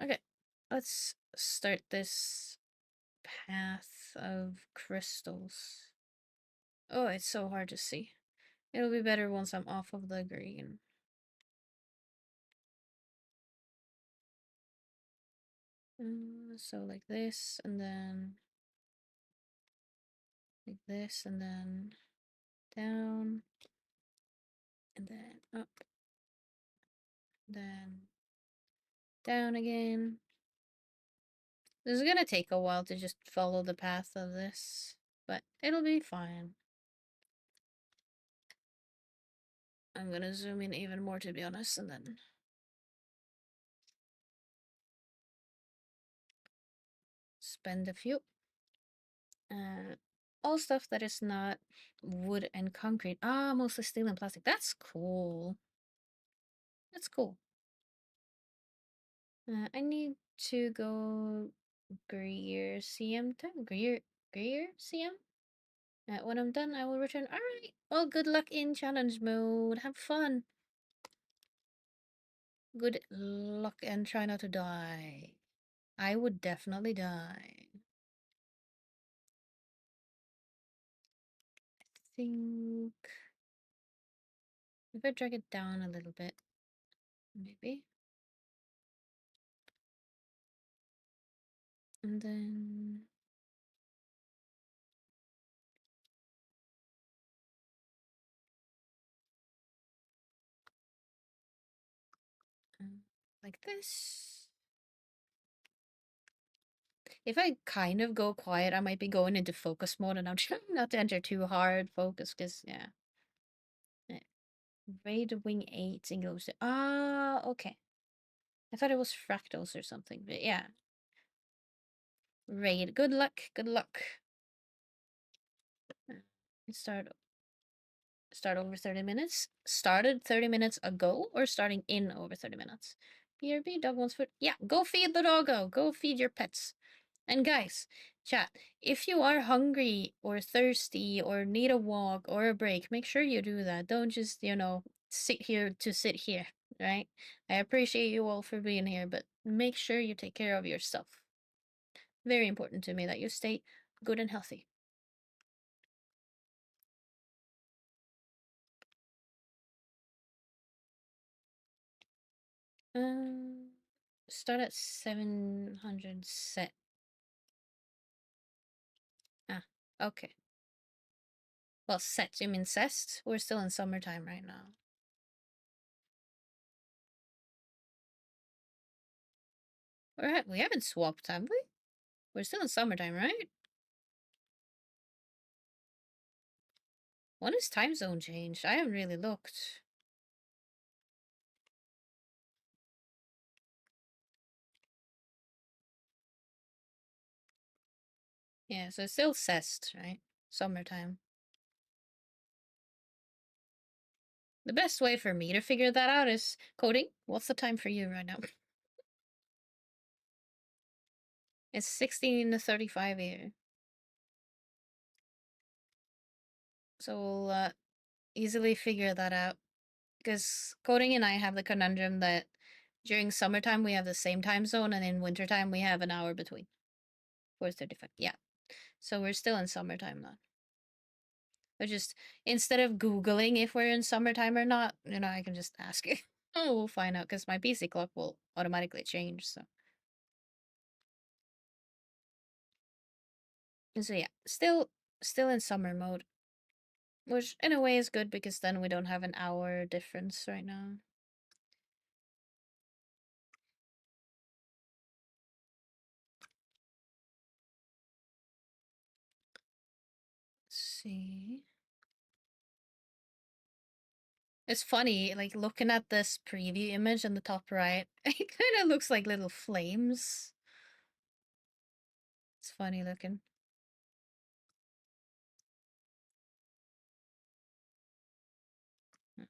Okay, let's start this path of crystals. Oh, it's so hard to see. It'll be better once I'm off of the green. So like this, and then like this, and then down, and then up, then down again. This is gonna take a while to just follow the path of this, but it'll be fine. I'm gonna zoom in even more to be honest, and then spend a few. All stuff that is not wood and concrete. Ah, mostly steel and plastic. That's cool. That's cool. I need to go Greer CM time. Greer CM? When I'm done, I will return. Alright. Well, good luck in challenge mode. Have fun. Good luck and try not to die. I would definitely die. I think if I drag it down a little bit, maybe. And then like this. If I kind of go quiet, I might be going into focus mode, and I'm trying not to enter too hard focus, because, yeah. Raid Wing 8 and goes to... Ah, okay. I thought it was fractals or something, but yeah. Raid. Good luck, good luck. Start over 30 minutes. Started 30 minutes ago, or starting in over 30 minutes? BRB, dog wants food. Yeah, go feed the doggo. Go feed your pets. And guys, chat, if you are hungry or thirsty or need a walk or a break, make sure you do that. Don't just, sit here to sit here, right? I appreciate you all for being here, but make sure you take care of yourself. Very important to me that you stay good and healthy. Start at 700 set. Ah, okay. Well, set, you mean cest? We're still in summertime right now. Alright, we haven't swapped, have we? We're still in summertime, right? When is time zone changed? I haven't really looked. Yeah, so it's still cest, right? Summertime. The best way for me to figure that out is coding. What's the time for you right now? It's 16:35 here. So we'll easily figure that out. Because coding and I have the conundrum that during summertime we have the same time zone, and in wintertime we have an hour between. 4:35. Yeah. So we're still in summertime now. But just instead of Googling if we're in summertime or not, I can just ask it. Oh, we'll find out because my PC clock will automatically change. So yeah, still in summer mode, which in a way is good because then we don't have an hour difference right now. Let's see. It's funny, like looking at this preview image on the top right, it kind of looks like little flames. It's funny looking.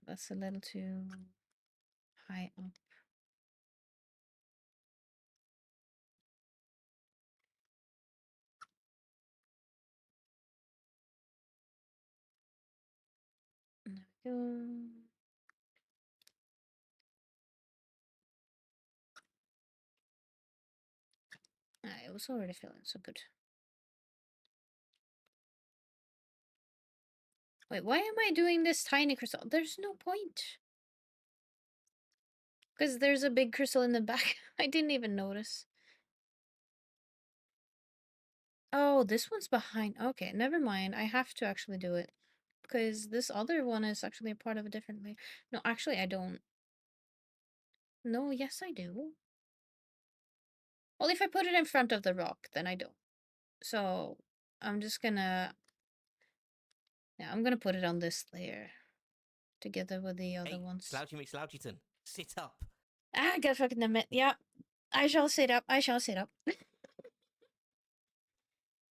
That's a little too high up. There we go. It was already feeling so good. Wait, why am I doing this tiny crystal? There's no point. Because there's a big crystal in the back. I didn't even notice. Oh, this one's behind. Okay, never mind. I have to actually do it. Because this other one is actually a part of a different layer. No, actually, I don't. No, yes, I do. Well, if I put it in front of the rock, then I don't. So, I'm just gonna... Yeah, I'm gonna put it on this layer. Together with the other Hey, ones. Slouchy McSlouchyton, sit up. Ah, God fucking admit. Yeah. I shall sit up. I shall sit up.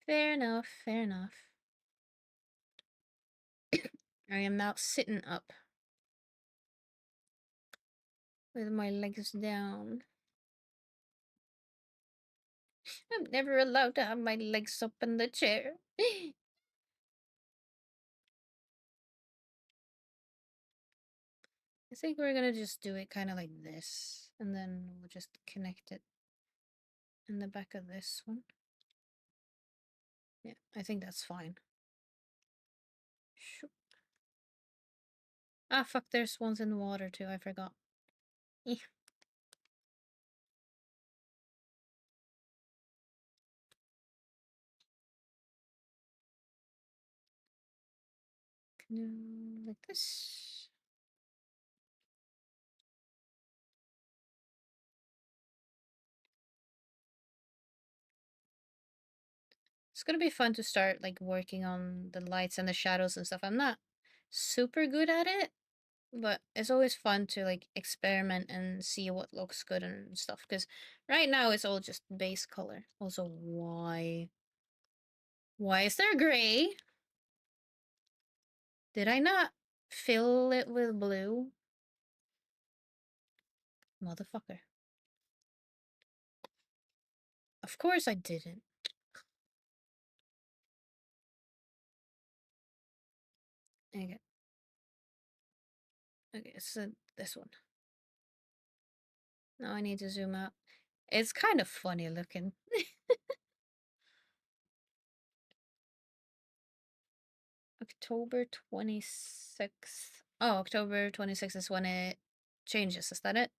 Fair enough. Fair enough. I am now sitting up. With my legs down. I'm never allowed to have my legs up in the chair. I think we're gonna just do it kind of like this. And then we'll just connect it in the back of this one. Yeah, I think that's fine. Shoop. Ah, fuck, there's ones in the water too, I forgot. Eh. Like this. It's gonna be fun to start like working on the lights and the shadows and stuff. I'm not super good at it, but it's always fun to like experiment and see what looks good and stuff. Because right now it's all just base color. Also, why is there gray? Did I not fill it with blue? Motherfucker. Of course I didn't. Okay. Okay, so this one. Now I need to zoom out. It's kind of funny looking. October 26th. Oh, October 26th is when it changes. Is that it?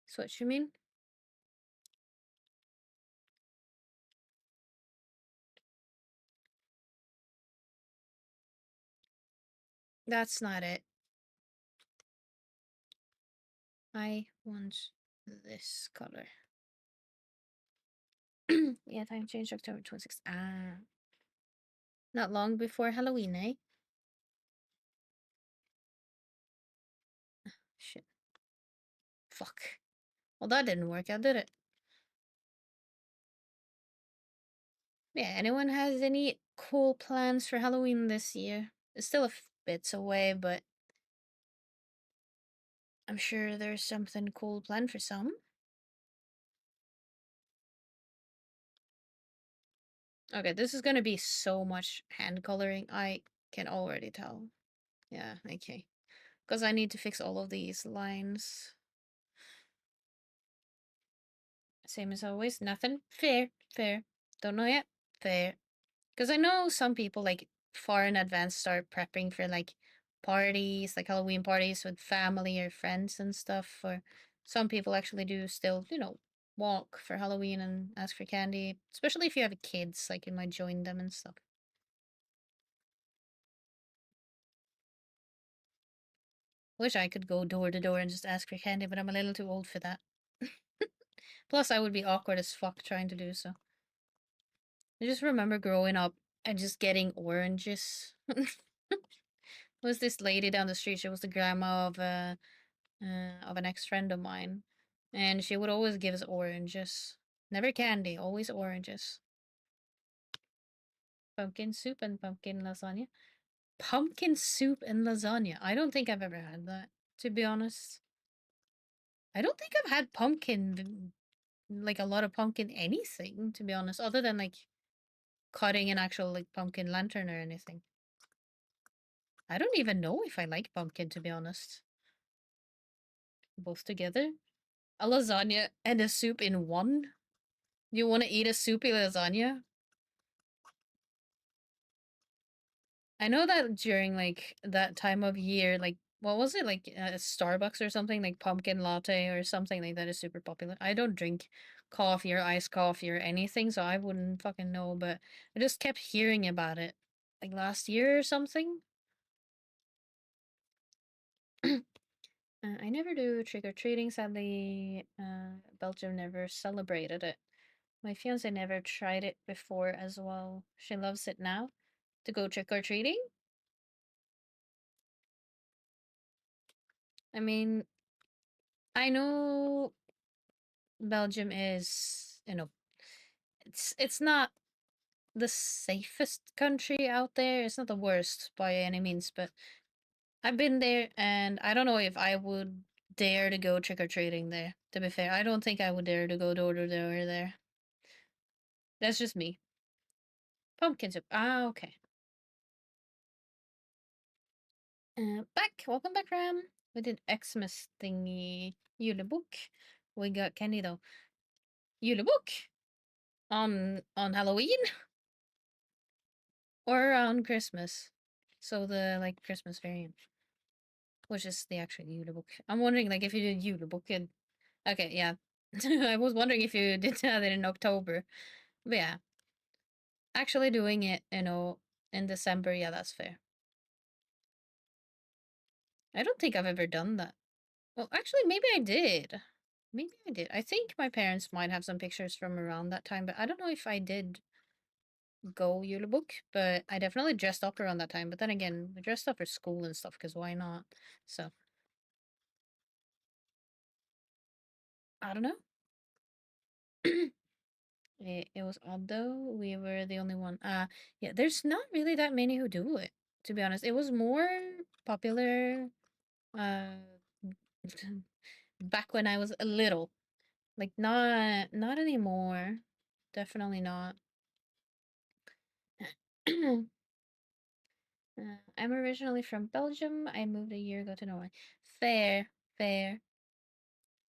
That's what you mean? That's not it. I want this color. Yeah, time change October 26th. Ah. Not long before Halloween, eh? Shit. Fuck. Well, that didn't work out, did it? Yeah, anyone has any cool plans for Halloween this year? It's still a bit away, but I'm sure there's something cool planned for some. Okay, this is gonna be so much hand coloring. I can already tell. Yeah, okay. Because I need to fix all of these lines. Same as always. Nothing. Fair. Fair. Don't know yet. Fair. Because I know some people like far in advance start prepping for like parties, like Halloween parties with family or friends and stuff. Or some people actually do still, walk for Halloween and ask for candy. Especially if you have kids, like you might join them and stuff. Wish I could go door to door and just ask for candy, but I'm a little too old for that. Plus, I would be awkward as fuck trying to do so. I just remember growing up and just getting oranges. Was this lady down the street? She was the grandma of an ex friend of mine, and she would always give us oranges. Never candy, always oranges. Pumpkin soup and pumpkin lasagna. Pumpkin soup and lasagna. I don't think I've ever had that, to be honest. I don't think I've had pumpkin, like a lot of pumpkin anything, to be honest, other than like cutting an actual like pumpkin lantern or anything. I don't even know if I like pumpkin, to be honest. Both together? A lasagna and a soup in one? You want to eat a soupy lasagna? I know that during like that time of year, like what was it like Starbucks or something like pumpkin latte or something like that is super popular. I don't drink coffee or iced coffee or anything, so I wouldn't fucking know. But I just kept hearing about it, like last year or something. I never do trick or treating. Sadly, Belgium never celebrated it. My fiance never tried it before as well. She loves it now. To go trick or treating? I mean, I know Belgium is, it's not the safest country out there. It's not the worst by any means, but I've been there and I don't know if I would dare to go trick or treating there. To be fair, I don't think I would dare to go door to door there. That's just me. Pumpkin soup. Ah, okay. Back. Welcome back, Ram. We did Xmas thingy. Julebok. We got candy though. Julebok? On Halloween? Or on Christmas. So the like Christmas variant. Which is the actual Julebok. I'm wondering like if you did Julebok in okay, yeah. I was wondering if you did that in October. But yeah. Actually doing it, in December, yeah, that's fair. I don't think I've ever done that. Well, actually, maybe I did. Maybe I did. I think my parents might have some pictures from around that time, but I don't know if I did go Julebook, but I definitely dressed up around that time. But then again, we dressed up for school and stuff, because why not? So, I don't know. It was odd though. We were the only one. Yeah, there's not really that many who do it, to be honest. It was more popular uh back when I was a little. Like not anymore. Definitely not. I'm originally from Belgium. I moved a year ago to Norway. Fair, fair.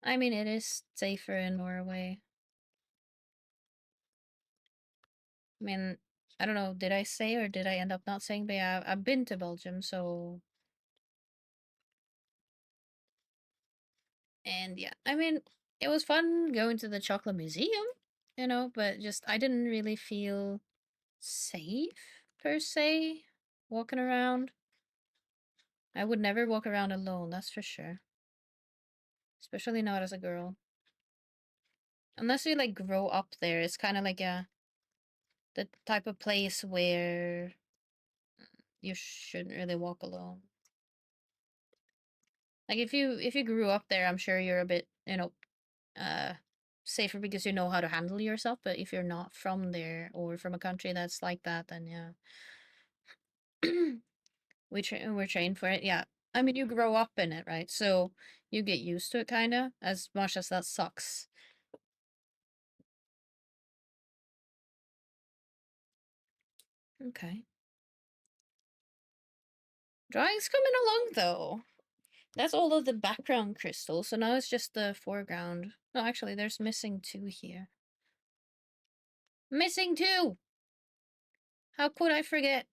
I mean, it is safer in Norway. I mean, I don't know. Did I say or did I end up not saying? But yeah, I've been to Belgium, so and yeah, I mean, it was fun going to the chocolate museum, but just I didn't really feel safe per se walking around. I would never walk around alone, that's for sure. Especially not as a girl. Unless you like grow up there, it's kind of like the type of place where you shouldn't really walk alone. Like if you grew up there, I'm sure you're a bit, uh safer because you know how to handle yourself, but if you're not from there or from a country that's like that, then yeah. We're trained for it. Yeah. I mean, you grow up in it, right? So you get used to it kind of, as much as that sucks. Okay. Drawing's coming along though. That's all of the background crystals, so now it's just the foreground. No, actually, there's missing two here. Missing two! How could I forget?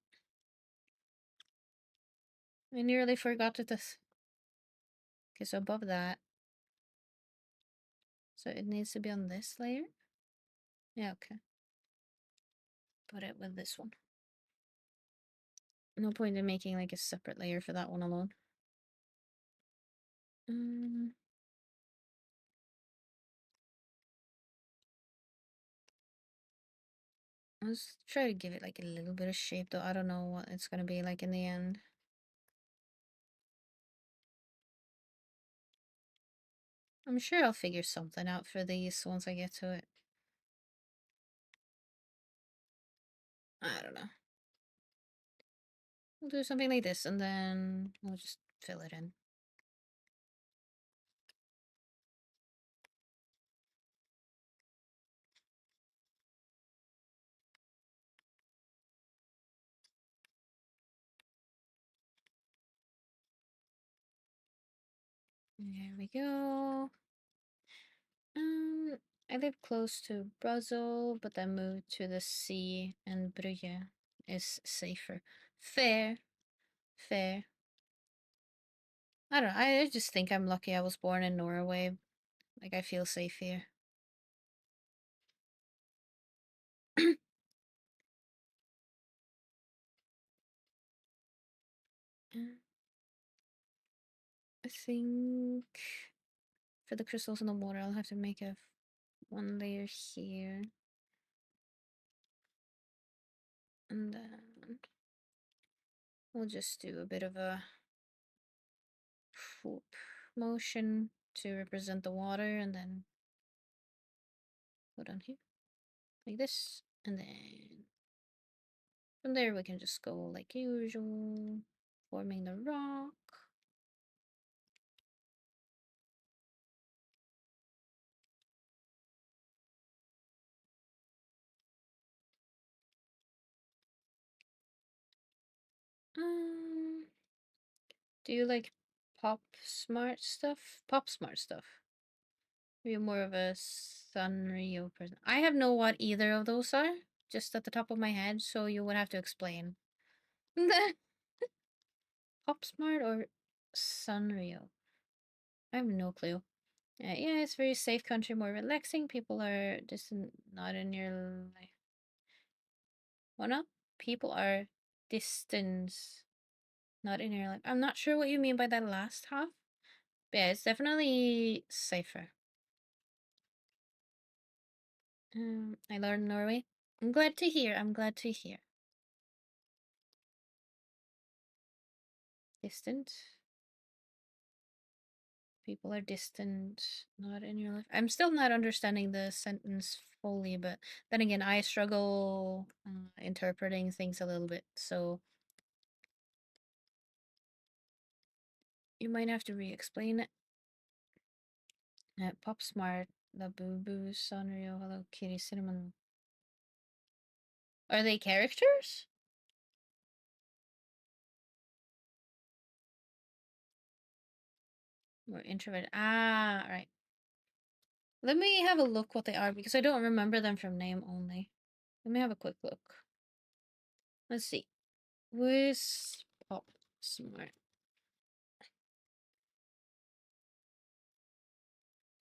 I nearly forgot this. Okay, so above that. So it needs to be on this layer? Yeah, okay. Put it with this one. No point in making like a separate layer for that one alone. Let's try to give it like a little bit of shape though. I don't know what it's gonna be like in the end. I'm sure I'll figure something out for these once I get to it. I don't know. We'll do something like this and then we'll just fill it in. There we go. I live close to Brussels, but then moved to the sea, and Brugge is safer. Fair. Fair. I don't know. I just think I'm lucky I was born in Norway. Like, I feel safe here. I think for the crystals in the water, I'll have to make a one layer here. And then we'll just do a bit of a whoop motion to represent the water and then put on here like this. And then from there we can just go like usual, forming the rock. Do you like pop smart stuff? Pop smart stuff. You're more of a Sanrio person. I have no what either of those are, just at the top of my head, so you would have to explain. Pop smart or Sanrio? I have no clue. Yeah, it's very safe country, more relaxing. People are distant, not in your life. What up? People are distance, not in your life. I'm not sure what you mean by that last half. But yeah, it's definitely safer. I learned Norway. I'm glad to hear. I'm glad to hear. Distant. People are distant, not in your life. I'm still not understanding the sentence fully, but then again, I struggle interpreting things a little bit, so you might have to re-explain it. Pop Smart, the Boo Boo, Sanrio, Hello Kitty, Cinnamon. Are they characters? Or introverted? Ah, right. Let me have a look what they are because I don't remember them from name only. Let me have a quick look. Let's see. Where's Pop Smart?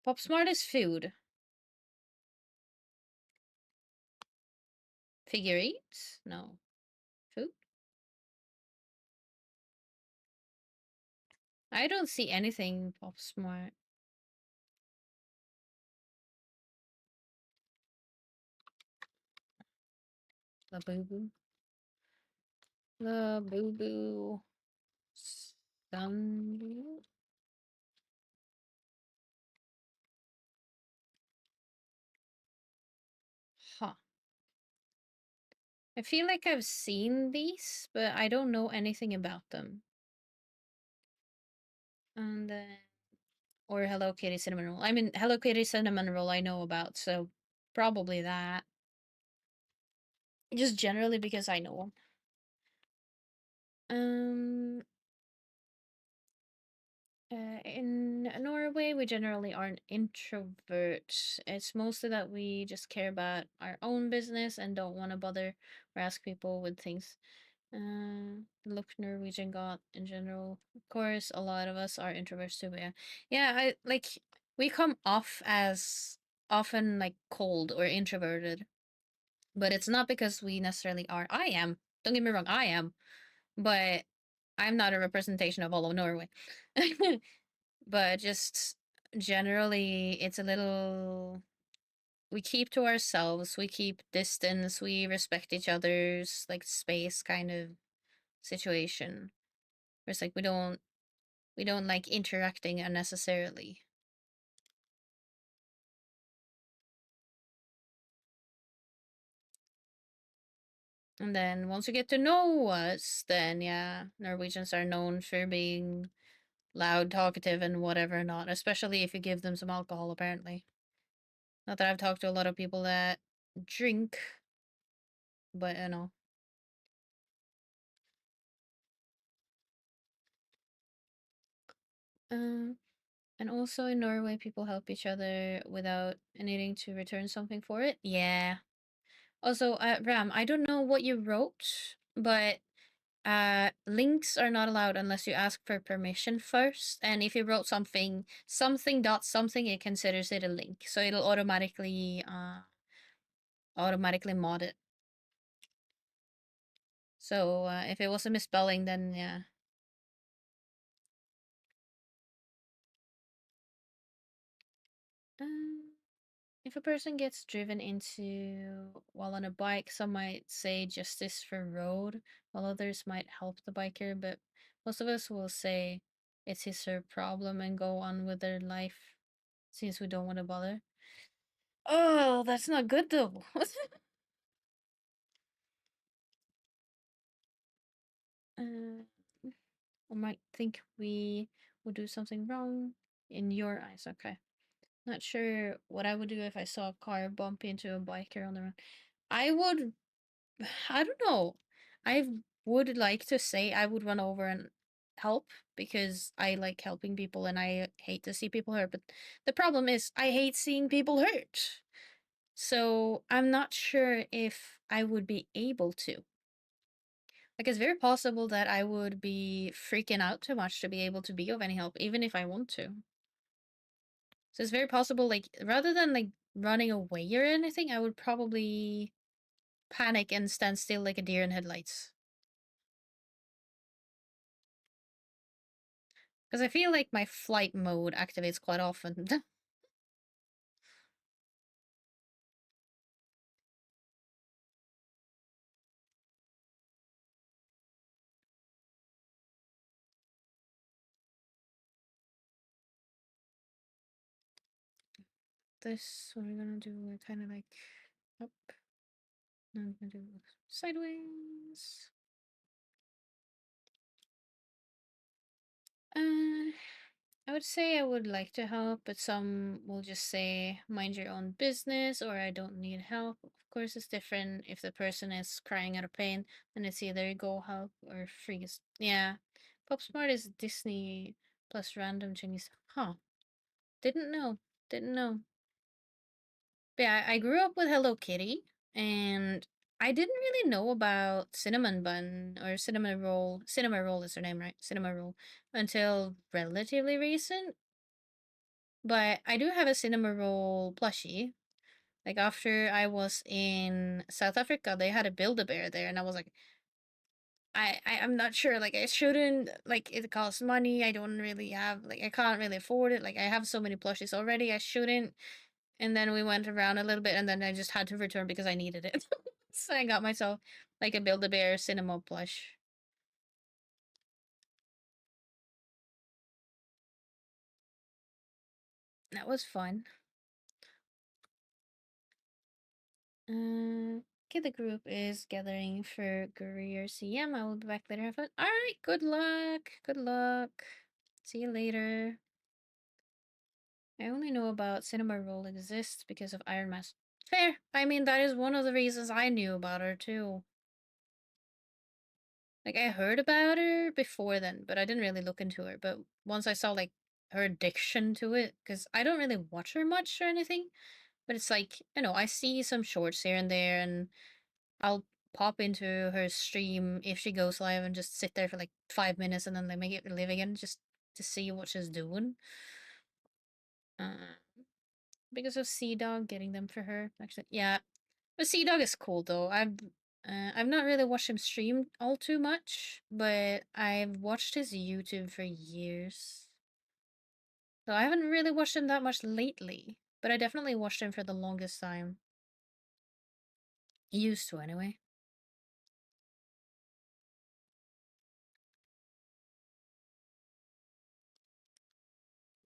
Pop Smart is food. Figure eight? No. Food? I don't see anything Pop Smart. The Boo Boo. The Boo Boo. Sun. Huh. I feel like I've seen these, but I don't know anything about them. And then, or Hello Kitty Cinnamon Roll. I mean, Hello Kitty Cinnamon Roll I know about, so probably that. Just generally because I know them. In Norway, we generally aren't introverts. It's mostly that we just care about our own business and don't want to bother or ask people with things. Look Norwegian got in general. Of course, a lot of us are introverts too. But yeah, I like we come off as often like cold or introverted, but it's not because we necessarily are. I am. Don't get me wrong, I am, but I'm not a representation of all of Norway. But just generally, it's a little. We keep to ourselves. We keep distance. We respect each other's like space, kind of situation. Where it's like we don't like interacting unnecessarily. And then once you get to know us, then yeah, Norwegians are known for being loud, talkative, and whatever not, especially if you give them some alcohol, apparently. Not that I've talked to a lot of people that drink, but you know. Um, and also in Norway, people help each other without needing to return something for it. Yeah. Also, Ram, I don't know what you wrote, but links are not allowed unless you ask for permission first. And if you wrote something dot something, it considers it a link, so it'll automatically mod it. So if it was a misspelling, then yeah. Um, if a person gets driven into while on a bike, some might say justice for road, while others might help the biker, but most of us will say it's his or her problem and go on with their life since we don't want to bother. Oh, that's not good though. uh, I might think we will do something wrong in your eyes. Okay. Not sure what I would do if I saw a car bump into a biker on the road. I would, I don't know. I would like to say I would run over and help because I like helping people and I hate to see people hurt. But the problem is, I hate seeing people hurt. So I'm not sure if I would be able to. Like, it's very possible that I would be freaking out too much to be able to be of any help, even if I want to. So it's very possible, like, rather than like running away or anything, I would probably panic and stand still like a deer in headlights. Because I feel like my flight mode activates quite often. This, what we're gonna do, we're kind of like up. Now we're gonna do sideways. I would say I would like to help, but some will just say, mind your own business, or I don't need help. Of course, it's different if the person is crying out of pain, then it's either go help or freeze. Yeah. Pop Smart is Disney plus random Chinese. Huh. Didn't know. Didn't know. But yeah, I grew up with Hello Kitty, and I didn't really know about cinnamon bun or cinnamon roll. Cinema roll is her name, right? Cinema roll until relatively recent. But I do have a cinema roll plushie. Like after I was in South Africa, they had a Build-A-Bear there, and I was like, I'm not sure. Like I shouldn't. Like it costs money. I don't really have. Like I can't really afford it. Like I have so many plushies already. I shouldn't. And then we went around a little bit, and then I just had to return because I needed it. So I got myself like a Build-A-Bear cinema plush. That was fun. Okay, the group is gathering for Career CM. I will be back later. Have fun. Alright, good luck. Good luck. See you later. I only know about Cinema Roll exists because of Iron Mask. Fair. I mean, that is one of the reasons I knew about her, too. Like, I heard about her before then, but I didn't really look into her. But once I saw, like, her addiction to it, because I don't really watch her much or anything, but it's like, I see some shorts here and there, and I'll pop into her stream if she goes live and just sit there for like 5 minutes, and then they make it live again just to see what she's doing. Because of Sea Dog getting them for her. Actually, yeah, but Sea Dog is cool though. I've not really watched him stream all too much, but I've watched his YouTube for years. So I haven't really watched him that much lately, but I definitely watched him for the longest time. Used to anyway.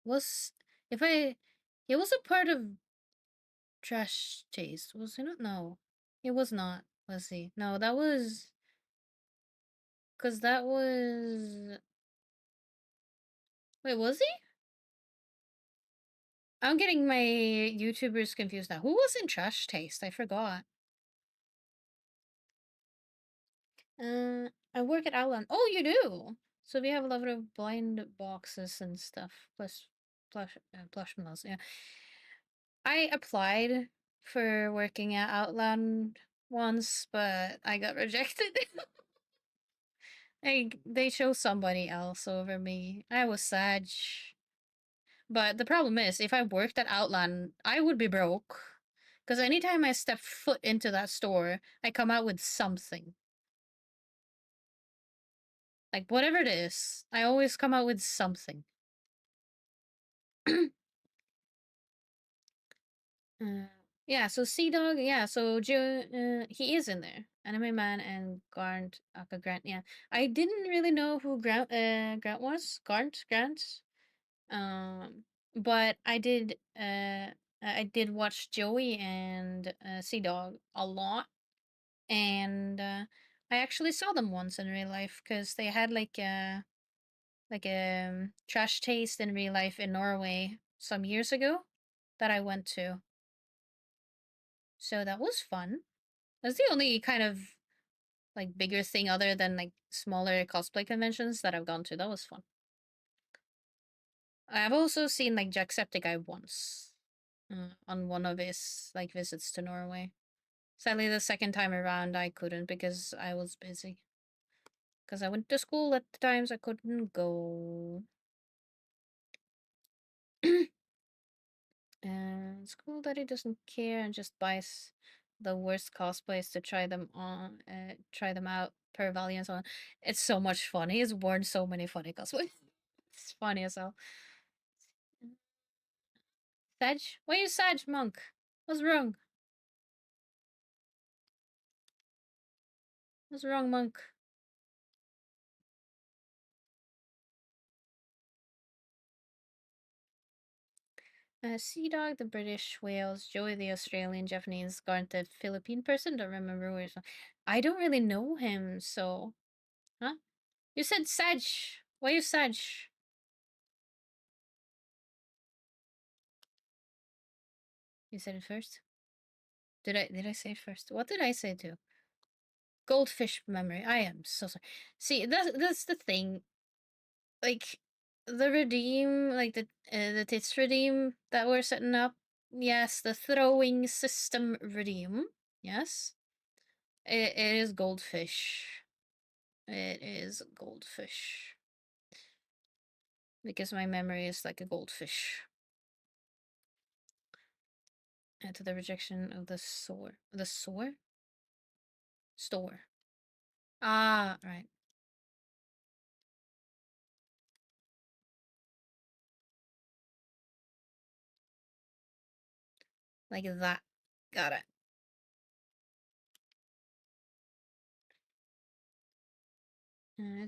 Was if I he was a part of Trash Taste, was he not? No. He was not, was he? No, that was cause that was wait, was he? I'm getting my YouTubers confused now. Who was in Trash Taste? I forgot. I work at Outland. Oh, you do. So we have a lot of blind boxes and stuff, plus plush models. Yeah, I applied for working at Outland once, but I got rejected. They chose somebody else over me. I was sad. But the problem is, if I worked at Outland, I would be broke. Because anytime I step foot into that store, I come out with something. Like, whatever it is, I always come out with something. Yeah, so Sea Dog, yeah, so Joe, he is in there. Anime Man and Grant, Aka Grant, yeah. I didn't really know who Grant was. Grant. Um, but I did watch Joey and Sea Dog a lot, and I actually saw them once in real life because they had like a trash taste in real life in Norway some years ago that I went to. So that was fun. That's the only kind of like bigger thing other than like smaller cosplay conventions that I've gone to. That was fun. I've also seen like Jacksepticeye once on one of his like visits to Norway. Sadly, the second time around I couldn't because I was busy. Because I went to school at the times I couldn't go. And it's cool that he doesn't care and just buys the worst cosplays to try them on, try them out per value and so on. It's so much fun. He has worn so many funny cosplays. It's funny as hell. Sag? Why you Sag, monk? What's wrong? What's wrong, monk? Sea Dog, the British Wales, Joey the Australian, Japanese, Garnt the Philippine person. Don't remember where he's from. I don't really know him, so. Huh? You said Sag. Why you Sag? You said it first? Did I say it first? What did I say too? Goldfish memory. I am so sorry. See, that's the thing. Like the redeem, like the tits redeem that we're setting up. Yes, the throwing system redeem. Yes, it is goldfish. It is goldfish. Because my memory is like a goldfish. And to the rejection of the sore. The sore? Store. Ah, right. Like that. Got it.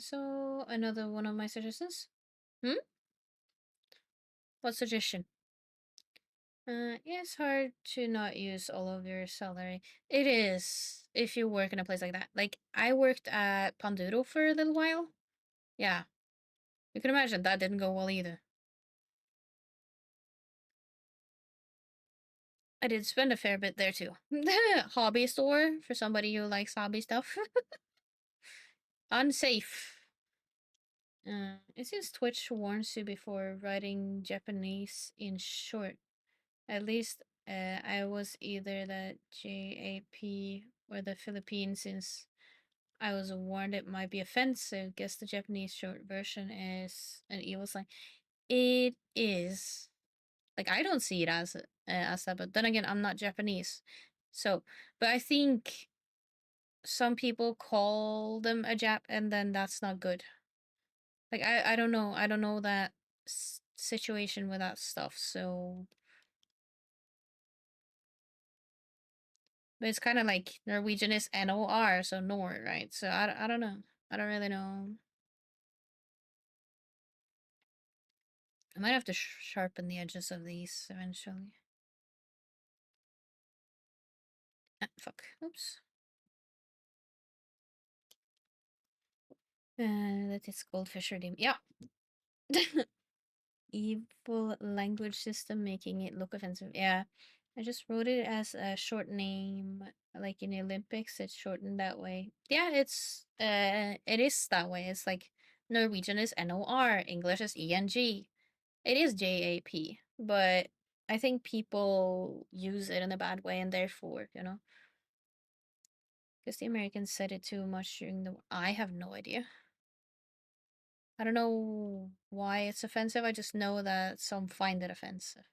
So, another one of my suggestions. Hmm? What suggestion? It's hard to not use all of your salary. It is, if you work in a place like that. Like, I worked at Panduro for a little while. Yeah. You can imagine that didn't go well either. I did spend a fair bit there too. Hobby store for somebody who likes hobby stuff. Unsafe. It seems Twitch warns you before writing Japanese in short. At least I was either the JAP or the Philippines since I was warned it might be offensive. Guess the Japanese short version is an evil sign. It is. Like I don't see it as that, but then again, I'm not Japanese, so. But I think some people call them a Jap, and then that's not good. Like I don't know. I don't know that situation with that stuff. So, but it's kind of like Norwegian is NOR, so Nor, right? So I don't know. I don't really know. I might have to sharpen the edges of these eventually. Ah, fuck. Oops. That is goldfish redeem. Yeah. Evil language system making it look offensive. Yeah. I just wrote it as a short name, like in the Olympics. It's shortened that way. Yeah, it is that way. It's like Norwegian is NOR, English is ENG. It is JAP, but I think people use it in a bad way, and therefore, because the Americans said it too much during the. I have no idea. I don't know why it's offensive. I just know that some find it offensive.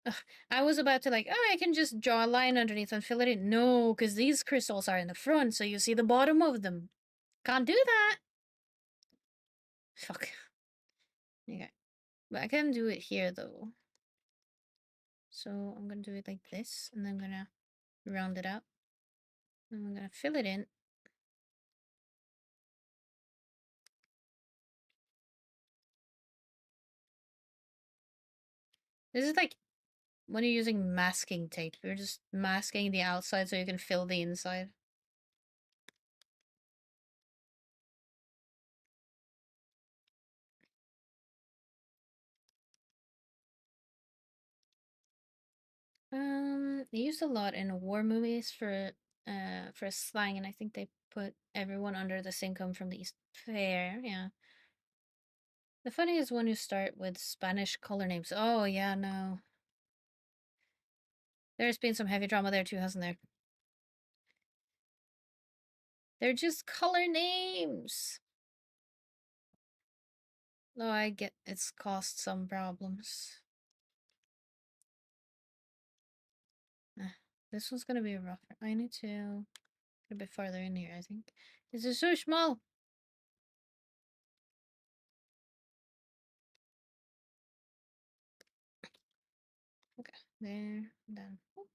Ugh, I was about to like, oh, I can just draw a line underneath and fill it in. No, because these crystals are in the front, so you see the bottom of them. Can't do that. Fuck. Okay. But I can do it here, though. So I'm gonna do it like this, and then I'm gonna round it out. And I'm gonna fill it in. This is like when you're using masking tape. You're just masking the outside so you can fill the inside. They used a lot in war movies for slang, and I think they put everyone under this income from the East Fair. Yeah. The funny is when you start with Spanish color names. Oh yeah, no. There's been some heavy drama there too, hasn't there? They're just color names. No, I get it's caused some problems. This one's gonna be rougher. I need to get a bit farther in here, I think. This is so small. Okay, there, done. Whoop.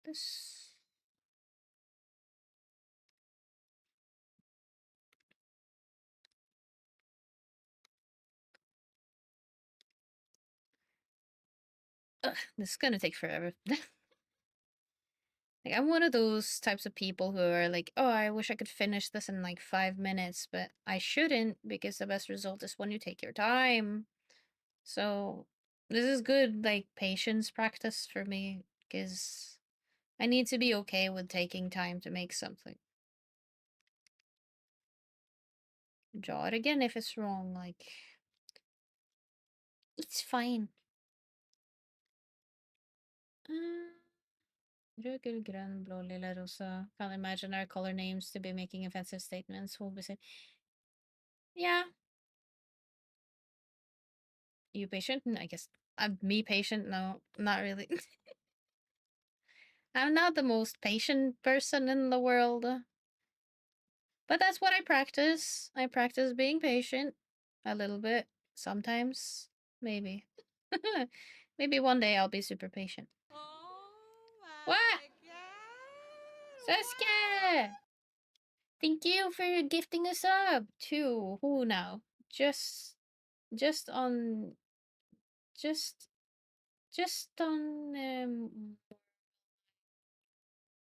This. Ugh, this is gonna take forever. Like, I'm one of those types of people who are like, oh, I wish I could finish this in like 5 minutes, but I shouldn't because the best result is when you take your time. So, this is good, like, patience practice for me because I need to be okay with taking time to make something. Draw it again if it's wrong, like, it's fine. Röd, grön, blå, lila, rosa. Can't imagine our color names to be making offensive statements. Will be said, yeah. You patient? I guess I'm me patient. No, not really. I'm not the most patient person in the world. But that's what I practice. I practice being patient a little bit. Sometimes. Maybe. Maybe one day I'll be super patient. Oh my What? god! Saskia! Thank you for gifting a sub to who now? Just on just just on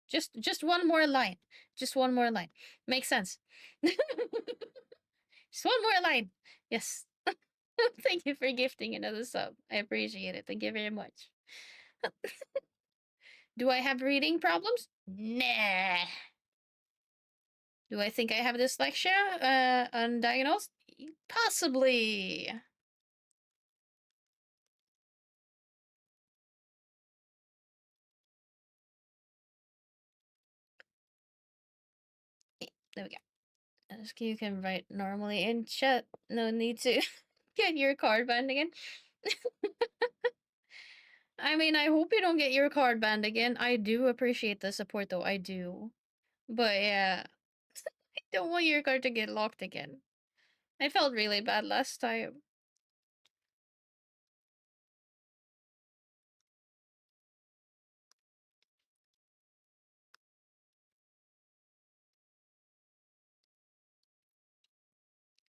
just one more line. Just one more line. Makes sense. Just one more line. Yes. Thank you for gifting another sub. I appreciate it. Thank you very much. Do I have reading problems? Nah. Do I think I have dyslexia? Undiagnosed? Possibly. There we go. You can write normally in chat. No need to get your card banned again. I mean, I hope you don't get your card banned again. I do appreciate the support, though. I do. But yeah, I don't want your card to get locked again. I felt really bad last time.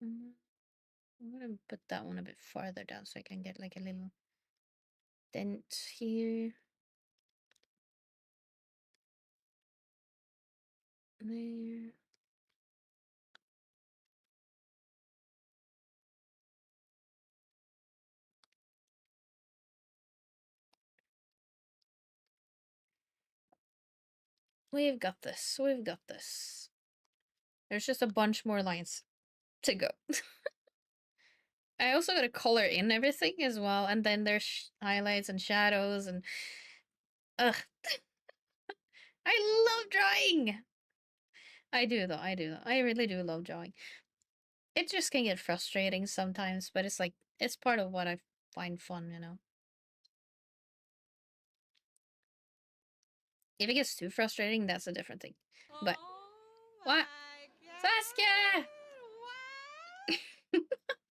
I'm gonna put that one a bit farther down so I can get like a little dent here. There. We've got this. We've got this. There's just a bunch more lines to go. I also gotta color in everything as well, and then there's highlights and shadows and... Ugh. I love drawing! I do though, I really do love drawing. It just can get frustrating sometimes, but it's like, it's part of what I find fun, you know? If it gets too frustrating, that's a different thing. But... What? Saskia!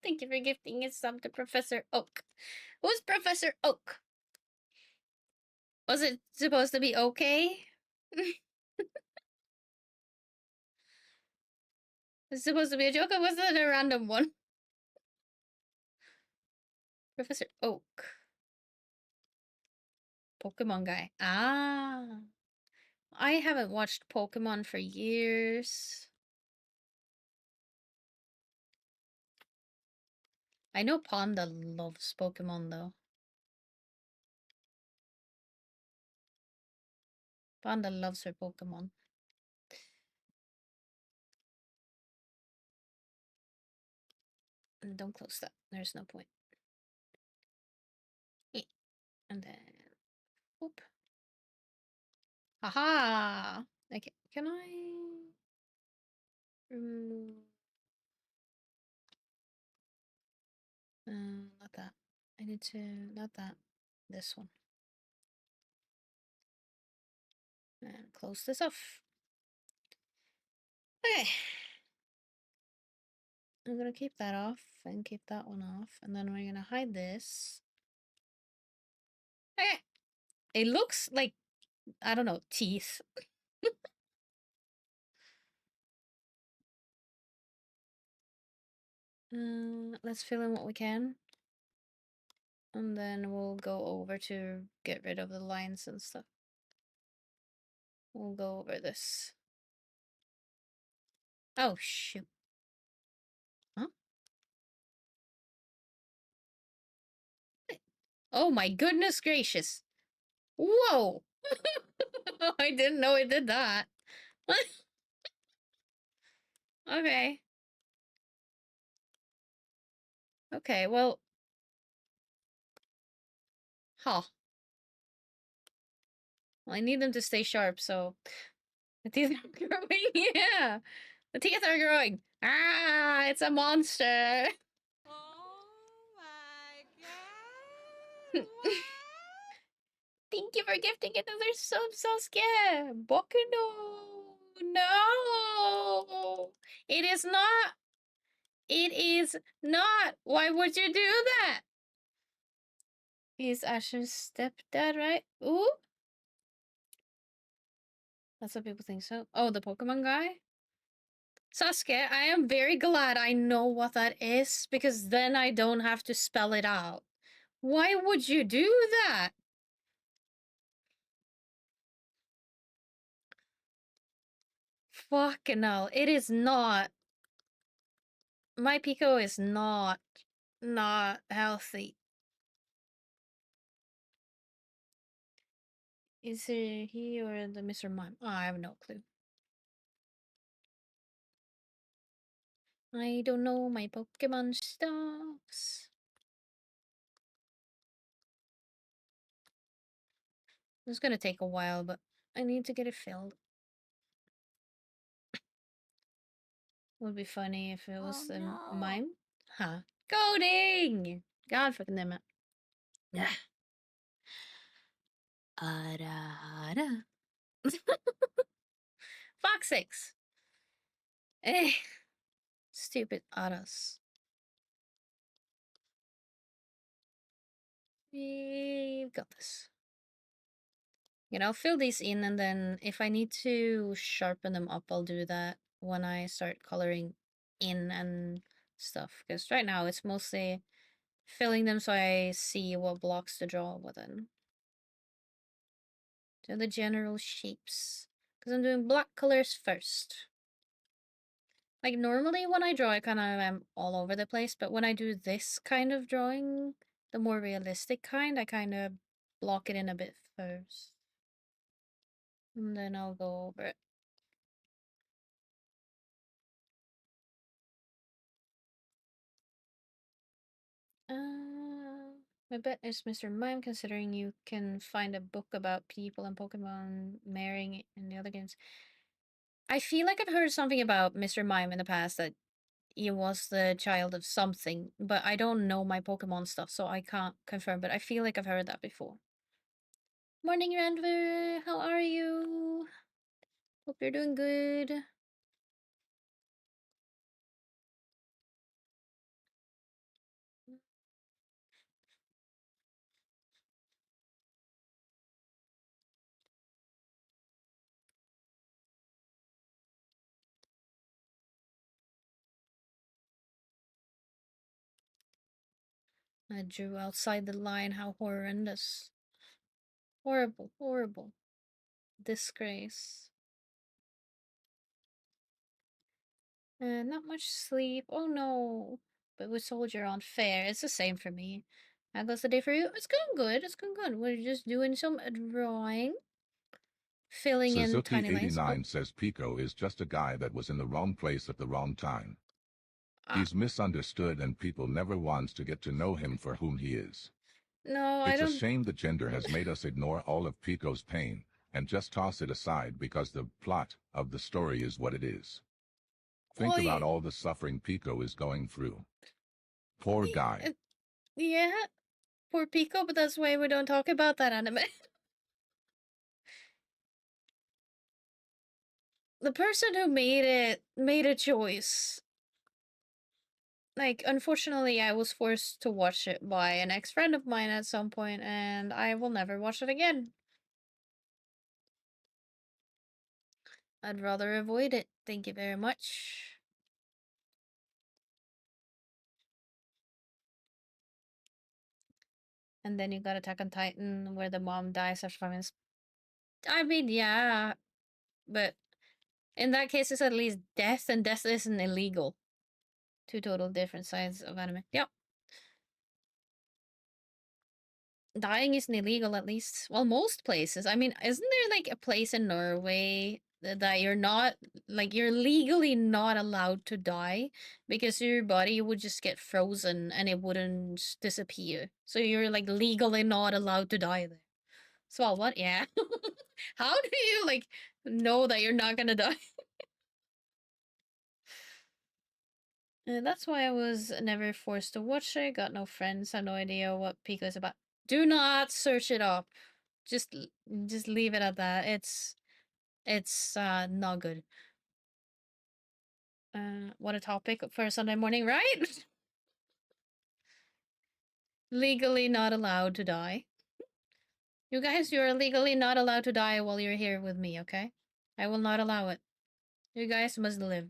Thank you for gifting his sub to Professor Oak. Who's Professor Oak? Was it supposed to be okay? Was it supposed to be a joke, or was it a random one? Professor Oak. Pokemon guy. Ah. I haven't watched Pokemon for years. I know Panda loves Pokemon though. Panda loves her Pokemon. And don't close that. There's no point. And then... Whoop. Haha! Okay, can I... remove... not that. I need to... not that. This one. And close this off. Okay. I'm gonna keep that off and keep that one off. And then we're gonna hide this. Okay. It looks like, I don't know, teeth. Let's fill in what we can. And then we'll go over to get rid of the lines and stuff. We'll go over this. Oh, shoot. Huh? Oh my goodness gracious. Whoa! I didn't know it did that. Okay. Okay, well... Huh. Well, I need them to stay sharp, so... The teeth are growing, yeah! The teeth are growing! Ah, it's a monster! Oh my god! Thank you for gifting another sub, Saskia! Bokuno! No! It is not! It is not! Why would you do that? He's Asher's stepdad, right? Ooh? That's what people think so. Oh, the Pokemon guy? Sasuke, I am very glad I know what that is, because then I don't have to spell it out. Why would you do that? Fucking hell, it is not. My Pico is not. not healthy. Is it he or the Mr. Mime? Oh, I have no clue. I don't know my Pokemon stuffs. It's gonna take a while, but I need to get it filled. Would be funny if it was Oh, no. Mime. Huh. Coding! God fucking damn it. Yeah. Ada. Fox 6. Eh. Stupid Aras. We've got this. You know, fill these in, and then if I need to sharpen them up, I'll do that when I start coloring in and stuff. Because right now it's mostly filling them so I see what blocks to draw within. To the general shapes. Because I'm doing black colors first. Like normally when I draw, I kind of am all over the place, but when I do this kind of drawing, the more realistic kind, I kind of block it in a bit first. And then I'll go over it. My bet is Mr. Mime, considering you can find a book about people and Pokemon marrying in the other games. I feel like I've heard something about Mr. Mime in the past, that he was the child of something, but I don't know my Pokemon stuff, so I can't confirm, but I feel like I've heard that before. Morning, Randver. How are you? Hope you're doing good. I drew outside the line. How horrendous. Horrible, horrible. Disgrace. Not much sleep. Oh no. But with Soldier on fair, it's the same for me. How goes the day for you? It's going good. It's going good. We're just doing some drawing. Filling in tiny lines. Oh. Suzuki89 says Pico is just a guy that was in the wrong place at the wrong time. He's misunderstood and people never wants to get to know him for whom he is. No, I It's a don't. shame the gender has made us ignore all of Pico's pain and just toss it aside because the plot of the story is what it is. Think Well, about all the suffering Pico is going through. Poor guy. Yeah. Poor Pico, but that's why we don't talk about that anime. The person who made it made a choice. Like, unfortunately, I was forced to watch it by an ex-friend of mine at some point, and I will never watch it again. I'd rather avoid it. Thank you very much. And then you got Attack on Titan, where the mom dies after 5 minutes. I mean, yeah, but in that case, it's at least death, and death isn't illegal. Two total different sides of anime. Yep. Dying isn't illegal, at least. Well, most places. I mean, isn't there like a place in Norway that you're not, like, you're legally not allowed to die because your body would just get frozen and it wouldn't disappear. So you're like legally not allowed to die there. So what? Yeah. How do you like know that you're not gonna die? And that's why I was never forced to watch it. Got no friends. Have no idea what Pico is about. Do not search it up. Just just leave it at that. It's not good. What a topic for a Sunday morning, right? Legally not allowed to die. You guys, you're legally not allowed to die while you're here with me, okay? I will not allow it. You guys must live.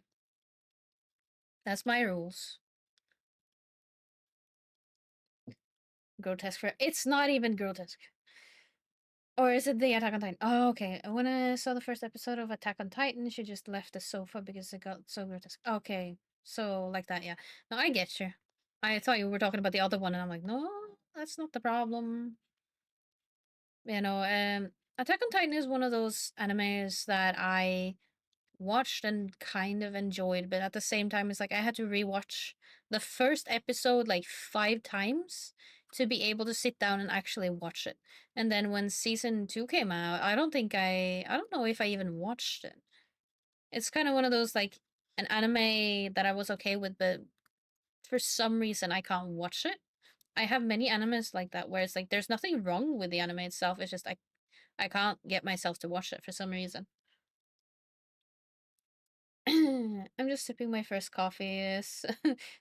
That's my rules. Grotesque for it's not even grotesque. Or is it the Attack on Titan? Oh, okay. When I saw the first episode of Attack on Titan, she just left the sofa because it got so grotesque. Okay. So, like that, yeah. No, I get you. I thought you were talking about the other one, and I'm like, no, that's not the problem. You know, Attack on Titan is one of those animes that I watched and kind of enjoyed, but at the same time, it's like I had to rewatch the first episode like 5 times to be able to sit down and actually watch it. And then when season 2 came out, I don't know if I even watched it. It's kind of one of those like an anime that I was okay with, but for some reason I can't watch it. I have many animes like that where it's like there's nothing wrong with the anime itself. It's just I can't get myself to watch it for some reason. I'm just sipping my first coffee.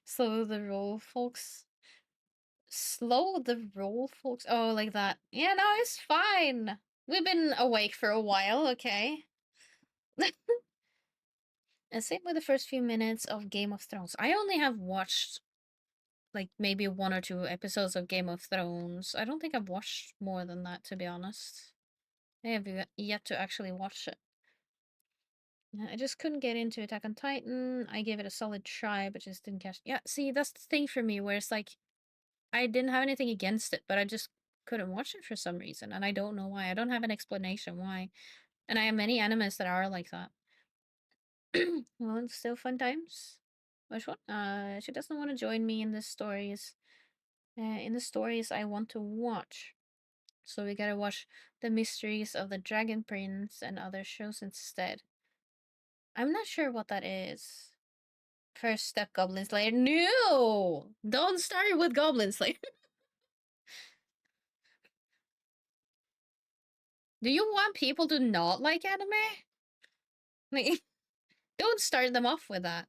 Slow the roll, folks. Slow the roll, folks. Oh, like that. Yeah, no, it's fine. We've been awake for a while, okay? And same with the first few minutes of Game of Thrones. I only have watched like maybe 1 or 2 episodes of Game of Thrones. I don't think I've watched more than that, to be honest. I have yet to actually watch it. I just couldn't get into Attack on Titan. I gave it a solid try, but just didn't catch. Yeah, see, that's the thing for me, where it's like I didn't have anything against it, but I just couldn't watch it for some reason, and I don't know why. I don't have an explanation why. And I have many animes that are like that. Well, it's still fun times. Which one? She doesn't want to join me in the stories. In the stories I want to watch. So we gotta watch The Mysteries of the Dragon Prince and other shows instead. I'm not sure what that is. First step, Goblin Slayer. No! Don't start with Goblin Slayer. Do you want people to not like anime? Like, don't start them off with that.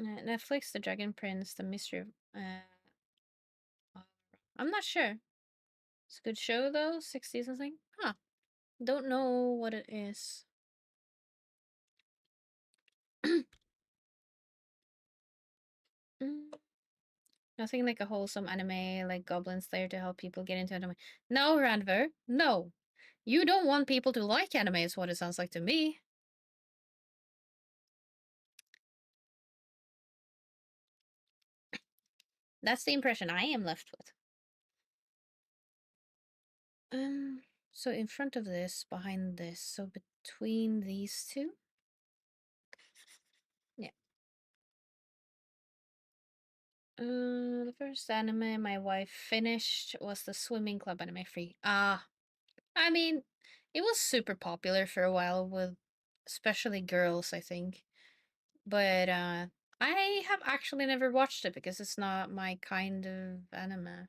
Netflix, The Dragon Prince, The Mystery of... I'm not sure. It's a good show, though. 6 seasons thing. Huh. Don't know what it is. Nothing like a wholesome anime like Goblin Slayer to help people get into anime. No, Randver. No. You don't want people to like anime, is what it sounds like to me. That's the impression I am left with. So in front of this, behind this, so between these two? Yeah. The first anime my wife finished was the Swimming Club anime free. I mean, it was super popular for a while with especially girls, I think. But I have actually never watched it because it's not my kind of anime.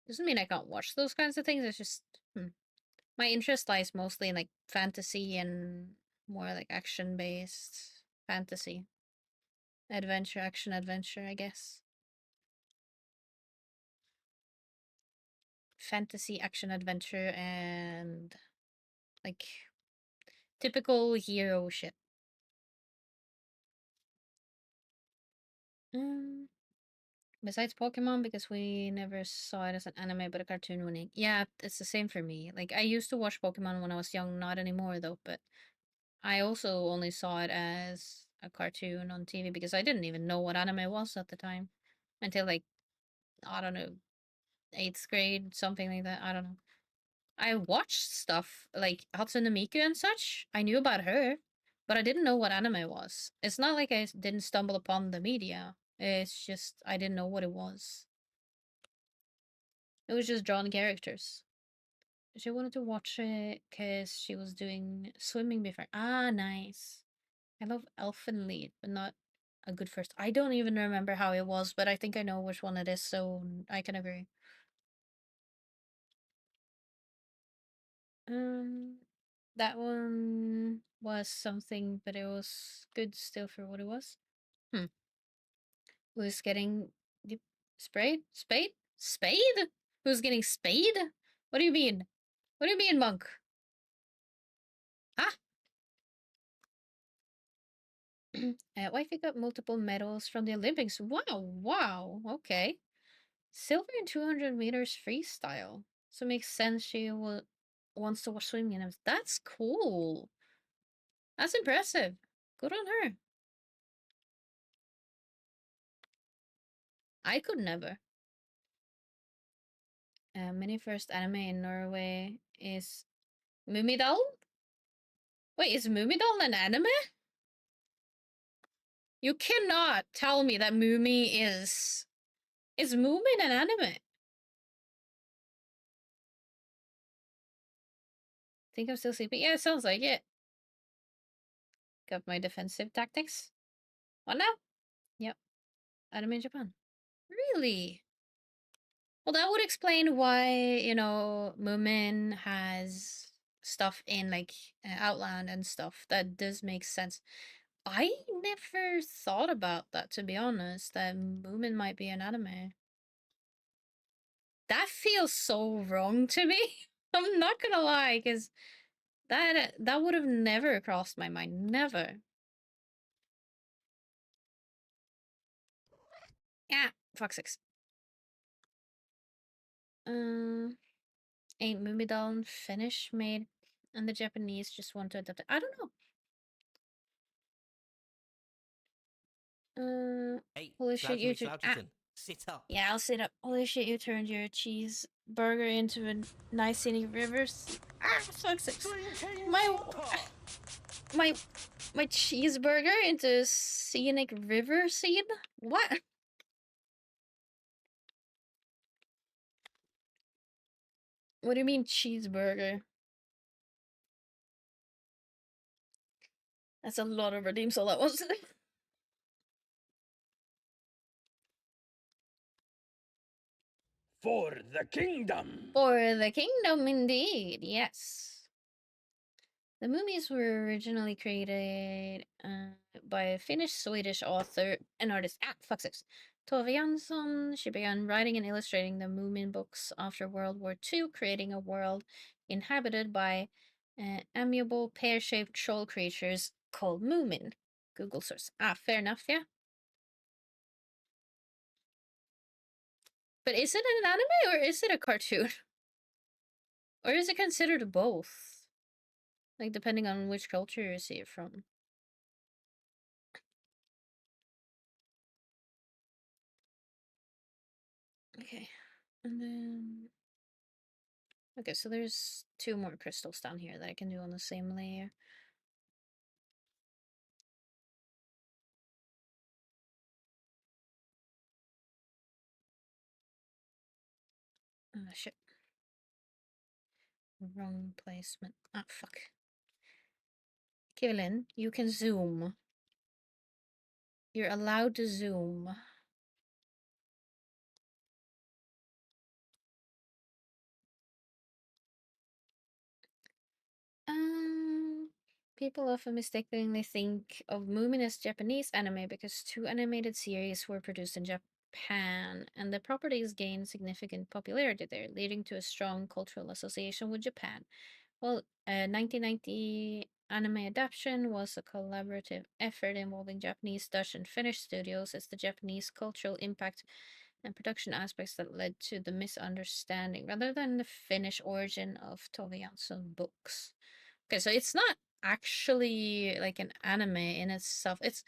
Doesn't mean I can't watch those kinds of things. It's just my interest lies mostly in like fantasy and more like action based fantasy. Adventure, action adventure, I guess. Fantasy, action adventure, and like typical hero shit. Besides Pokemon, because we never saw it as an anime but a cartoon winning. Yeah, it's the same for me. Like I used to watch Pokemon when I was young, not anymore though, but I also only saw it as a cartoon on TV because I didn't even know what anime was at the time. Until like, I don't know, 8th grade, something like that. I don't know. I watched stuff like Hatsune Miku and such. I knew about her, but I didn't know what anime was. It's not like I didn't stumble upon the media. It's just I didn't know what it was. It was just drawn characters. She wanted to watch it because she was doing swimming before. Ah, nice. I love Elfen Lied, but not a good first. I don't even remember how it was, but I think I know which one it is, so I can agree. That one was something, but it was good still for what it was. Who's getting sprayed? Spade? Spade? Who's getting spade? What do you mean? What do you mean, monk? Huh? Wifey got multiple medals from the Olympics. Wow, okay. Silver in 200 meters freestyle. So it makes sense she will wants to watch swimming animes. That's cool. That's impressive. Good on her. I could never. Mini first anime in Norway is Mumidal? Wait, is Mumidal an anime? You cannot tell me that Mumi is... Is Mumi an anime? Think I'm still sleeping? Yeah, it sounds like it. Got my defensive tactics. What now? Yep. Anime in Japan. Really? Well, that would explain why, you know, Moomin has stuff in, like, Outland and stuff. That does make sense. I never thought about that, to be honest, that Moomin might be an anime. That feels so wrong to me. I'm not gonna lie, because that would have never crossed my mind. Never. Yeah, fuck six. Ain't Mumidal Finnish made, and the Japanese just want to adapt it. I don't know. Hey, Holy shit, Slouchy you turned... McSlouchyton, sit up. Yeah, I'll sit up. Holy shit, you turned your cheeseburger into a nice scenic rivers. Fuck six. My cheeseburger into scenic river scene? What? What do you mean cheeseburger? That's a lot of redeems all at once. For the kingdom! For the kingdom, indeed, yes. The movies were originally created by a Finnish-Swedish author and artist. Fuck six. Tove Jansson. She began writing and illustrating the Moomin books after World War II, creating a world inhabited by amiable pear-shaped troll creatures called Moomin. Google source. Fair enough, yeah. But is it an anime or is it a cartoon? Or is it considered both? Like, depending on which culture you see it from. Okay. And then... Okay, so there's 2 more crystals down here that I can do on the same layer. Shit. Wrong placement. Fuck. Kiwelyn, you can zoom. You're allowed to zoom. People often mistakenly think of Moomin as Japanese anime because 2 animated series were produced in Japan, and the properties gained significant popularity there, leading to a strong cultural association with Japan. Well, 1990 anime adaptation was a collaborative effort involving Japanese, Dutch, and Finnish studios. It's the Japanese cultural impact and production aspects that led to the misunderstanding, rather than the Finnish origin of Tove Jansson books. Okay, so it's not actually like an anime in itself. Is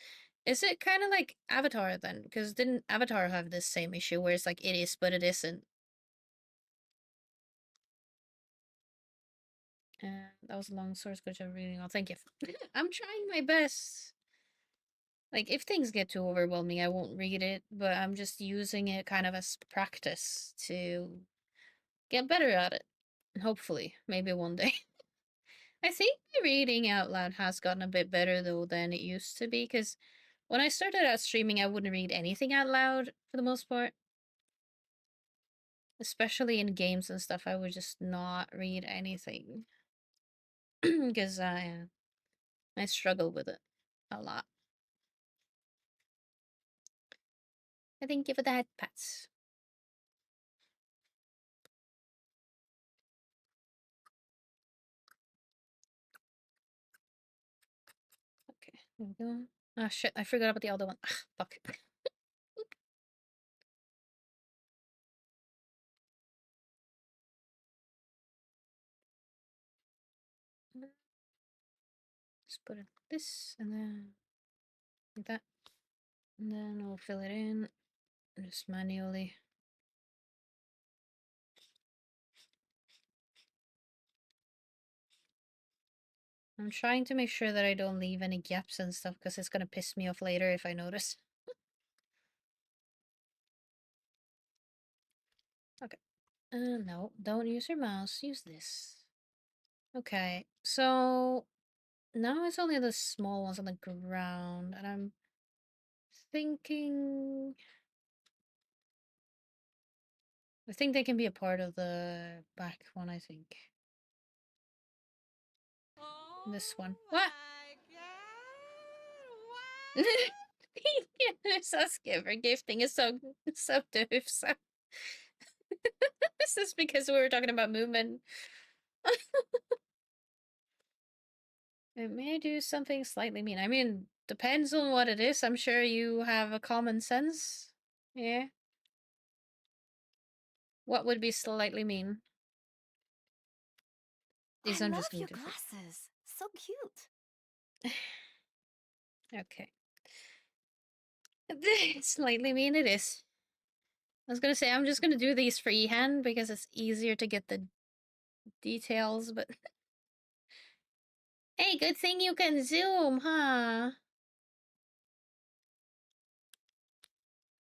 it kind of like Avatar then? Because didn't Avatar have this same issue where it's like it is, but it isn't? That was a long source code of reading. Oh, thank you. I'm trying my best. Like, if things get too overwhelming, I won't read it, but I'm just using it kind of as practice to get better at it. Hopefully, maybe one day. I think my reading out loud has gotten a bit better, though, than it used to be, because when I started out streaming, I wouldn't read anything out loud, for the most part. Especially in games and stuff, I would just not read anything. Because I struggle with it a lot. I think give it the head pats. Okay, there we go. Ah, shit, I forgot about the other one. Fuck. Just put it this and then like that. And then we'll fill it in just manually. I'm trying to make sure that I don't leave any gaps and stuff because it's gonna piss me off later if I notice. Okay. No, don't use your mouse. Use this. Okay, so now it's only the small ones on the ground, and I'm thinking... I think they can be a part of the back one, I think. This one. What? Saskia for gifting is so doof. So this is because we were talking about movement. It may do something slightly mean. I mean, depends on what it is. I'm sure you have a common sense. Yeah. What would be slightly mean? These I I'm love just your looking for. glasses. So cute. Okay. Slightly mean it is. I was gonna say I'm just gonna do these freehand because it's easier to get the details, but hey, good thing you can zoom, huh?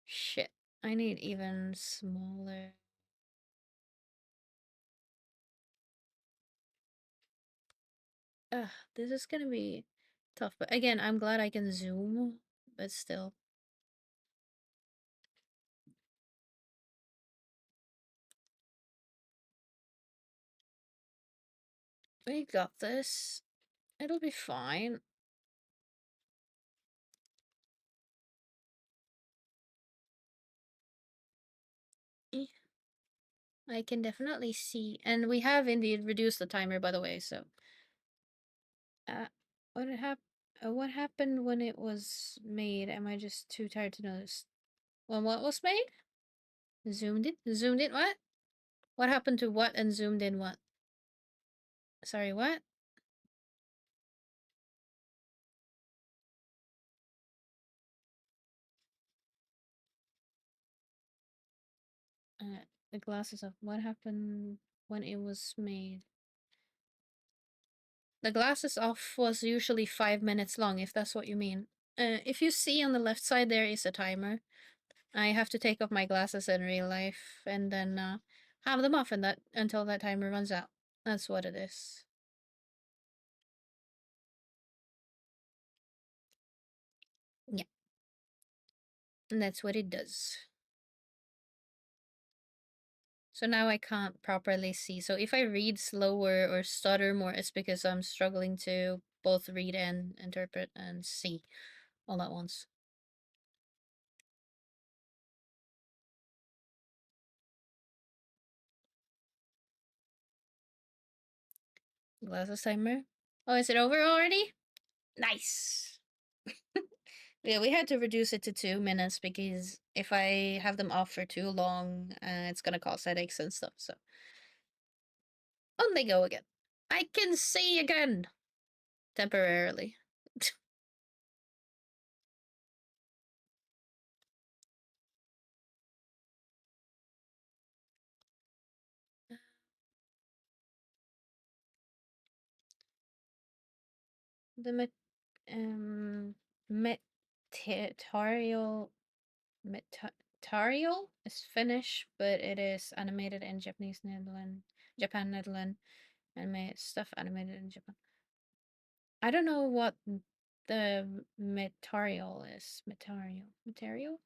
Shit, I need even smaller. Ugh, this is gonna be tough, but again, I'm glad I can zoom, but still. We got this. It'll be fine. I can definitely see. And we have indeed reduced the timer, by the way, so... what happened when it was made? Am I just too tired to notice? When what was made? Zoomed in? Zoomed in what? What happened to what and zoomed in what? Sorry, what? The glasses off. What happened when it was made? The glasses off was usually 5 minutes long, if that's what you mean. If you see on the left side, there is a timer. I have to take off my glasses in real life and then have them off until that timer runs out. That's what it is. Yeah. And that's what it does. So now I can't properly see. So if I read slower or stutter more, it's because I'm struggling to both read and interpret and see all at once. Glasses timer. Oh, is it over already? Nice. Yeah, we had to reduce it to 2 minutes because if I have them off for too long, it's gonna cause headaches and stuff, so. On they go again. I can see again! Temporarily. The material is Finnish, but it is animated in Japanese, Netherlands, Japan, Netherlands, and stuff animated in Japan. I don't know what the material is. Material?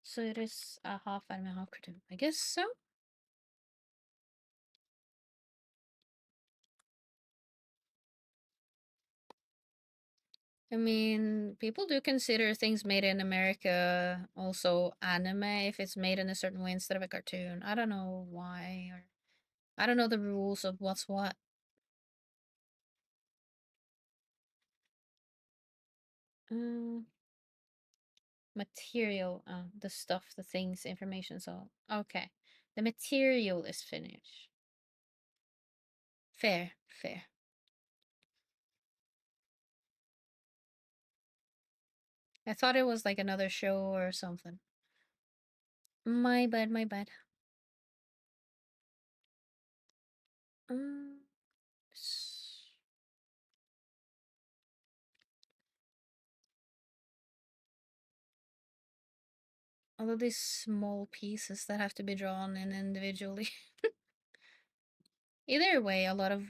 So it is a half anime, half cartoon. I guess so. I mean, people do consider things made in America also anime if it's made in a certain way instead of a cartoon. I don't know why, or I don't know the rules of what's what. Material, the stuff, the things, information, so okay. The material is Finnish. Fair, fair. I thought it was like another show or something. My bad, my bad. Um, all of these small pieces that have to be drawn in individually. Either way, a lot of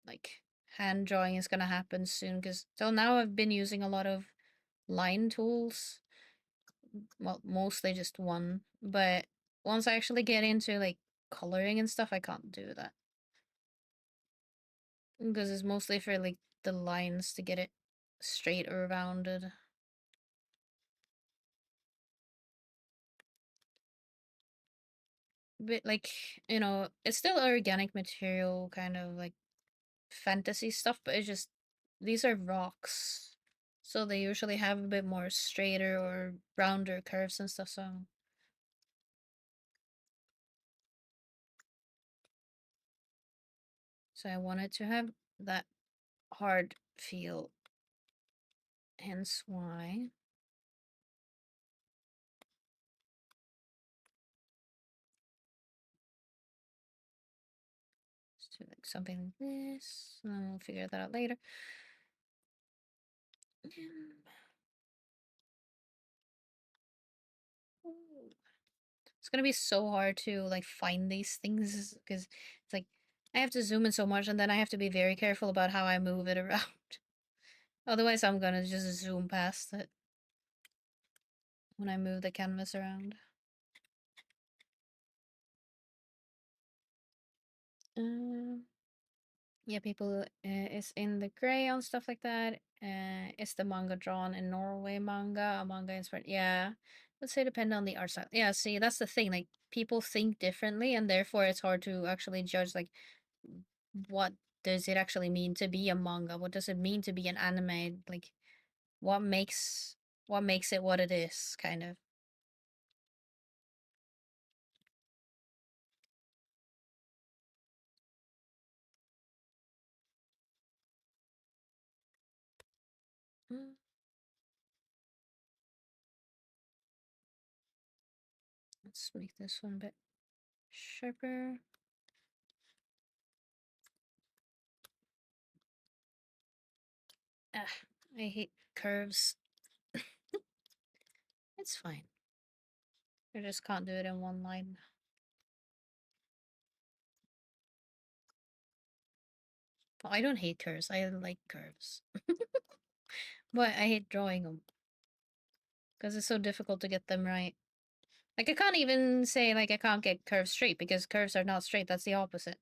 like hand drawing is gonna happen soon because till now I've been using a lot of line tools. Well, mostly just one, but once I actually get into like coloring and stuff, I can't do that because it's mostly for like the lines to get it straight or rounded. But like, you know, it's still organic material, kind of like fantasy stuff, but it's just these are rocks. So they usually have a bit more straighter or rounder curves and stuff, so I wanted to have that hard feel. Hence why. Let's do like something like this, and then we'll figure that out later. It's gonna be so hard to like find these things because it's like I have to zoom in so much, and then I have to be very careful about how I move it around. Otherwise, I'm gonna just zoom past it when I move the canvas around. Yeah, people is in the gray on stuff like that. Is the manga drawn in Norway manga? A manga inspired? Yeah, let's say depend on the art style. Yeah, see, that's the thing. Like people think differently, and therefore it's hard to actually judge. Like, what does it actually mean to be a manga? What does it mean to be an anime? Like, what makes it what it is? Kind of. Mm. Let's make this one a bit sharper. Ah, I hate curves. It's fine. I just can't do it in one line. Well, I don't hate curves. I like curves. But I hate drawing them. Because it's so difficult to get them right. Like, I can't even say, like, I can't get curves straight because curves are not straight. That's the opposite.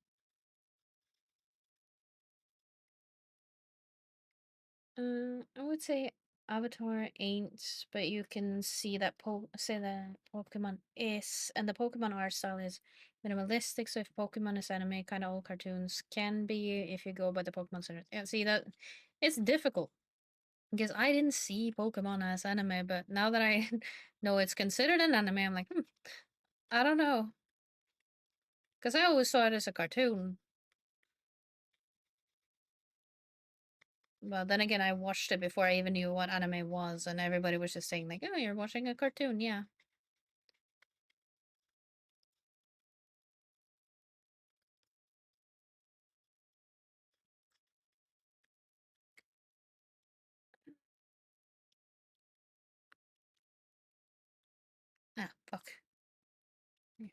I would say Avatar ain't, but you can see that say the Pokemon is, and the Pokemon art style is minimalistic. So if Pokemon is anime, kind of all cartoons can be if you go by the Pokemon Center. Yeah, see that it's difficult because I didn't see Pokemon as anime, but now that I know it's considered an anime, I'm like, I don't know, because I always saw it as a cartoon. But then again, I watched it before I even knew what anime was, and everybody was just saying like, "Oh, you're watching a cartoon, yeah." Ah, fuck. Yeah.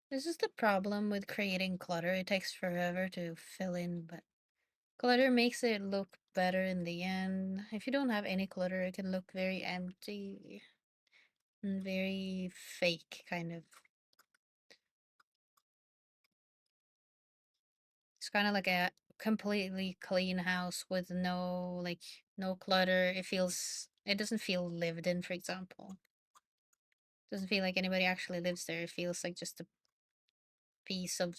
This is the problem with creating clutter. It takes forever to fill in, but clutter makes it look better in the end. If you don't have any clutter, it can look very empty and very fake, kind of. It's kind of like a completely clean house with no clutter. It doesn't feel lived in, for example. It doesn't feel like anybody actually lives there. It feels like just a piece of,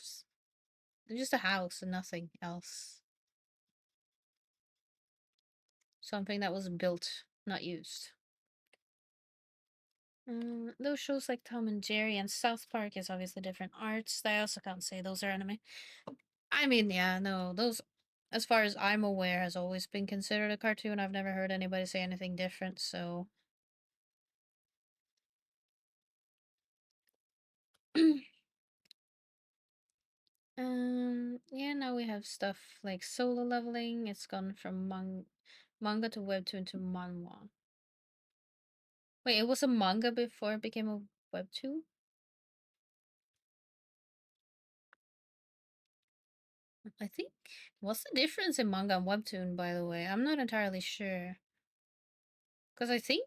just a house and nothing else. Something that was built, not used. Those shows like Tom and Jerry and South Park is obviously different arts. I also can't say those are anime. I mean, yeah, no, those, as far as I'm aware, has always been considered a cartoon. I've never heard anybody say anything different, so. Yeah, now we have stuff like solo leveling. It's gone from manga to webtoon to manhwa. Wait, it was a manga before it became a webtoon? I think. What's the difference in manga and webtoon, by the way? I'm not entirely sure. Because I think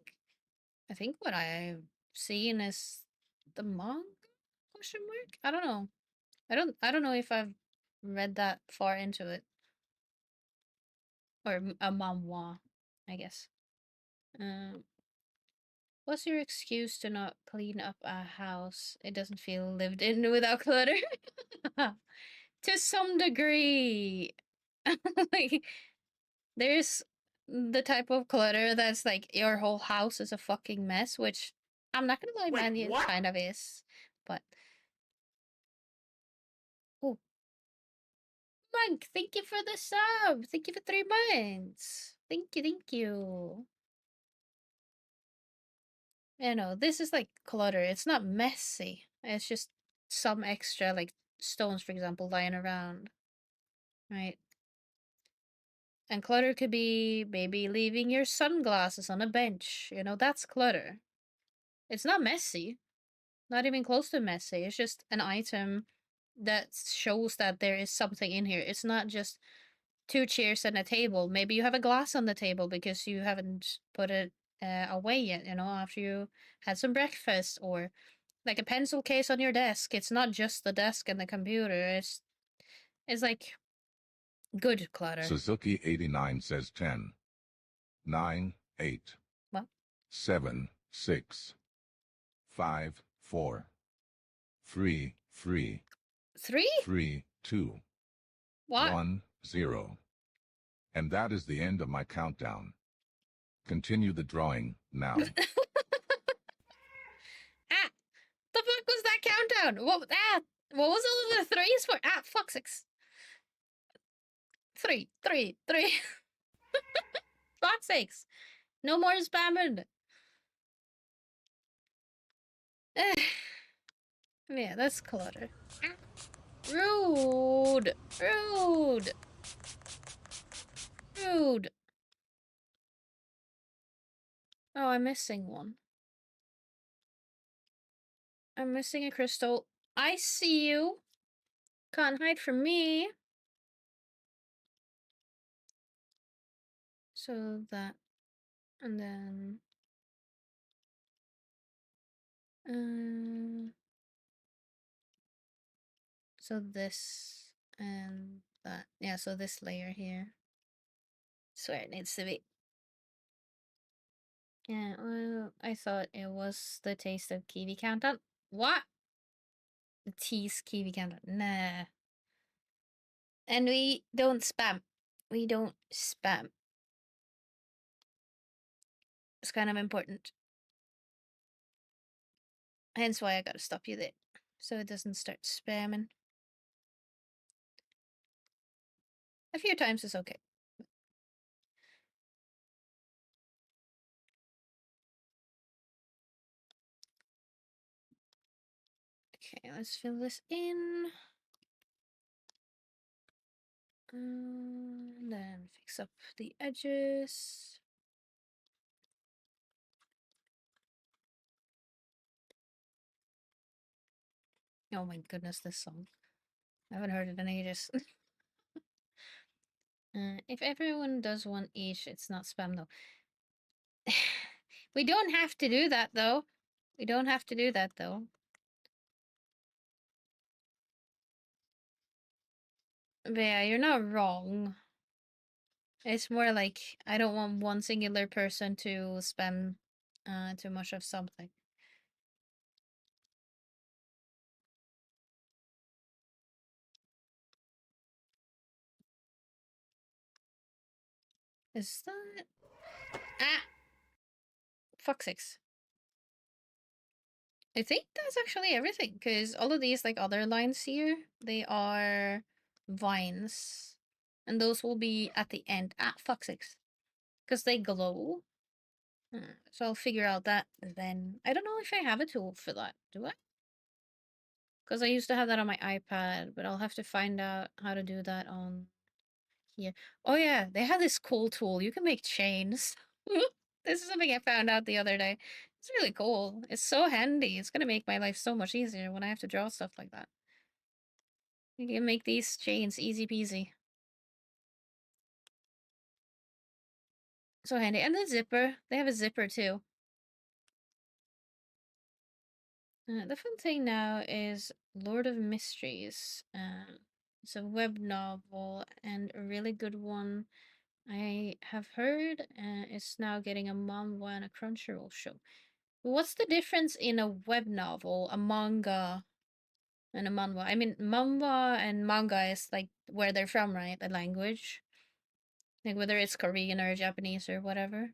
what I've seen is the manga question mark. I don't know. I don't know if I've read that far into it, or a manhwa, I guess. Um, what's your excuse to not clean up a house? It doesn't feel lived in without clutter. To some degree, like there's the type of clutter that's like your whole house is a fucking mess, which I'm not gonna lie, man, it kind of is. But oh, Mike, thank you for the sub. Thank you for 3 months. Thank you, thank you. You know, this is like clutter. It's not messy. It's just some extra, like stones, for example, lying around, right? And clutter could be maybe leaving your sunglasses on a bench. You know, that's clutter. It's not messy. Not even close to messy. It's just an item that shows that there is something in here. It's not just 2 chairs and a table. Maybe you have a glass on the table because you haven't put it away yet, you know, after you had some breakfast, or like a pencil case on your desk. It's not just the desk and the computer. It's like good clutter. Suzuki89 says 10, 9, 8, What? 7, 6, 5, 4, 3, 3, 3? 3, 2, What? 1, 0. And that is the end of my countdown. Continue the drawing now. Ah! The fuck was that countdown? What was all of the threes for? Ah, fuck, 6. 3, 3, 3. Fuck sakes. No more spamming. Yeah, that's clutter. Rude. Rude. Rude. Oh, I'm missing one. I'm missing a crystal. I see you. Can't hide from me. So that. And then. So this and that. Yeah, so this layer here. That's where it needs to be. Yeah, well, I thought it was the taste of kiwi countdown. What? The tease kiwi countdown. Nah. And we don't spam. We don't spam. It's kind of important. Hence why I gotta stop you there. So it doesn't start spamming. A few times is okay. Okay, let's fill this in. Then fix up the edges. Oh my goodness, this song. I haven't heard it in ages. If everyone does one each, it's not spam though. We don't have to do that though. We don't have to do that though. But yeah, you're not wrong. It's more like I don't want one singular person to spam too much of something. Is that... Ah! Fuck sakes. I think that's actually everything, because all of these like other lines here, they are vines. And those will be at the end. Ah, fuck sakes. Because they glow. So I'll figure out that then. I don't know if I have a tool for that. Do I? Because I used to have that on my iPad, but I'll have to find out how to do that on here. Oh yeah, they have this cool tool. You can make chains. This is something I found out the other day. It's really cool. It's so handy. It's gonna make my life so much easier when I have to draw stuff like that. You can make these chains easy peasy. So handy. And the zipper. They have a zipper too. The fun thing now is Lord of Mysteries. It's a web novel and a really good one. I have heard it's now getting a manhwa and a Crunchyroll show. What's the difference in a web novel, a manga, and a manhwa? I mean, manhwa and manga is like where they're from, right? The language. Like whether it's Korean or Japanese or whatever.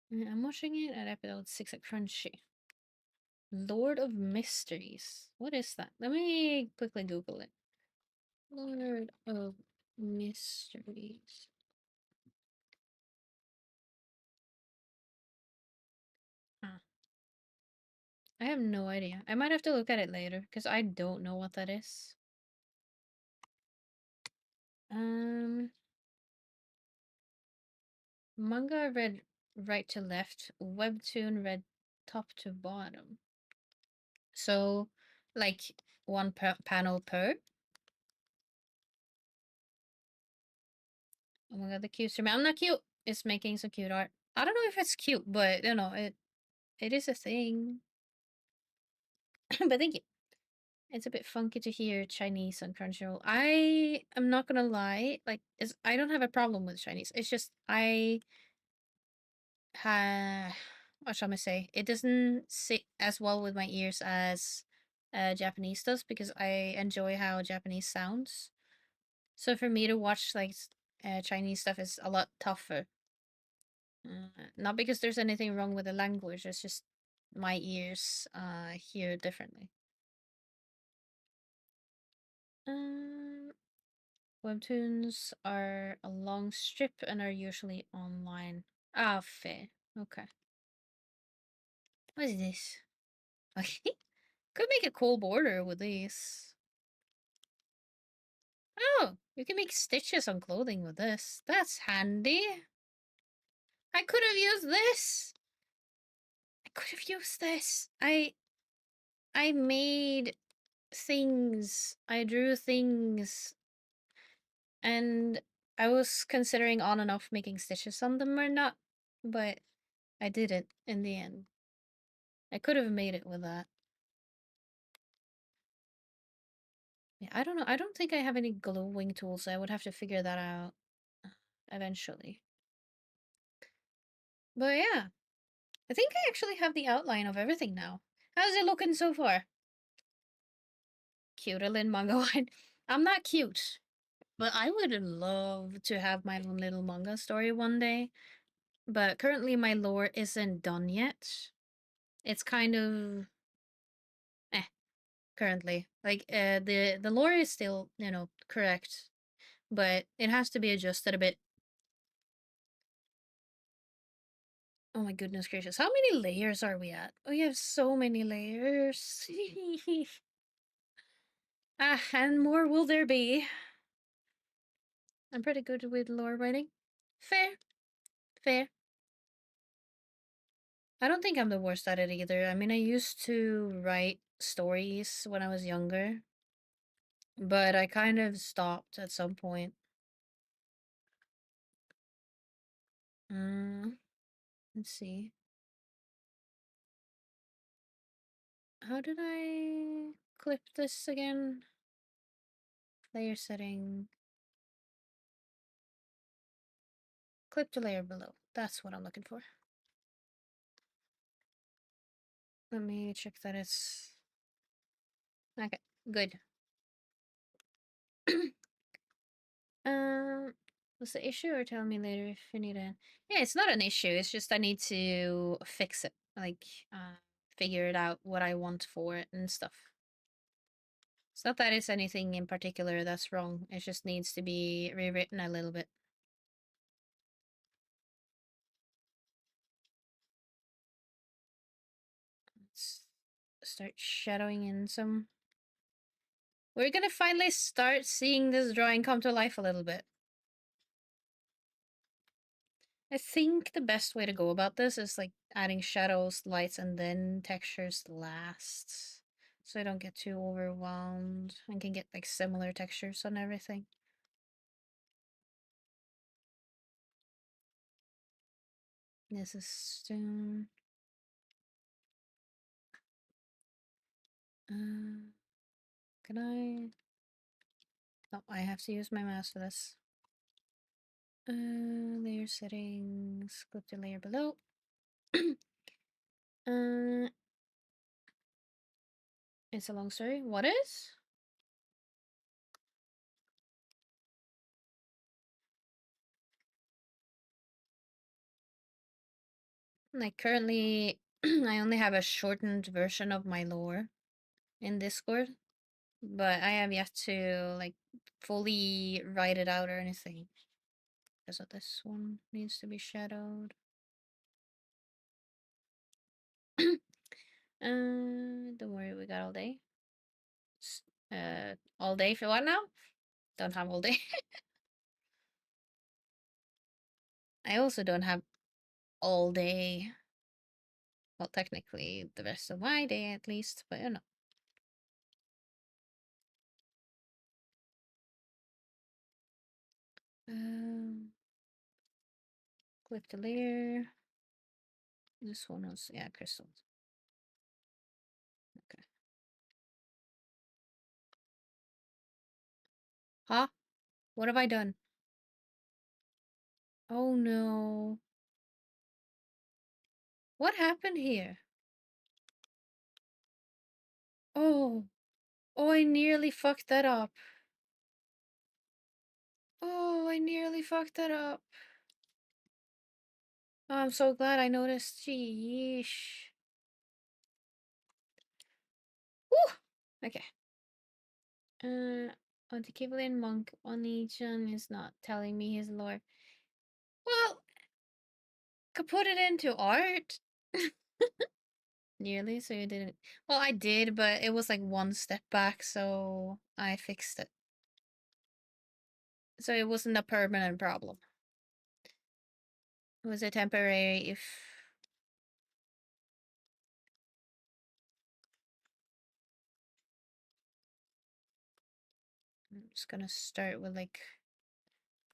I'm watching it at episode 6 at Crunchy. Lord of Mysteries. What is that? Let me quickly Google it. Lord of Mysteries. Huh. I have no idea. I might have to look at it later because I don't know what that is. Manga read right to left, webtoon read top to bottom. So, like one panel per. Oh my god, the cute streamer. I'm not cute. It's making some cute art. I don't know if it's cute, but you know, it is a thing. But thank you. It's a bit funky to hear Chinese on Crunchyroll. I am not gonna lie, like, I don't have a problem with Chinese. It's just what shall I say? It doesn't sit as well with my ears as Japanese does because I enjoy how Japanese sounds. So for me to watch like Chinese stuff is a lot tougher. Not because there's anything wrong with the language, it's just my ears hear differently. Webtoons are a long strip and are usually online. Ah, fair. Okay. What is this? Okay. Could make a cool border with these. Oh, you can make stitches on clothing with this. That's handy. I could have used this. I could have used this. I made things. I drew things. And I was considering on and off making stitches on them or not, but I didn't in the end. I could have made it with that. Yeah, I don't know. I don't think I have any glowing tools, so I would have to figure that out eventually. But yeah, I think I actually have the outline of everything now. How's it looking so far? Kiwelyn manga line. I'm not cute, but I would love to have my own little manga story one day. But currently my lore isn't done yet. It's kind of currently. Like the lore is still, you know, correct, but it has to be adjusted a bit. Oh my goodness gracious. How many layers are we at? We have so many layers. And more will there be. I'm pretty good with lore writing. Fair. Fair. I don't think I'm the worst at it either. I mean, I used to write stories when I was younger, but I kind of stopped at some point. Let's see. How did I clip this again? Layer setting. Clip to layer below. That's what I'm looking for. Let me check that it's... Okay, good. What's the issue, or tell me later if you need a... Yeah, it's not an issue. It's just I need to fix it. Like, figured out what I want for it and stuff. It's not that it's anything in particular that's wrong. It just needs to be rewritten a little bit. Let's start shadowing in some. We're gonna finally start seeing this drawing come to life a little bit. I think the best way to go about this is like adding shadows, lights, and then textures last. So I don't get too overwhelmed and can get like similar textures on everything. This is stone. Can I? Oh, I have to use my mouse for this. Layer settings, go to layer below. It's a long story. What is? Like currently, I only have a shortened version of my lore in Discord, but I have yet to like fully write it out or anything. So this one needs to be shadowed. Don't worry, we got all day. All day for what now? Don't have all day. I also don't have all day. Well, technically, the rest of my day at least, but you know. Click the layer. This one was, yeah, crystals. Okay. Huh? What have I done? Oh no. What happened here? Oh. Oh, I nearly fucked that up. Oh, I nearly fucked that up. Oh, I'm so glad I noticed. Sheesh. Woo! Okay. Oh, the Kiwelyn monk Oni-chan is not telling me his lore. Well, could put it into art. Nearly, so you didn't. Well, I did, but it was like one step back, so I fixed it. So it wasn't a permanent problem. It was a temporary if. I'm just gonna start with like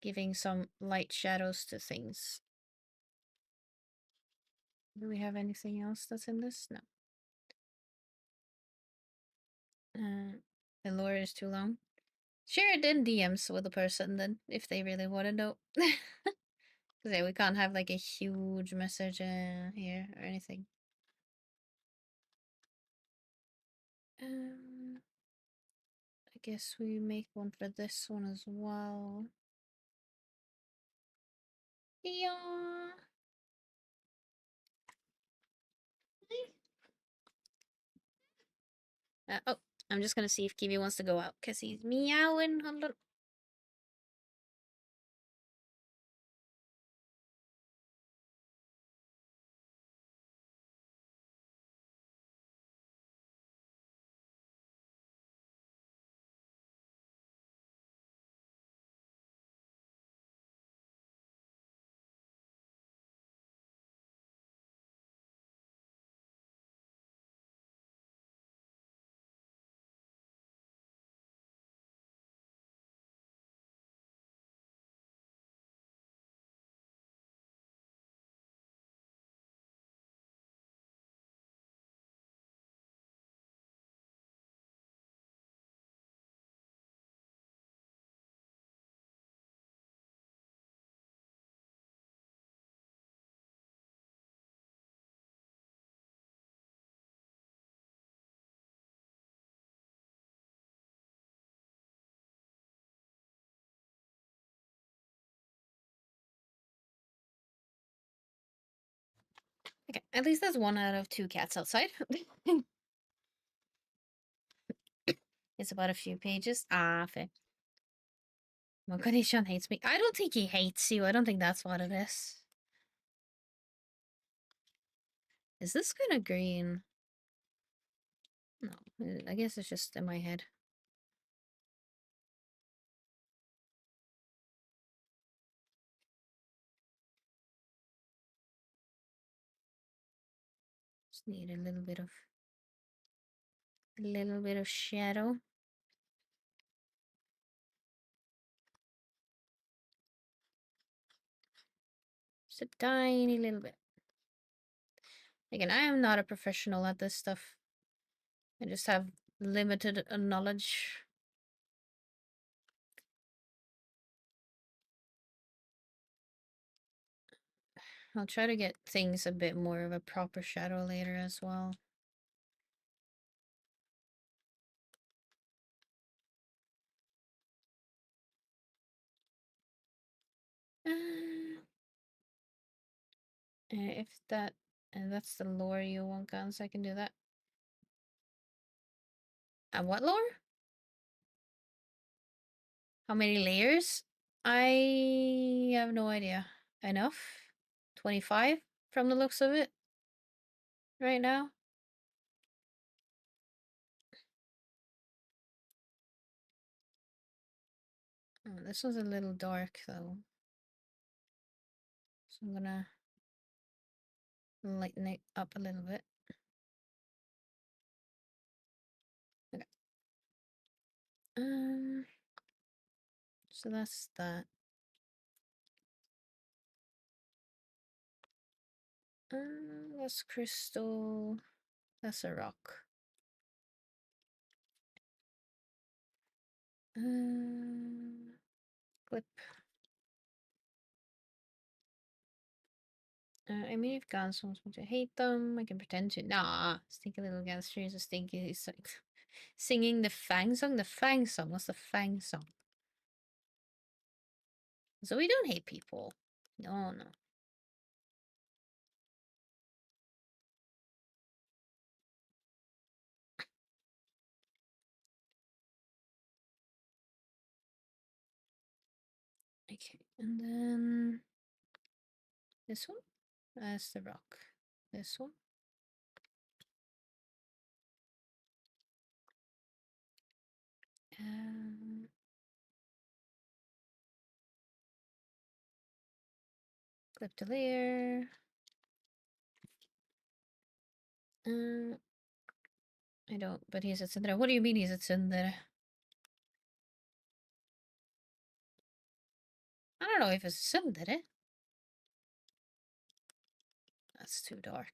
giving some light shadows to things. Do we have anything else that's in this? No. The lore is too long. Share it in DMs with the person then, if they really want to know. Because yeah, we can't have like a huge message here or anything. I guess we make one for this one as well. Yeah. Oh, I'm just gonna see if Kiwi wants to go out because he's meowing. Hold on. Okay, at least that's 1 out of 2 cats outside. It's about a few pages. Ah, fair. Mogadishan hates me. I don't think he hates you. I don't think that's what it is. Is this kind of green? No, I guess it's just in my head. Just need a little bit of shadow. Just a tiny little bit. Again, I am not a professional at this stuff. I just have limited knowledge. I'll try to get things a bit more of a proper shadow later as well. If that, and that's the lore you want, guns, I can do that. What lore? How many layers? I have no idea. Enough? 25 from the looks of it right now. Oh, this one's a little dark though. So I'm gonna lighten it up a little bit. Okay. So that's that. That's crystal. That's a rock. Clip. I mean, if Gans wants me to hate them, I can pretend to. Nah, Stinky Little Gangster is a stinky singing the Fang song. The Fang song. What's the Fang song? So we don't hate people. No, no. Okay, and then this one. That's the rock. This one. Um, clip the layer. I don't, but he's a tsundere. What do you mean he's a tsundere? I don't know if it's a tsundere. That's too dark.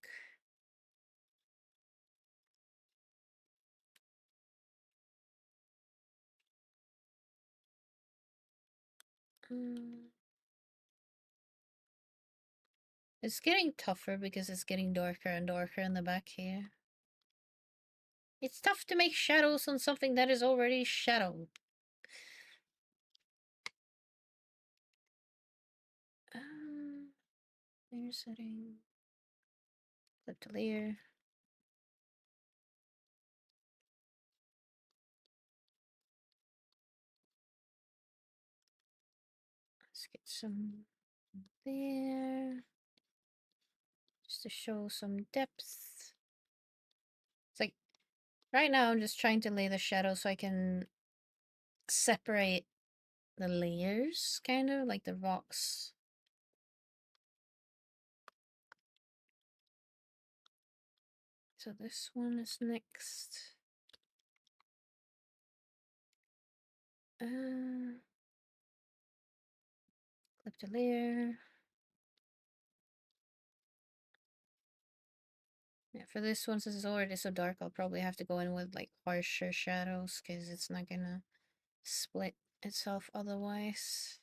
It's getting tougher because it's getting darker and darker in the back here. It's tough to make shadows on something that is already shadowed. Layer setting. Clip to layer. Let's get some there. Just to show some depth. It's like, right now I'm just trying to lay the shadow so I can separate the layers, kind of, like the rocks. So this one is next. Clip to layer. Yeah, for this one, since it's already so dark, I'll probably have to go in with like harsher shadows because it's not gonna split itself otherwise.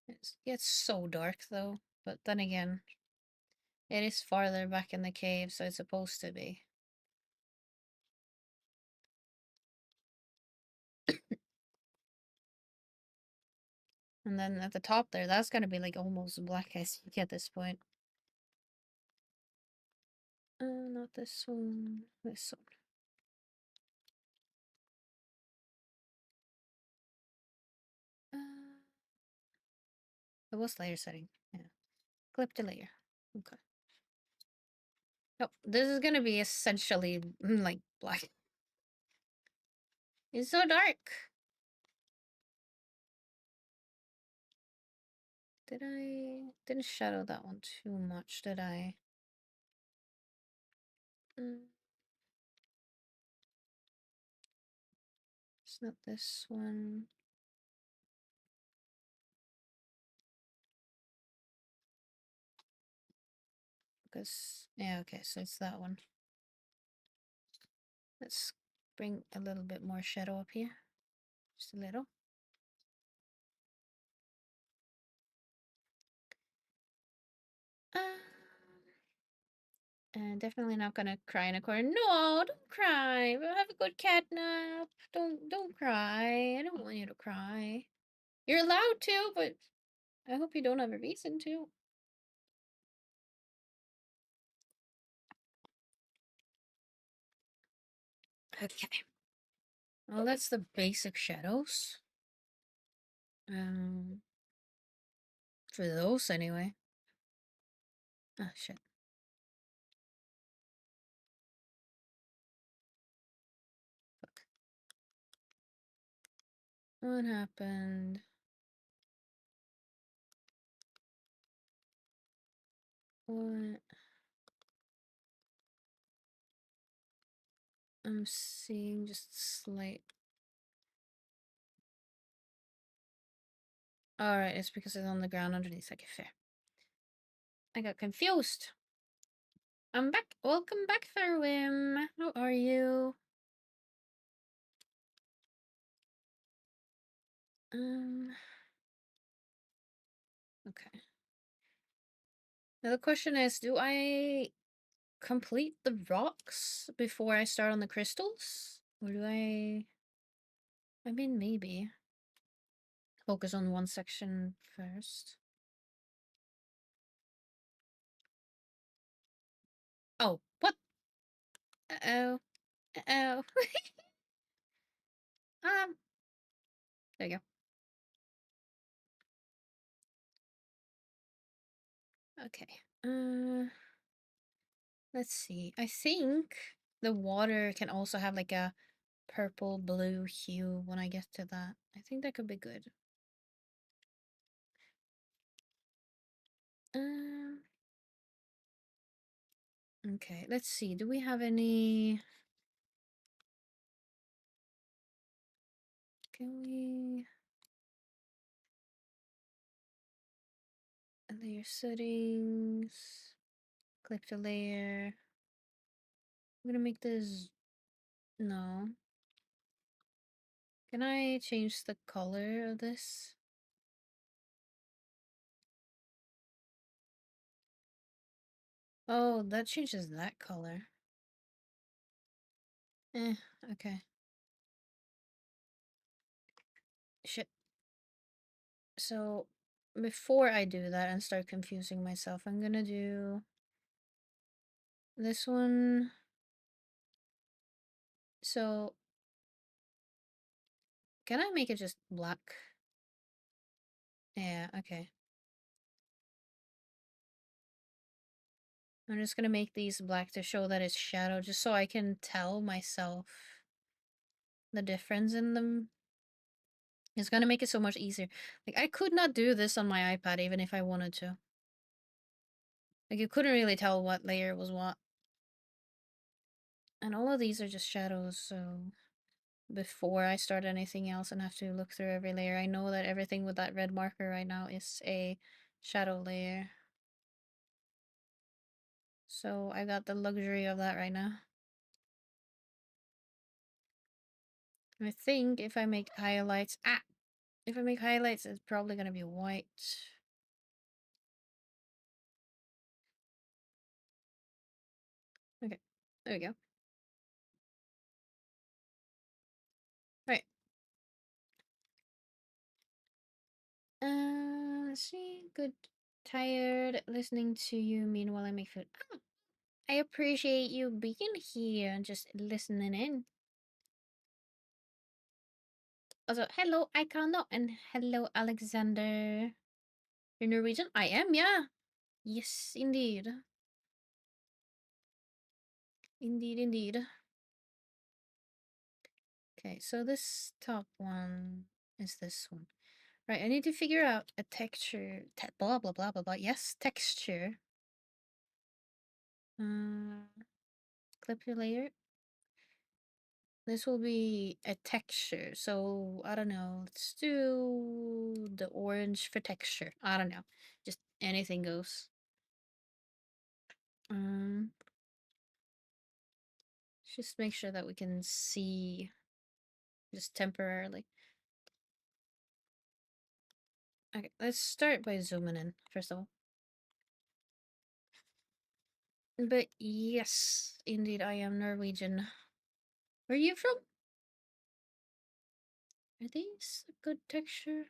It gets so dark though, but then again, it is farther back in the cave, so it's supposed to be. And then at the top there, that's gonna be like almost black, I think, at this point. Not this one. This one. It was layer setting. Yeah. Clip to layer. Okay. Oh, this is gonna be essentially like black. It's so dark. Didn't shadow that one too much, did I? It's not this one. Because, yeah, okay, so it's that one. Let's bring a little bit more shadow up here. Just a little. And definitely not gonna cry in a corner. No, don't cry. We'll have a good catnap. Don't cry. I don't want you to cry. You're allowed to, but I hope you don't have a reason to. Okay. Well, that's the basic shadows. For those anyway. Ah, shit. Fuck. What happened? What? I'm seeing just slight. Alright, it's because it's on the ground underneath. Okay, fair. I got confused. I'm back. Welcome back, Thurwim. How are you? Okay. Now the question is, do I complete the rocks before I start on the crystals? Or do I mean, maybe. Focus on one section first. Oh, what? Uh-oh. Uh-oh. There you go. Okay. Let's see. I think the water can also have like a purple blue hue when I get to that. I think that could be good. Okay, let's see. Do we have any... Can we... Layer settings. Click to layer. I'm gonna make this... No. Can I change the color of this? Oh, that changes that color. Okay. Shit. So, before I do that and start confusing myself, I'm gonna do this one. So, can I make it just black? Yeah, okay. I'm just gonna make these black to show that it's shadow, just so I can tell myself the difference in them. It's gonna make it so much easier. Like, I could not do this on my iPad even if I wanted to. Like, you couldn't really tell what layer was what. And all of these are just shadows, so before I start anything else and have to look through every layer, I know that everything with that red marker right now is a shadow layer. So I got the luxury of that right now. I think if I make highlights... If I make highlights, it's probably gonna be white. Okay, there we go. Right. Let's see. Good. Tired listening to you. Meanwhile, I make food. Oh, I appreciate you being here and just listening in. Also, hello, Icano, and hello, Alexander. You're Norwegian? I am, yeah. Yes, indeed. Indeed. Okay, so this top one is this one. Right, I need to figure out a texture. Blah, blah, blah, blah, blah. Yes, texture. Clip your layer. This will be a texture. So, I don't know. Let's do the orange for texture. I don't know. Just anything goes. Just make sure that we can see just temporarily. Okay, let's start by zooming in, first of all. But yes, indeed, I am Norwegian. Where are you from? Are these a good texture?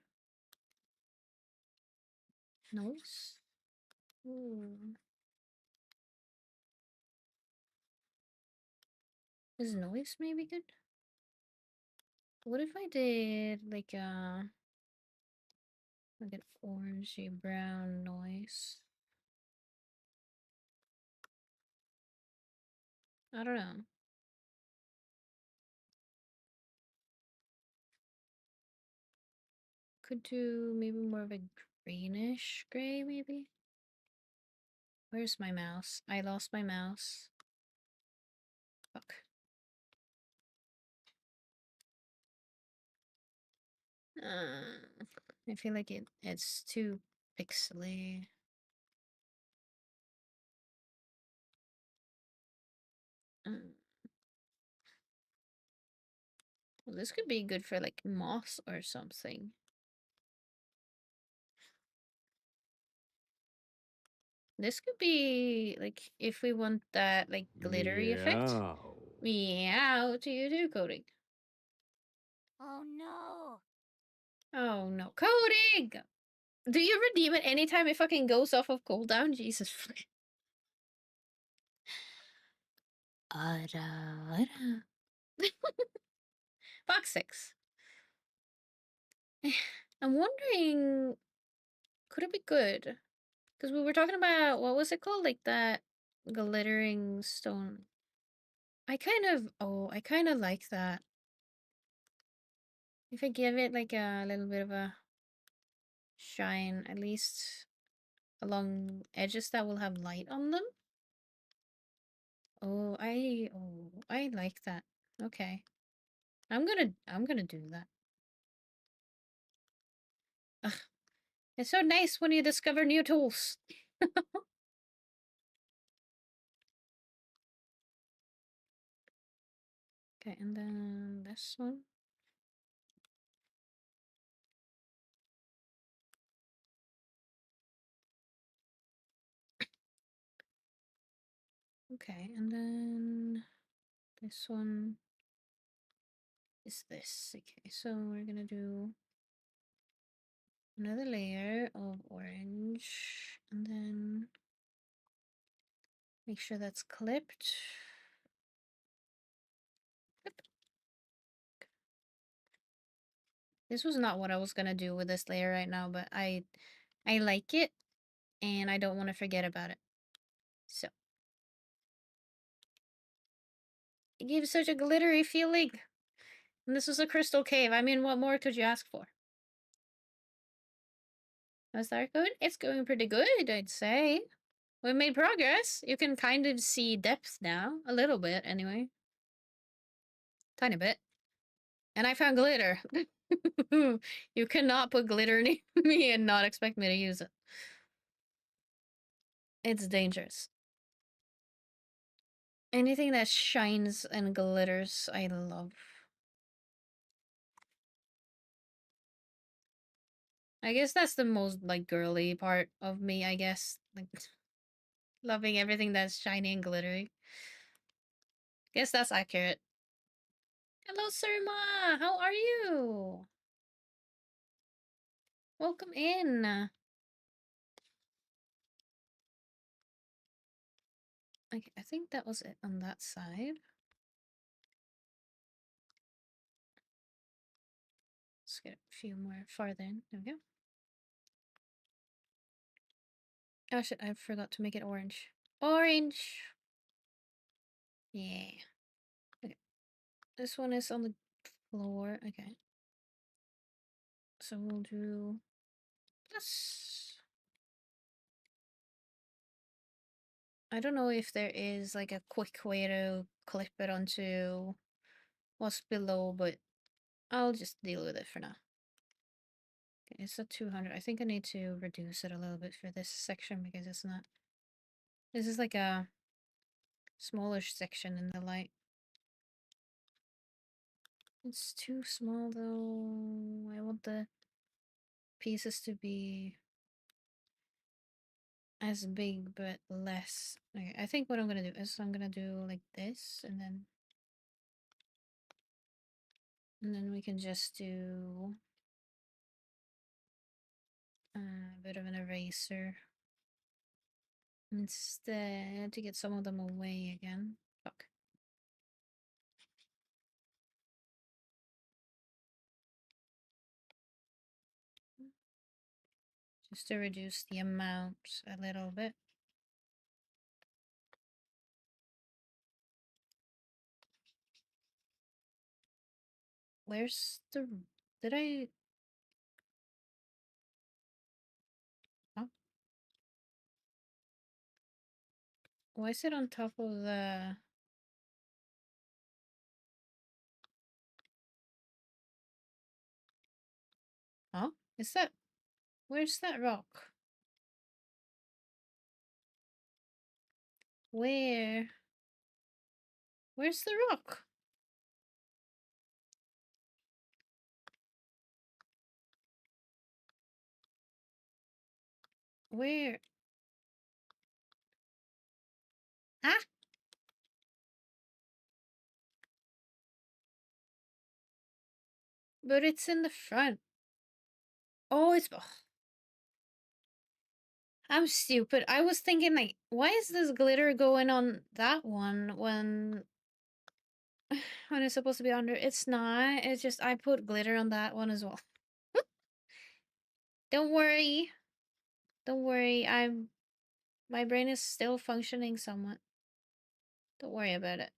Noise? Ooh. Is noise maybe good? What if I did like an orangey brown noise? I don't know. Could do maybe more of a greenish gray, maybe? Where's my mouse? I lost my mouse. Fuck. I feel like it's too pixely. Well, this could be good for like moss or something. This could be like if we want that like glittery effect. Meow to you too, coding. Oh no. Oh no, coding! Do you redeem it anytime it fucking goes off of cooldown? Jesus. Fox 6. I'm wondering, could it be good? Because we were talking about, what was it called? Like that glittering stone. I kind of like that. If I give it like a little bit of a shine, at least along edges that will have light on them. I like that. Okay. I'm gonna do that. Ugh. It's so nice when you discover new tools. Okay, and then this one. Okay, and then this one is this. Okay, so we're gonna do another layer of orange, and then make sure that's clipped. Clip. This was not what I was gonna do with this layer right now, but I like it, and I don't want to forget about it. So it gives such a glittery feeling. And this was a crystal cave. I mean, what more could you ask for? How's that going? It's going pretty good, I'd say. We made progress. You can kind of see depth now. A little bit, anyway. Tiny bit. And I found glitter. You cannot put glitter in me and not expect me to use it. It's dangerous. Anything that shines and glitters, I love. I guess that's the most, like, girly part of me, I guess. Like, loving everything that's shiny and glittery. Guess that's accurate. Hello, Surma! How are you? Welcome in. Okay, I think that was it on that side. Let's get a few more farther in. There we go. Oh shit, I forgot to make it orange. Orange! Yeah. Okay. This one is on the floor. Okay. So we'll do this. I don't know if there is like a quick way to clip it onto what's below, but I'll just deal with it for now. Okay, it's at 200. I think I need to reduce it a little bit for this section because it's not... This is like a smallish section in the light. It's too small though. I want the pieces to be as big but less. Okay, I think what I'm gonna do is I'm gonna do like this and then we can just do a bit of an eraser instead to get some of them away again. Fuck. Just to reduce the amount a little bit. Where's the... Did I... Oh. Why is it on top of the... Huh? Is that... Where's that rock? Where? Where's the rock? Where? Ah! But it's in the front. Oh, it's... Ugh. I'm stupid. I was thinking, like, why is this glitter going on that one when... when it's supposed to be under? It's not. It's just I put glitter on that one as well. Don't worry. Don't worry. My brain is still functioning somewhat. Don't worry about it.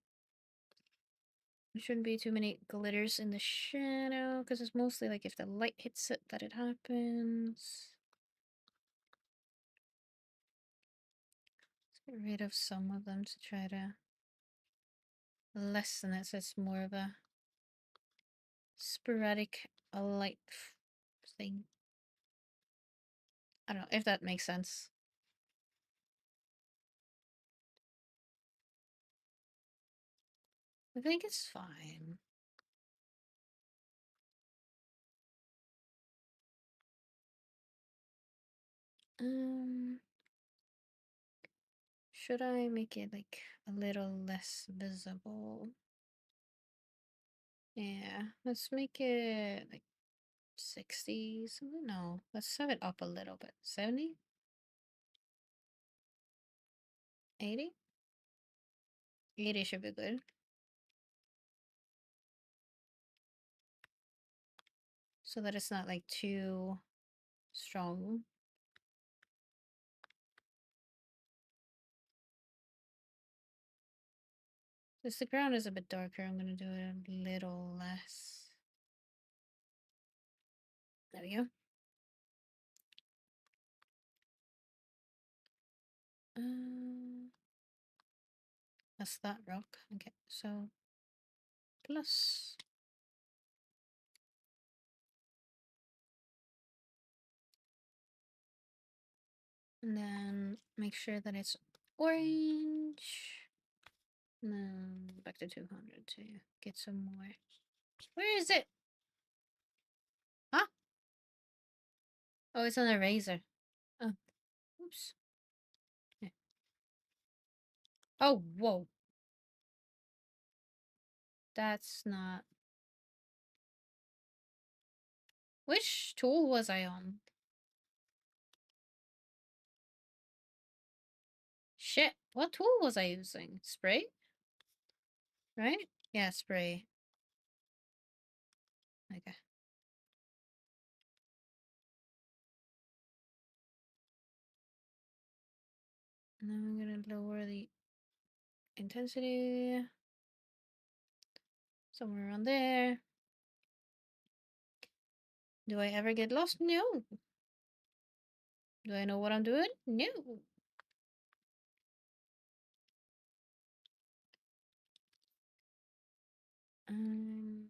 There shouldn't be too many glitters in the shadow, because it's mostly like if the light hits it that it happens. Let's get rid of some of them to try to lessen it so it's more of a sporadic light thing. I don't know if that makes sense. I think it's fine. Should I make it like a little less visible? Yeah, let's make it like 60 something. No, let's have it up a little bit. 70? 80? 80 should be good. So that it's not like too strong. Since the ground is a bit darker, I'm gonna do it a little less. There we go. That's that rock. Okay, so plus. And then make sure that it's orange. And then back to 200 to get some more. Where is it? Huh? Oh, it's on a razor. Oh, oops. Yeah. Oh, whoa. That's not... Which tool was I on? What tool was I using? Spray? Right? Yeah, spray. Okay. Now I'm gonna lower the intensity somewhere around there. Do I ever get lost? No. Do I know what I'm doing? No. And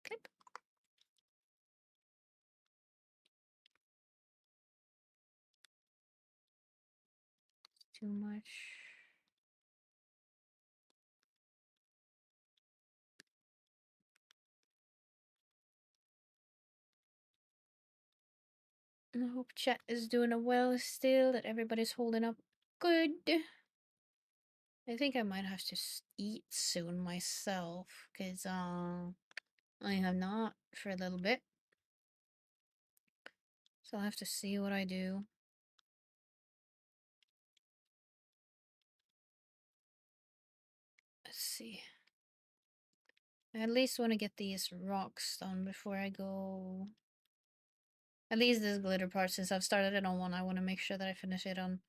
clip. Too much. I hope chat is doing well still, that everybody's holding up good. I think I might have to eat soon myself, because I have not for a little bit. So I'll have to see what I do. Let's see. I at least want to get these rocks done before I go. At least this glitter part, since I've started it on one, I want to make sure that I finish it on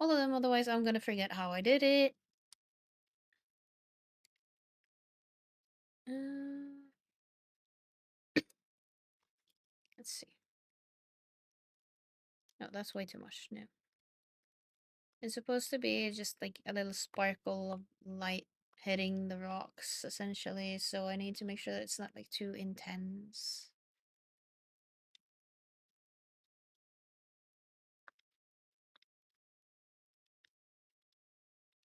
all of them, otherwise I'm gonna forget how I did it. Let's see. No, that's way too much. No. It's supposed to be just like a little sparkle of light hitting the rocks, essentially, so I need to make sure that it's not like too intense.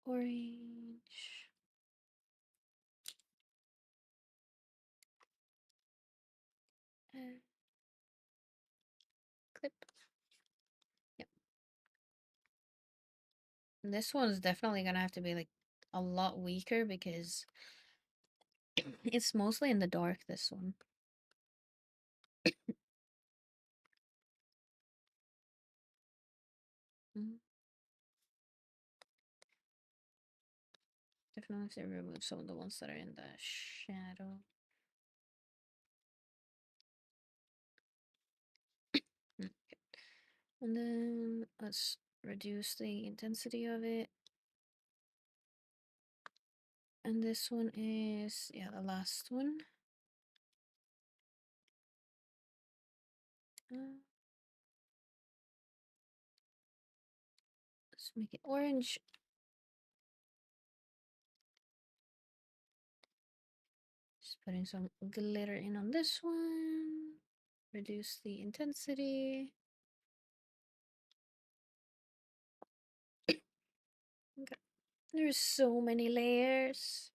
Orange. Clip. Yep. And this one's definitely gonna have to be like a lot weaker because it's mostly in the dark, this one. Definitely have to remove some of the ones that are in the shadow. Okay. And then let's reduce the intensity of it. And this one is, yeah, the last one. Let's make it orange. Just putting some glitter in on this one. Reduce the intensity. Okay. There's so many layers.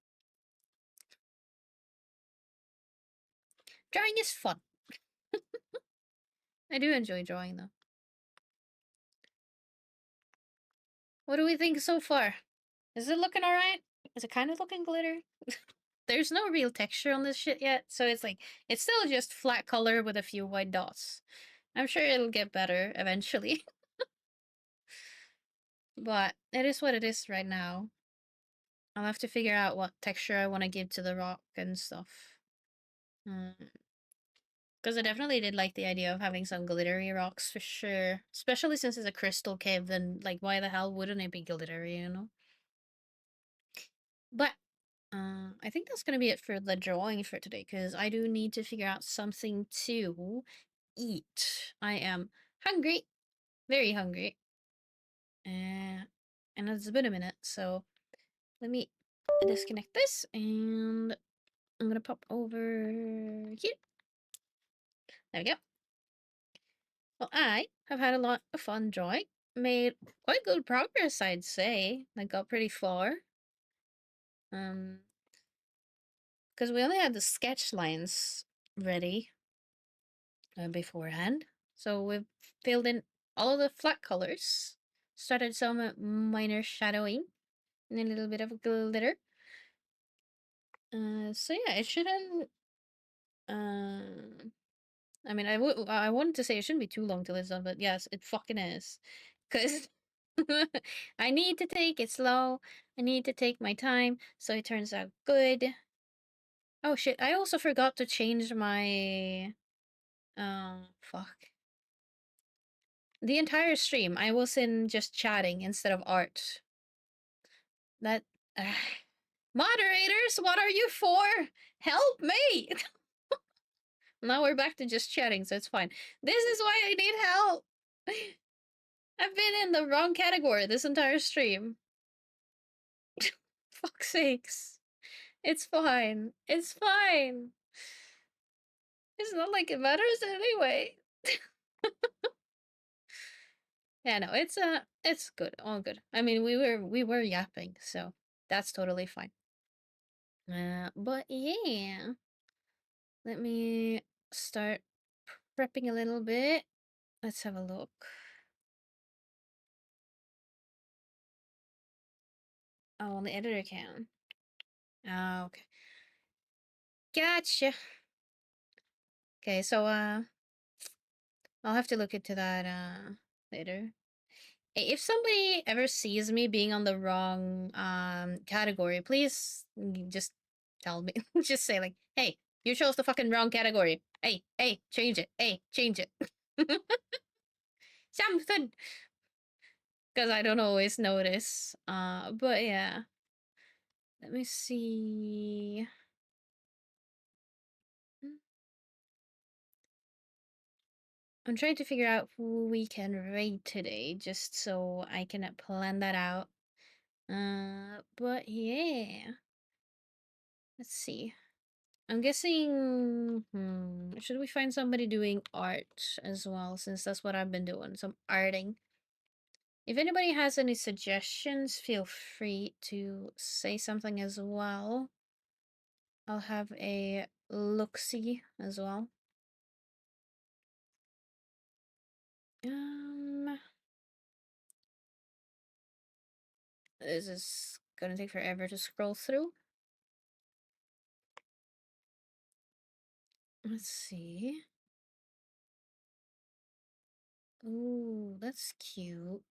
Drawing is fun. I do enjoy drawing though. What do we think so far? Is it looking alright? Is it kind of looking glitter? There's no real texture on this shit yet, so it's like, it's still just flat color with a few white dots. I'm sure it'll get better eventually. But it is what it is right now. I'll have to figure out what texture I want to give to the rock and stuff. Because I definitely did like the idea of having some glittery rocks for sure. Especially since it's a crystal cave, then like why the hell wouldn't it be glittery, you know? But I think that's gonna be it for the drawing for today, because I do need to figure out something to eat. I am hungry. Very hungry. And it's been a minute, so let me disconnect this and I'm gonna pop over here. There we go. Well, I have had a lot of fun drawing. Made quite good progress, I'd say. I got pretty far. Because we only had the sketch lines ready beforehand. So we've filled in all of the flat colors. Started some minor shadowing and a little bit of glitter. So yeah, it shouldn't. I mean, I wanted to say it shouldn't be too long till it's done, but yes, it fucking is. Cause I need to take it slow. I need to take my time so it turns out good. Oh shit, I also forgot to change my fuck. The entire stream I was in just chatting instead of art. That Moderators, what are you for? Help me! Now we're back to just chatting, so it's fine. This is why I need help. I've been in the wrong category this entire stream. Fuck's sakes. It's fine. It's fine. It's not like it matters anyway. Yeah, no, it's good. All good. I mean, we were yapping, so that's totally fine. But yeah. Let me start prepping a little bit. Let's have a look. Oh, on the editor can. Oh, okay. Gotcha. Okay, so I'll have to look into that later. Hey, if somebody ever sees me being on the wrong category, please just tell me. Just say like, "Hey, you chose the fucking wrong category. Hey, change it. Hey, change it." Something, because I don't always notice. But yeah. Let me see. I'm trying to figure out who we can raid today, just so I can plan that out. But yeah. Let's see. I'm guessing. Should we find somebody doing art as well, since that's what I've been doing, some arting. If anybody has any suggestions, feel free to say something as well. I'll have a look-see as well. This is gonna take forever to scroll through. Let's see. Ooh, that's cute.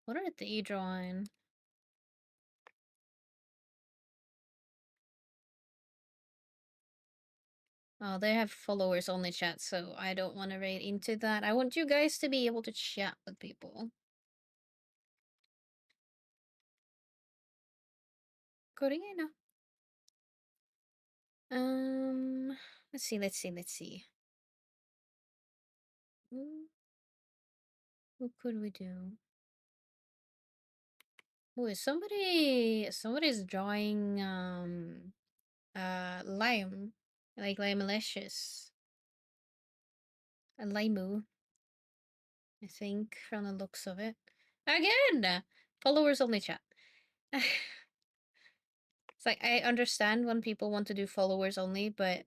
What are they drawing? Oh, they have followers only chat, so I don't want to raid into that. I want you guys to be able to chat with people. Coding, I know. Let's see. What could we do? Oh, somebody's drawing lime, like limelicious, a limu. I think from the looks of it. Again, followers only chat. It's like I understand when people want to do followers only, but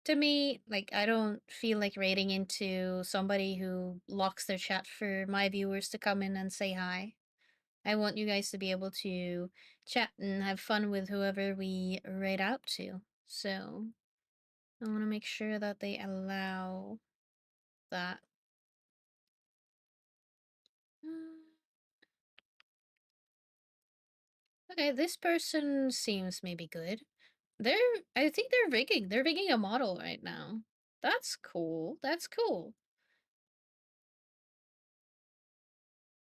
to me, like I don't feel like raiding into somebody who locks their chat for my viewers to come in and say hi. I want you guys to be able to chat and have fun with whoever we raid out to. So I want to make sure that they allow that. Okay, this person seems maybe good. I think they're rigging. They're rigging a model right now. That's cool. That's cool.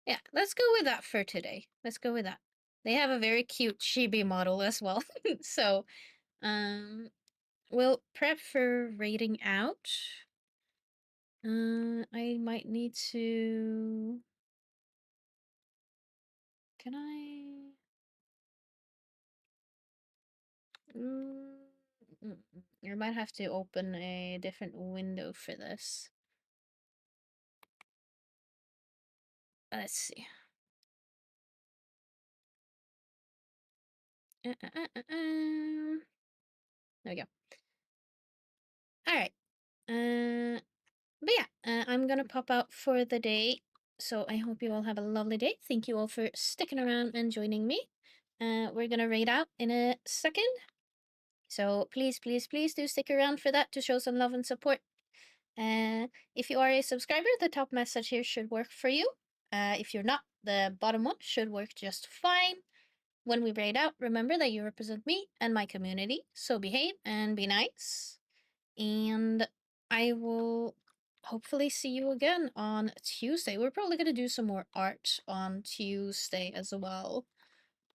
Yeah, let's go with that for today. Let's go with that. They have a very cute chibi model as well. So, we'll prep for rating out. I might need to. Can I? I might have to open a different window for this. Let's see. There we go. All right. But yeah, I'm gonna pop out for the day. So I hope you all have a lovely day. Thank you all for sticking around and joining me. We're gonna raid out in a second. So please, please, please do stick around for that to show some love and support. If you are a subscriber, the top message here should work for you. If you're not, the bottom one should work just fine. When we raid out, remember that you represent me and my community, so behave and be nice. And I will hopefully see you again on Tuesday. We're probably going to do some more art on Tuesday as well.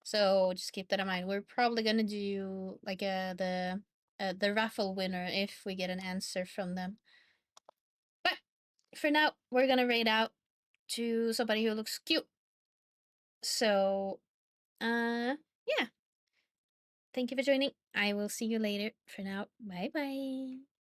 So just keep that in mind. We're probably going to do like the raffle winner if we get an answer from them. But for now, we're going to raid out to somebody who looks cute. So, yeah. Thank you for joining. I will see you later. For now, bye bye.